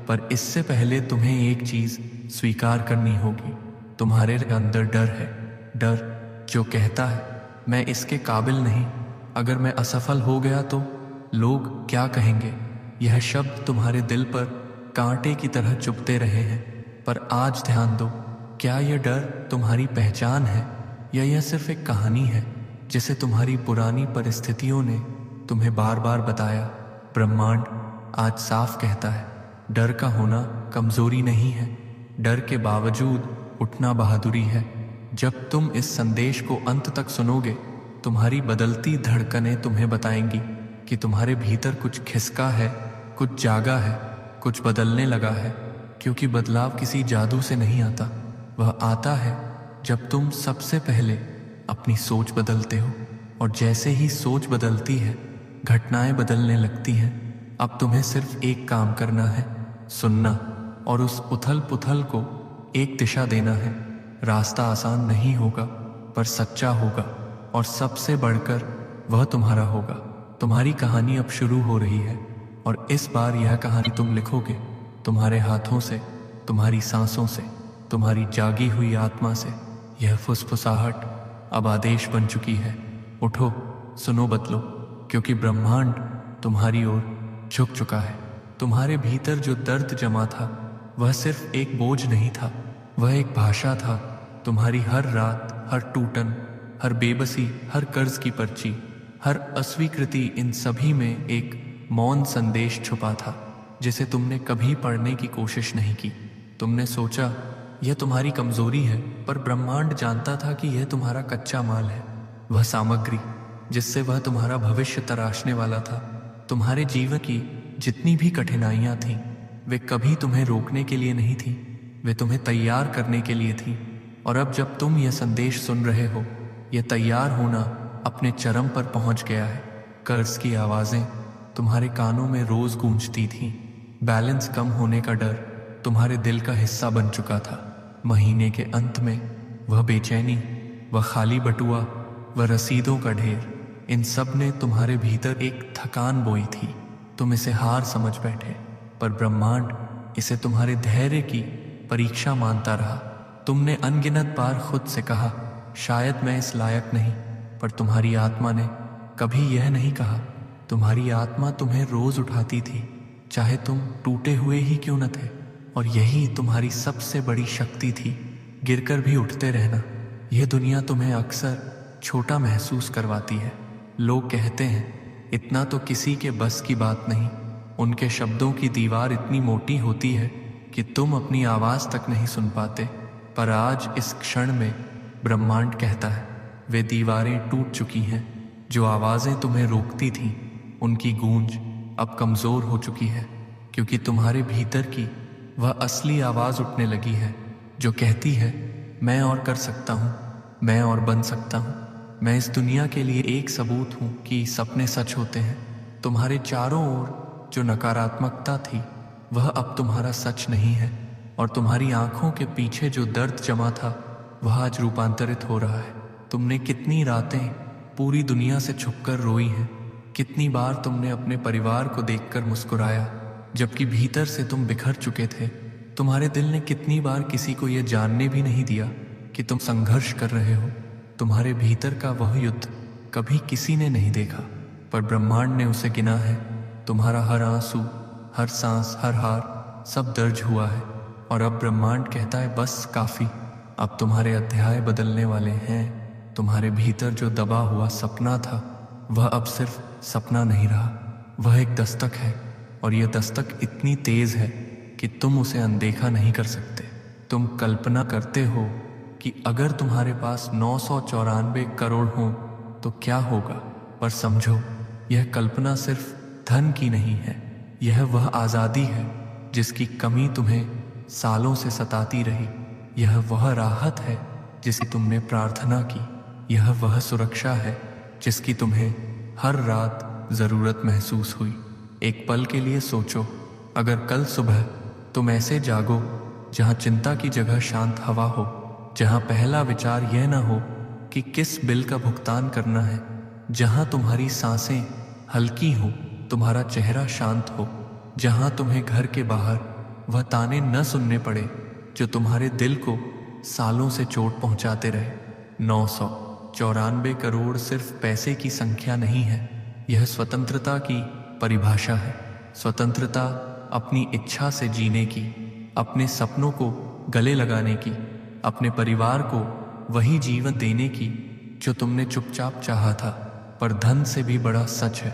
पर इससे पहले तुम्हें एक चीज स्वीकार करनी होगी, तुम्हारे अंदर डर है। डर जो कहता है मैं इसके काबिल नहीं, अगर मैं असफल हो गया तो लोग क्या कहेंगे। यह शब्द तुम्हारे दिल पर कांटे की तरह चुभते रहे हैं, पर आज ध्यान दो, क्या यह डर तुम्हारी पहचान है या यह सिर्फ एक कहानी है जिसे तुम्हारी पुरानी परिस्थितियों ने तुम्हें बार बार बताया। ब्रह्मांड आज साफ कहता है, डर का होना कमजोरी नहीं है, डर के बावजूद उठना बहादुरी है। जब तुम इस संदेश को अंत तक सुनोगे, तुम्हारी बदलती धड़कनें तुम्हें बताएंगी कि तुम्हारे भीतर कुछ खिसका है, कुछ जागा है, कुछ बदलने लगा है। क्योंकि बदलाव किसी जादू से नहीं आता, वह आता है जब तुम सबसे पहले अपनी सोच बदलते हो। और जैसे ही सोच बदलती है, घटनाएं बदलने लगती हैं। अब तुम्हें सिर्फ एक काम करना है, सुनना और उस उथल पुथल को एक दिशा देना है। रास्ता आसान नहीं होगा पर सच्चा होगा, और सबसे बढ़कर वह तुम्हारा होगा। तुम्हारी कहानी अब शुरू हो रही है, और इस बार यह कहानी तुम लिखोगे तुम्हारे हाथों से, तुम्हारी सांसों से, तुम्हारी जागी हुई आत्मा से। यह फुसफुसाहट अब आदेश बन चुकी है। उठो, सुनो, बदलो, क्योंकि ब्रह्मांड तुम्हारी ओर झुक चुका है। तुम्हारे भीतर जो दर्द जमा था वह सिर्फ एक बोझ नहीं था, वह एक भाषा था। तुम्हारी हर रात, हर टूटन, हर बेबसी, हर कर्ज की पर्ची, हर अस्वीकृति, इन सभी में एक मौन संदेश छुपा था जिसे तुमने कभी पढ़ने की कोशिश नहीं की। तुमने सोचा यह तुम्हारी कमजोरी है, पर ब्रह्मांड जानता था कि यह तुम्हारा कच्चा माल है, वह सामग्री जिससे वह तुम्हारा भविष्य तराशने वाला था। तुम्हारे जीवन की जितनी भी कठिनाइयां थीं, वे कभी तुम्हें रोकने के लिए नहीं थीं, वे तुम्हें तैयार करने के लिए थीं। और अब जब तुम यह संदेश सुन रहे हो, यह तैयार होना अपने चरम पर पहुंच गया है। कर्ज की आवाजें तुम्हारे कानों में रोज गूंजती थीं। बैलेंस कम होने का डर तुम्हारे दिल का हिस्सा बन चुका था। महीने के अंत में वह बेचैनी, वह खाली बटुआ, वह रसीदों का ढेर, इन सब ने तुम्हारे भीतर एक थकान बोई थी। तुम इसे हार समझ बैठे, पर ब्रह्मांड इसे तुम्हारे धैर्य की परीक्षा मानता रहा। तुमने अनगिनत बार खुद से कहा, शायद मैं इस लायक नहीं, पर तुम्हारी आत्मा ने कभी यह नहीं कहा। तुम्हारी आत्मा तुम्हें रोज उठाती थी चाहे तुम टूटे हुए ही क्यों न थे। और यही तुम्हारी सबसे बड़ी शक्ति थी, गिरकर भी उठते रहना। यह दुनिया तुम्हें अक्सर छोटा महसूस करवाती है। लोग कहते हैं इतना तो किसी के बस की बात नहीं। उनके शब्दों की दीवार इतनी मोटी होती है कि तुम अपनी आवाज़ तक नहीं सुन पाते। पर आज इस क्षण में ब्रह्मांड कहता है वे दीवारें टूट चुकी हैं। जो आवाज़ें तुम्हें रोकती थीं उनकी गूंज अब कमज़ोर हो चुकी है, क्योंकि तुम्हारे भीतर की वह असली आवाज़ उठने लगी है जो कहती है मैं और कर सकता हूँ, मैं और बन सकता हूँ। मैं इस दुनिया के लिए एक सबूत हूँ कि सपने सच होते हैं। तुम्हारे चारों ओर जो नकारात्मकता थी वह अब तुम्हारा सच नहीं है, और तुम्हारी आंखों के पीछे जो दर्द जमा था वह आज रूपांतरित हो रहा है। तुमने कितनी रातें पूरी दुनिया से छुपकर रोई हैं, कितनी बार तुमने अपने परिवार को देखकर मुस्कुराया जबकि भीतर से तुम बिखर चुके थे। तुम्हारे दिल ने कितनी बार किसी को यह जानने भी नहीं दिया कि तुम संघर्ष कर रहे हो। तुम्हारे भीतर का वह युद्ध कभी किसी ने नहीं देखा, पर ब्रह्मांड ने उसे गिना है। तुम्हारा हर आंसू, हर सांस, हर हार सब दर्ज हुआ है, और अब ब्रह्मांड कहता है बस काफ़ी। अब तुम्हारे अध्याय बदलने वाले हैं। तुम्हारे भीतर जो दबा हुआ सपना था वह अब सिर्फ सपना नहीं रहा, वह एक दस्तक है, और यह दस्तक इतनी तेज है कि तुम उसे अनदेखा नहीं कर सकते। तुम कल्पना करते हो कि अगर तुम्हारे पास 994 करोड़ हों तो क्या होगा, पर समझो यह कल्पना सिर्फ धन की नहीं है। यह वह आज़ादी है जिसकी कमी तुम्हें सालों से सताती रही। यह वह राहत है जिसकी तुमने प्रार्थना की। यह वह सुरक्षा है जिसकी तुम्हें हर रात ज़रूरत महसूस हुई। एक पल के लिए सोचो, अगर कल सुबह तुम ऐसे जागो जहाँ चिंता की जगह शांत हवा हो, जहाँ पहला विचार यह ना हो कि किस बिल का भुगतान करना है, जहाँ तुम्हारी सांसें हल्की हो, तुम्हारा चेहरा शांत हो, जहाँ तुम्हें घर के बाहर वह ताने न सुनने पड़े जो तुम्हारे दिल को सालों से चोट पहुंचाते रहे। 994 करोड़ सिर्फ पैसे की संख्या नहीं है, यह स्वतंत्रता की परिभाषा है। स्वतंत्रता अपनी इच्छा से जीने की, अपने सपनों को गले लगाने की, अपने परिवार को वही जीवन देने की जो तुमने चुपचाप चाहा था। पर धन से भी बड़ा सच है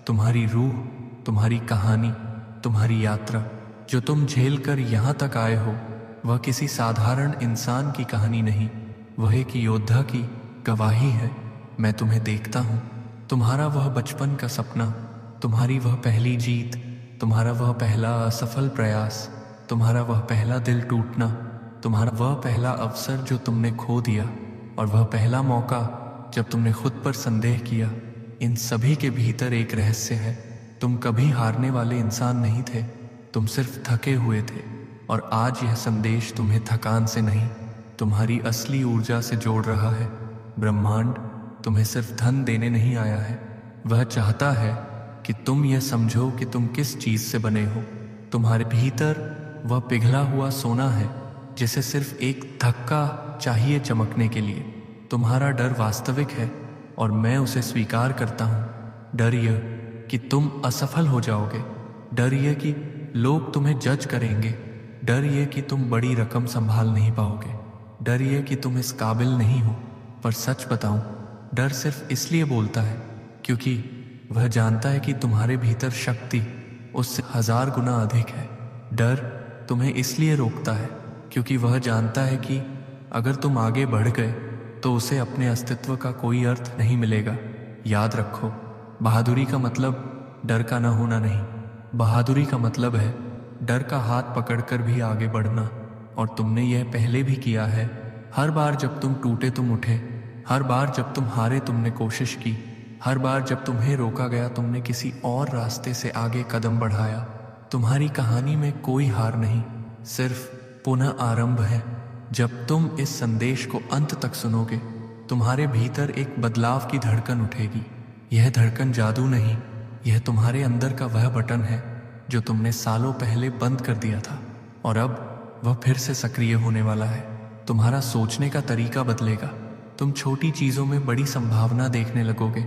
तुम्हारी रूह, तुम्हारी कहानी, तुम्हारी यात्रा। जो तुम झेल कर यहाँ तक आए हो वह किसी साधारण इंसान की कहानी नहीं, वह एक योद्धा की गवाही है। मैं तुम्हें देखता हूँ, तुम्हारा वह बचपन का सपना, तुम्हारी वह पहली जीत, तुम्हारा वह पहला असफल प्रयास, तुम्हारा वह पहला दिल टूटना, तुम्हारा वह पहला अवसर जो तुमने खो दिया, और वह पहला मौका जब तुमने खुद पर संदेह किया। इन सभी के भीतर एक रहस्य है। तुम कभी हारने वाले इंसान नहीं थे, तुम सिर्फ थके हुए थे। और आज यह संदेश तुम्हें थकान से नहीं, तुम्हारी असली ऊर्जा से जोड़ रहा है। ब्रह्मांड तुम्हें सिर्फ धन देने नहीं आया है, वह चाहता है कि तुम यह समझो कि तुम किस चीज़ से बने हो। तुम्हारे भीतर वह पिघला हुआ सोना है जिसे सिर्फ एक धक्का चाहिए चमकने के लिए। तुम्हारा डर वास्तविक है और मैं उसे स्वीकार करता हूँ। डर यह कि तुम असफल हो जाओगे, डर यह कि लोग तुम्हें जज करेंगे, डर यह कि तुम बड़ी रकम संभाल नहीं पाओगे, डर यह कि तुम इस काबिल नहीं हो। पर सच बताऊं, डर सिर्फ इसलिए बोलता है क्योंकि वह जानता है कि तुम्हारे भीतर शक्ति उससे 1000 गुना अधिक है। डर तुम्हें इसलिए रोकता है क्योंकि वह जानता है कि अगर तुम आगे बढ़ गए तो उसे अपने अस्तित्व का कोई अर्थ नहीं मिलेगा। याद रखो, बहादुरी का मतलब डर का ना होना नहीं, बहादुरी का मतलब है डर का हाथ पकड़कर भी आगे बढ़ना। और तुमने यह पहले भी किया है। हर बार जब तुम टूटे तुम उठे, हर बार जब तुम हारे तुमने कोशिश की, हर बार जब तुम्हें रोका गया तुमने किसी और रास्ते से आगे कदम बढ़ाया। तुम्हारी कहानी में कोई हार नहीं, सिर्फ पुनः आरंभ है। जब तुम इस संदेश को अंत तक सुनोगे, तुम्हारे भीतर एक बदलाव की धड़कन उठेगी। यह धड़कन जादू नहीं, यह तुम्हारे अंदर का वह बटन है जो तुमने सालों पहले बंद कर दिया था, और अब वह फिर से सक्रिय होने वाला है। तुम्हारा सोचने का तरीका बदलेगा। तुम छोटी चीज़ों में बड़ी संभावना देखने लगोगे।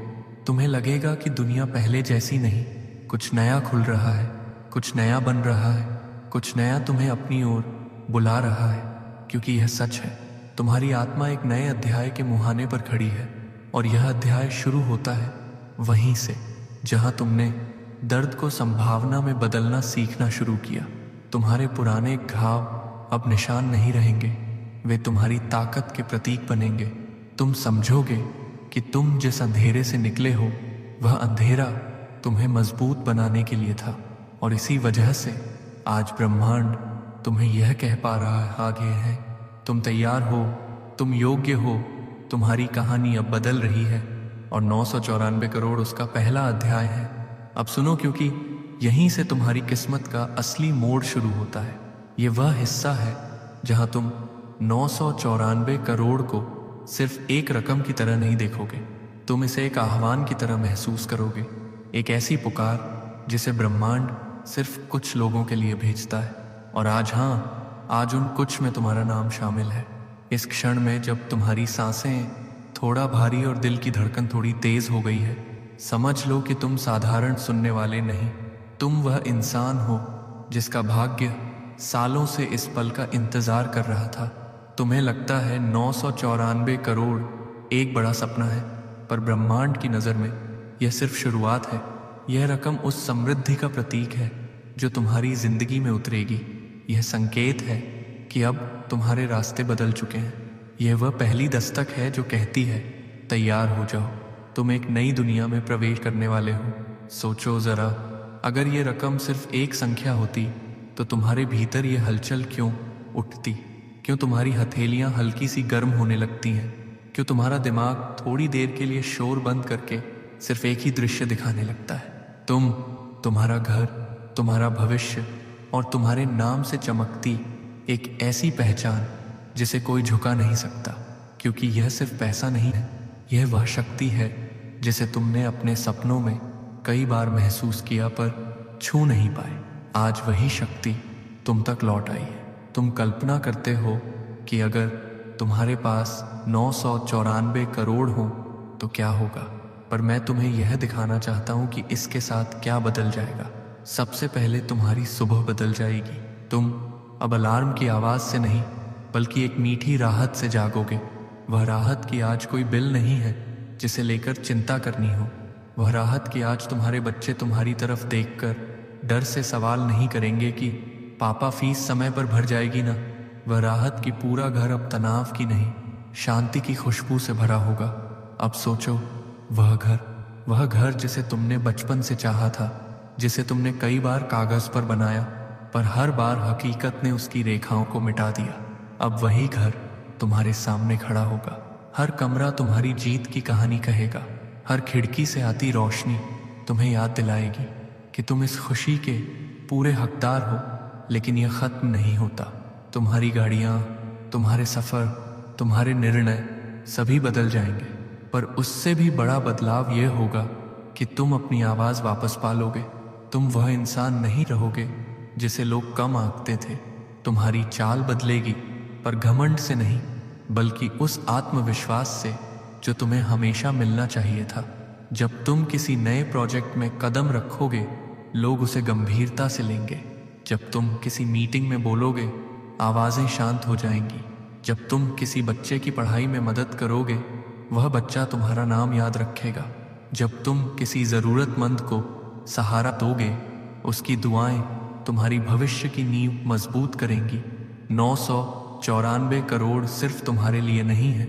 तुम्हें लगेगा कि दुनिया पहले जैसी नहीं, कुछ नया खुल रहा है। कुछ नया बन रहा है, कुछ नया तुम्हें अपनी ओर बुला रहा है। क्योंकि यह सच है, तुम्हारी आत्मा एक नए अध्याय के मुहाने पर खड़ी है, और यह अध्याय शुरू होता है वहीं से जहां तुमने दर्द को संभावना में बदलना सीखना शुरू किया। तुम्हारे पुराने घाव अब निशान नहीं रहेंगे, वे तुम्हारी ताकत के प्रतीक बनेंगे। तुम समझोगे कि तुम जिस अंधेरे से निकले हो वह अंधेरा तुम्हें मजबूत बनाने के लिए था, और इसी वजह से आज ब्रह्मांड तुम्हें यह कह पा रहा है आगे है, तुम तैयार हो, तुम योग्य हो, तुम्हारी कहानी अब बदल रही है। और 994 करोड़ उसका पहला अध्याय है। अब सुनो, क्योंकि यहीं से तुम्हारी किस्मत का असली मोड़ शुरू होता है। ये वह हिस्सा है जहां तुम 994 करोड़ को सिर्फ एक रकम की तरह नहीं देखोगे, तुम इसे एक आह्वान की तरह महसूस करोगे, एक ऐसी पुकार जिसे ब्रह्मांड सिर्फ कुछ लोगों के लिए भेजता है। और आज उन कुछ में तुम्हारा नाम शामिल है। इस क्षण में जब तुम्हारी सांसें थोड़ा भारी और दिल की धड़कन थोड़ी तेज हो गई है, समझ लो कि तुम साधारण सुनने वाले नहीं, तुम वह इंसान हो जिसका भाग्य सालों से इस पल का इंतजार कर रहा था। तुम्हें लगता है 994 करोड़ एक बड़ा सपना है, पर ब्रह्मांड की नज़र में यह सिर्फ शुरुआत है। यह रकम उस समृद्धि का प्रतीक है जो तुम्हारी जिंदगी में उतरेगी। यह संकेत है कि अब तुम्हारे रास्ते बदल चुके हैं। यह वह पहली दस्तक है जो कहती है, तैयार हो जाओ, तुम एक नई दुनिया में प्रवेश करने वाले हो। सोचो ज़रा, अगर ये रकम सिर्फ एक संख्या होती तो तुम्हारे भीतर ये हलचल क्यों उठती? क्यों तुम्हारी हथेलियां हल्की सी गर्म होने लगती हैं? क्यों तुम्हारा दिमाग थोड़ी देर के लिए शोर बंद करके सिर्फ एक ही दृश्य दिखाने लगता है? तुम्हारा घर, तुम्हारा भविष्य और तुम्हारे नाम से चमकती एक ऐसी पहचान जिसे कोई झुका नहीं सकता। क्योंकि यह सिर्फ पैसा नहीं है, यह वह शक्ति है जिसे तुमने अपने सपनों में कई बार महसूस किया पर छू नहीं पाए। आज वही शक्ति तुम तक लौट आई है। तुम कल्पना करते हो कि अगर तुम्हारे पास 994 करोड़ हो तो क्या होगा, पर मैं तुम्हें यह दिखाना चाहता हूं कि इसके साथ क्या बदल जाएगा। सबसे पहले तुम्हारी सुबह बदल जाएगी। तुम अब अलार्म की आवाज़ से नहीं बल्कि एक मीठी राहत से जागोगे। वह राहत की आज कोई बिल नहीं है जिसे लेकर चिंता करनी हो। वह राहत की आज तुम्हारे बच्चे तुम्हारी तरफ देखकर डर से सवाल नहीं करेंगे कि पापा फीस समय पर भर जाएगी ना। वह राहत की पूरा घर अब तनाव की नहीं, शांति की खुशबू से भरा होगा। अब सोचो, वह घर जिसे तुमने बचपन से चाहा था, जिसे तुमने कई बार कागज पर बनाया, पर हर बार हकीकत ने उसकी रेखाओं को मिटा दिया। अब वही घर तुम्हारे सामने खड़ा होगा। हर कमरा तुम्हारी जीत की कहानी कहेगा। हर खिड़की से आती रोशनी तुम्हें याद दिलाएगी कि तुम इस खुशी के पूरे हकदार हो। लेकिन यह खत्म नहीं होता। तुम्हारी गाड़ियाँ, तुम्हारे सफ़र, तुम्हारे निर्णय सभी बदल जाएंगे, पर उससे भी बड़ा बदलाव यह होगा कि तुम अपनी आवाज़ वापस पालोगे। तुम वह इंसान नहीं रहोगे जिसे लोग कम आंकते थे। तुम्हारी चाल बदलेगी, पर घमंड से नहीं बल्कि उस आत्मविश्वास से जो तुम्हें हमेशा मिलना चाहिए था। जब तुम किसी नए प्रोजेक्ट में कदम रखोगे, लोग उसे गंभीरता से लेंगे। जब तुम किसी मीटिंग में बोलोगे, आवाज़ें शांत हो जाएंगी। जब तुम किसी बच्चे की पढ़ाई में मदद करोगे, वह बच्चा तुम्हारा नाम याद रखेगा। जब तुम किसी ज़रूरतमंद को सहारा दोगे, उसकी दुआएं तुम्हारी भविष्य की नींव मजबूत करेंगी। 994 करोड़ सिर्फ तुम्हारे लिए नहीं है,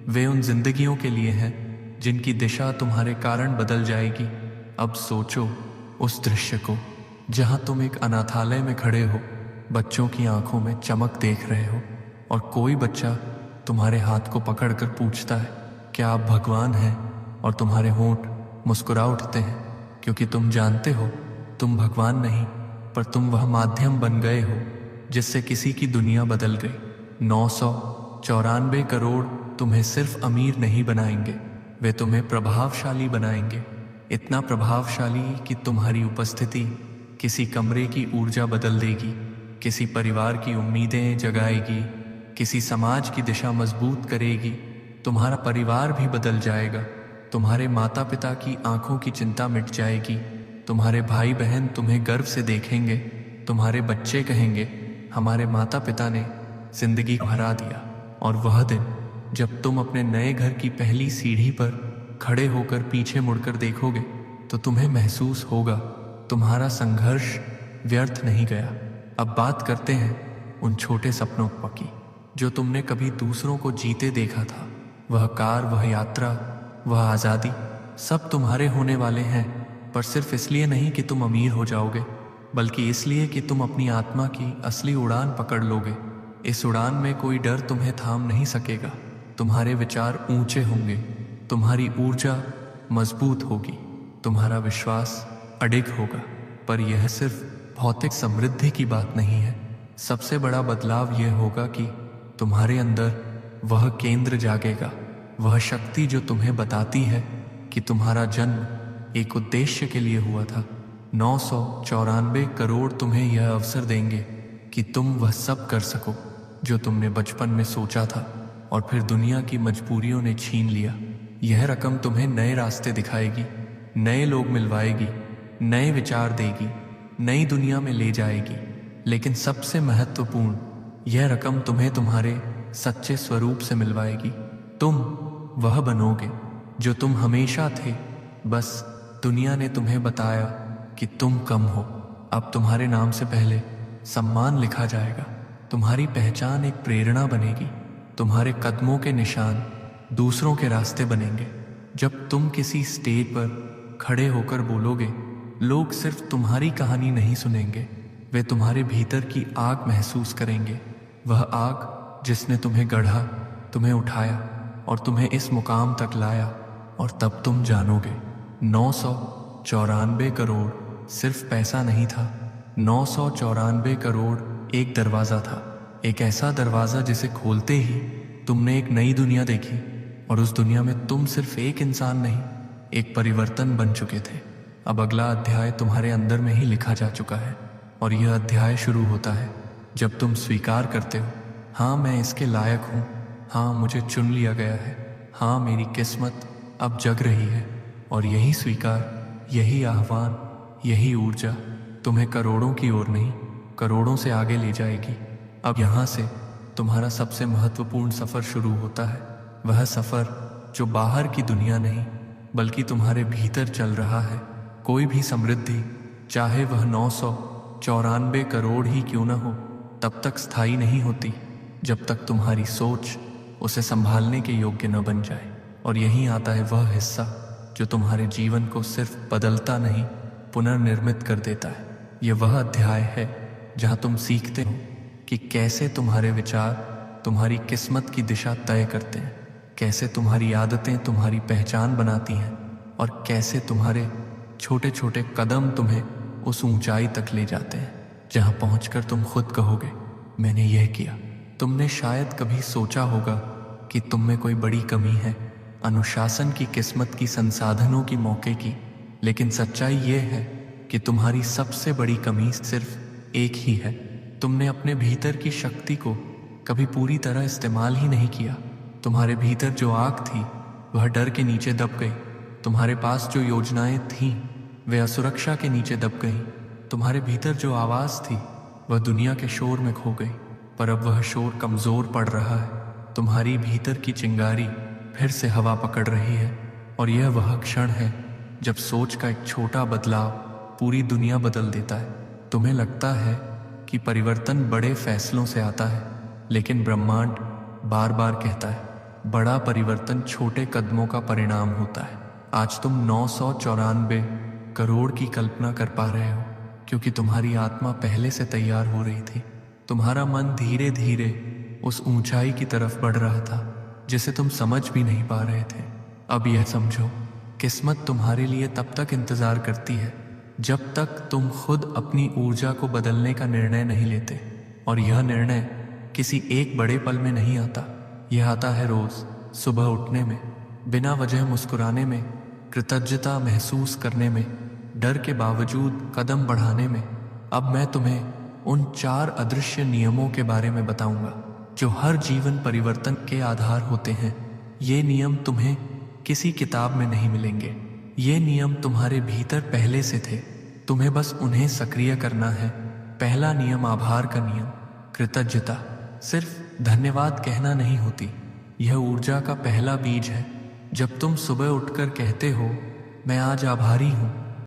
वे उन जिंदगियों के लिए हैं जिनकी दिशा तुम्हारे कारण बदल जाएगी। अब सोचो उस दृश्य को जहां तुम एक अनाथालय में खड़े हो, बच्चों की आंखों में चमक देख रहे हो, और कोई बच्चा तुम्हारे हाथ को पकड़कर पूछता है, क्या आप भगवान हैं? और तुम्हारे होंठ मुस्कुरा उठते हैं, क्योंकि तुम जानते हो तुम भगवान नहीं, पर तुम वह माध्यम बन गए हो जिससे किसी की दुनिया बदल गई। 994 करोड़ तुम्हें सिर्फ अमीर नहीं बनाएंगे, वे तुम्हें प्रभावशाली बनाएंगे। इतना प्रभावशाली कि तुम्हारी उपस्थिति किसी कमरे की ऊर्जा बदल देगी, किसी परिवार की उम्मीदें जगाएगी, किसी समाज की दिशा मजबूत करेगी। तुम्हारा परिवार भी बदल जाएगा। तुम्हारे माता पिता की आंखों की चिंता मिट जाएगी। तुम्हारे भाई बहन तुम्हें गर्व से देखेंगे। तुम्हारे बच्चे कहेंगे, हमारे माता पिता ने जिंदगी को हरा दिया। और वह दिन जब तुम अपने नए घर की पहली सीढ़ी पर खड़े होकर पीछे मुड़कर देखोगे तो तुम्हें महसूस होगा तुम्हारा संघर्ष व्यर्थ नहीं गया। अब बात करते हैं उन छोटे सपनों की जो तुमने कभी दूसरों को जीते देखा था। वह कार, वह यात्रा, वह आज़ादी सब तुम्हारे होने वाले हैं, पर सिर्फ इसलिए नहीं कि तुम अमीर हो जाओगे, बल्कि इसलिए कि तुम अपनी आत्मा की असली उड़ान पकड़ लोगे। इस उड़ान में कोई डर तुम्हें थाम नहीं सकेगा। तुम्हारे विचार ऊंचे होंगे, तुम्हारी ऊर्जा मजबूत होगी, तुम्हारा विश्वास अडिग होगा। पर यह सिर्फ भौतिक समृद्धि की बात नहीं है। सबसे बड़ा बदलाव यह होगा कि तुम्हारे अंदर वह केंद्र जागेगा, वह शक्ति जो तुम्हें बताती है कि तुम्हारा जन्म एक उद्देश्य के लिए हुआ था। 994 करोड़ तुम्हें यह अवसर देंगे कि तुम वह सब कर सको जो तुमने बचपन में सोचा था और फिर दुनिया की मजबूरियों ने छीन लिया। यह रकम तुम्हें नए रास्ते दिखाएगी, नए लोग मिलवाएगी, नए विचार देगी, नई दुनिया में ले जाएगी। लेकिन सबसे महत्वपूर्ण, यह रकम तुम्हें तुम्हारे सच्चे स्वरूप से मिलवाएगी। तुम वह बनोगे जो तुम हमेशा थे, बस दुनिया ने तुम्हें बताया कि तुम कम हो। अब तुम्हारे नाम से पहले सम्मान लिखा जाएगा। तुम्हारी पहचान एक प्रेरणा बनेगी। तुम्हारे कदमों के निशान दूसरों के रास्ते बनेंगे। जब तुम किसी स्टेज पर खड़े होकर बोलोगे, लोग सिर्फ तुम्हारी कहानी नहीं सुनेंगे, वे तुम्हारे भीतर की आग महसूस करेंगे। वह आग जिसने तुम्हें गढ़ा, तुम्हें उठाया और तुम्हें इस मुकाम तक लाया। और तब तुम जानोगे 994 करोड़ सिर्फ पैसा नहीं था। 994 करोड़ एक दरवाज़ा था, एक ऐसा दरवाज़ा जिसे खोलते ही तुमने एक नई दुनिया देखी। और उस दुनिया में तुम सिर्फ एक इंसान नहीं, एक परिवर्तन बन चुके थे। अब अगला अध्याय तुम्हारे अंदर में ही लिखा जा चुका है। और यह अध्याय शुरू होता है जब तुम स्वीकार करते हो, हाँ मैं इसके लायक हूँ, हाँ मुझे चुन लिया गया है, हाँ मेरी किस्मत अब जग रही है। और यही स्वीकार, यही आह्वान, यही ऊर्जा तुम्हें करोड़ों की ओर नहीं, करोड़ों से आगे ले जाएगी। अब यहाँ से तुम्हारा सबसे महत्वपूर्ण सफ़र शुरू होता है। वह सफ़र जो बाहर की दुनिया नहीं, बल्कि तुम्हारे भीतर चल रहा है। कोई भी समृद्धि, चाहे वह 994 करोड़ ही क्यों न हो, तब तक स्थायी नहीं होती जब तक तुम्हारी सोच उसे संभालने के योग्य न बन जाए। और यहीं आता है वह हिस्सा जो तुम्हारे जीवन को सिर्फ बदलता नहीं, पुनर्निर्मित कर देता है। यह वह अध्याय है जहाँ तुम सीखते हो कि कैसे तुम्हारे विचार तुम्हारी किस्मत की दिशा तय करते हैं, कैसे तुम्हारी आदतें तुम्हारी पहचान बनाती हैं, और कैसे तुम्हारे छोटे छोटे कदम तुम्हें उस ऊंचाई तक ले जाते हैं जहां पहुंचकर तुम खुद कहोगे, मैंने यह किया। तुमने शायद कभी सोचा होगा कि तुम में कोई बड़ी कमी है, अनुशासन की, किस्मत की, संसाधनों की, मौके की। लेकिन सच्चाई यह है कि तुम्हारी सबसे बड़ी कमी सिर्फ एक ही है, तुमने अपने भीतर की शक्ति को कभी पूरी तरह इस्तेमाल ही नहीं किया। तुम्हारे भीतर जो आग थी वह डर के नीचे दब गई। तुम्हारे पास जो योजनाएं थीं वे असुरक्षा के नीचे दब गईं। तुम्हारे भीतर जो आवाज़ थी वह दुनिया के शोर में खो गई। पर अब वह शोर कमज़ोर पड़ रहा है। तुम्हारी भीतर की चिंगारी फिर से हवा पकड़ रही है। और यह वह क्षण है जब सोच का एक छोटा बदलाव पूरी दुनिया बदल देता है। तुम्हें लगता है कि परिवर्तन बड़े फैसलों से आता है, लेकिन ब्रह्मांड बार बार कहता है, बड़ा परिवर्तन छोटे कदमों का परिणाम होता है। आज तुम 994 करोड़ की कल्पना कर पा रहे हो क्योंकि तुम्हारी आत्मा पहले से तैयार हो रही थी। तुम्हारा मन धीरे धीरे उस ऊंचाई की तरफ बढ़ रहा था जिसे तुम समझ भी नहीं पा रहे थे। अब यह समझो, किस्मत तुम्हारे लिए तब तक इंतजार करती है जब तक तुम खुद अपनी ऊर्जा को बदलने का निर्णय नहीं लेते। और यह निर्णय किसी एक बड़े पल में नहीं आता, यह आता है रोज सुबह उठने में, बिना वजह मुस्कुराने में, कृतज्ञता महसूस करने में, डर के बावजूद कदम बढ़ाने में। अब मैं तुम्हें उन 4 अदृश्य नियमों के बारे में बताऊंगा जो हर जीवन परिवर्तन के आधार होते हैं। ये नियम तुम्हें किसी किताब में नहीं मिलेंगे, ये नियम तुम्हारे भीतर पहले से थे तुम्हें बस उन्हें सक्रिय करना है। पहला नियम आभार का नियम, कृतज्ञता सिर्फ धन्यवाद कहना नहीं होती। यह ऊर्जा का पहला बीज है। जब तुम सुबह उठकर कहते हो मैं आज आभारी हूँ,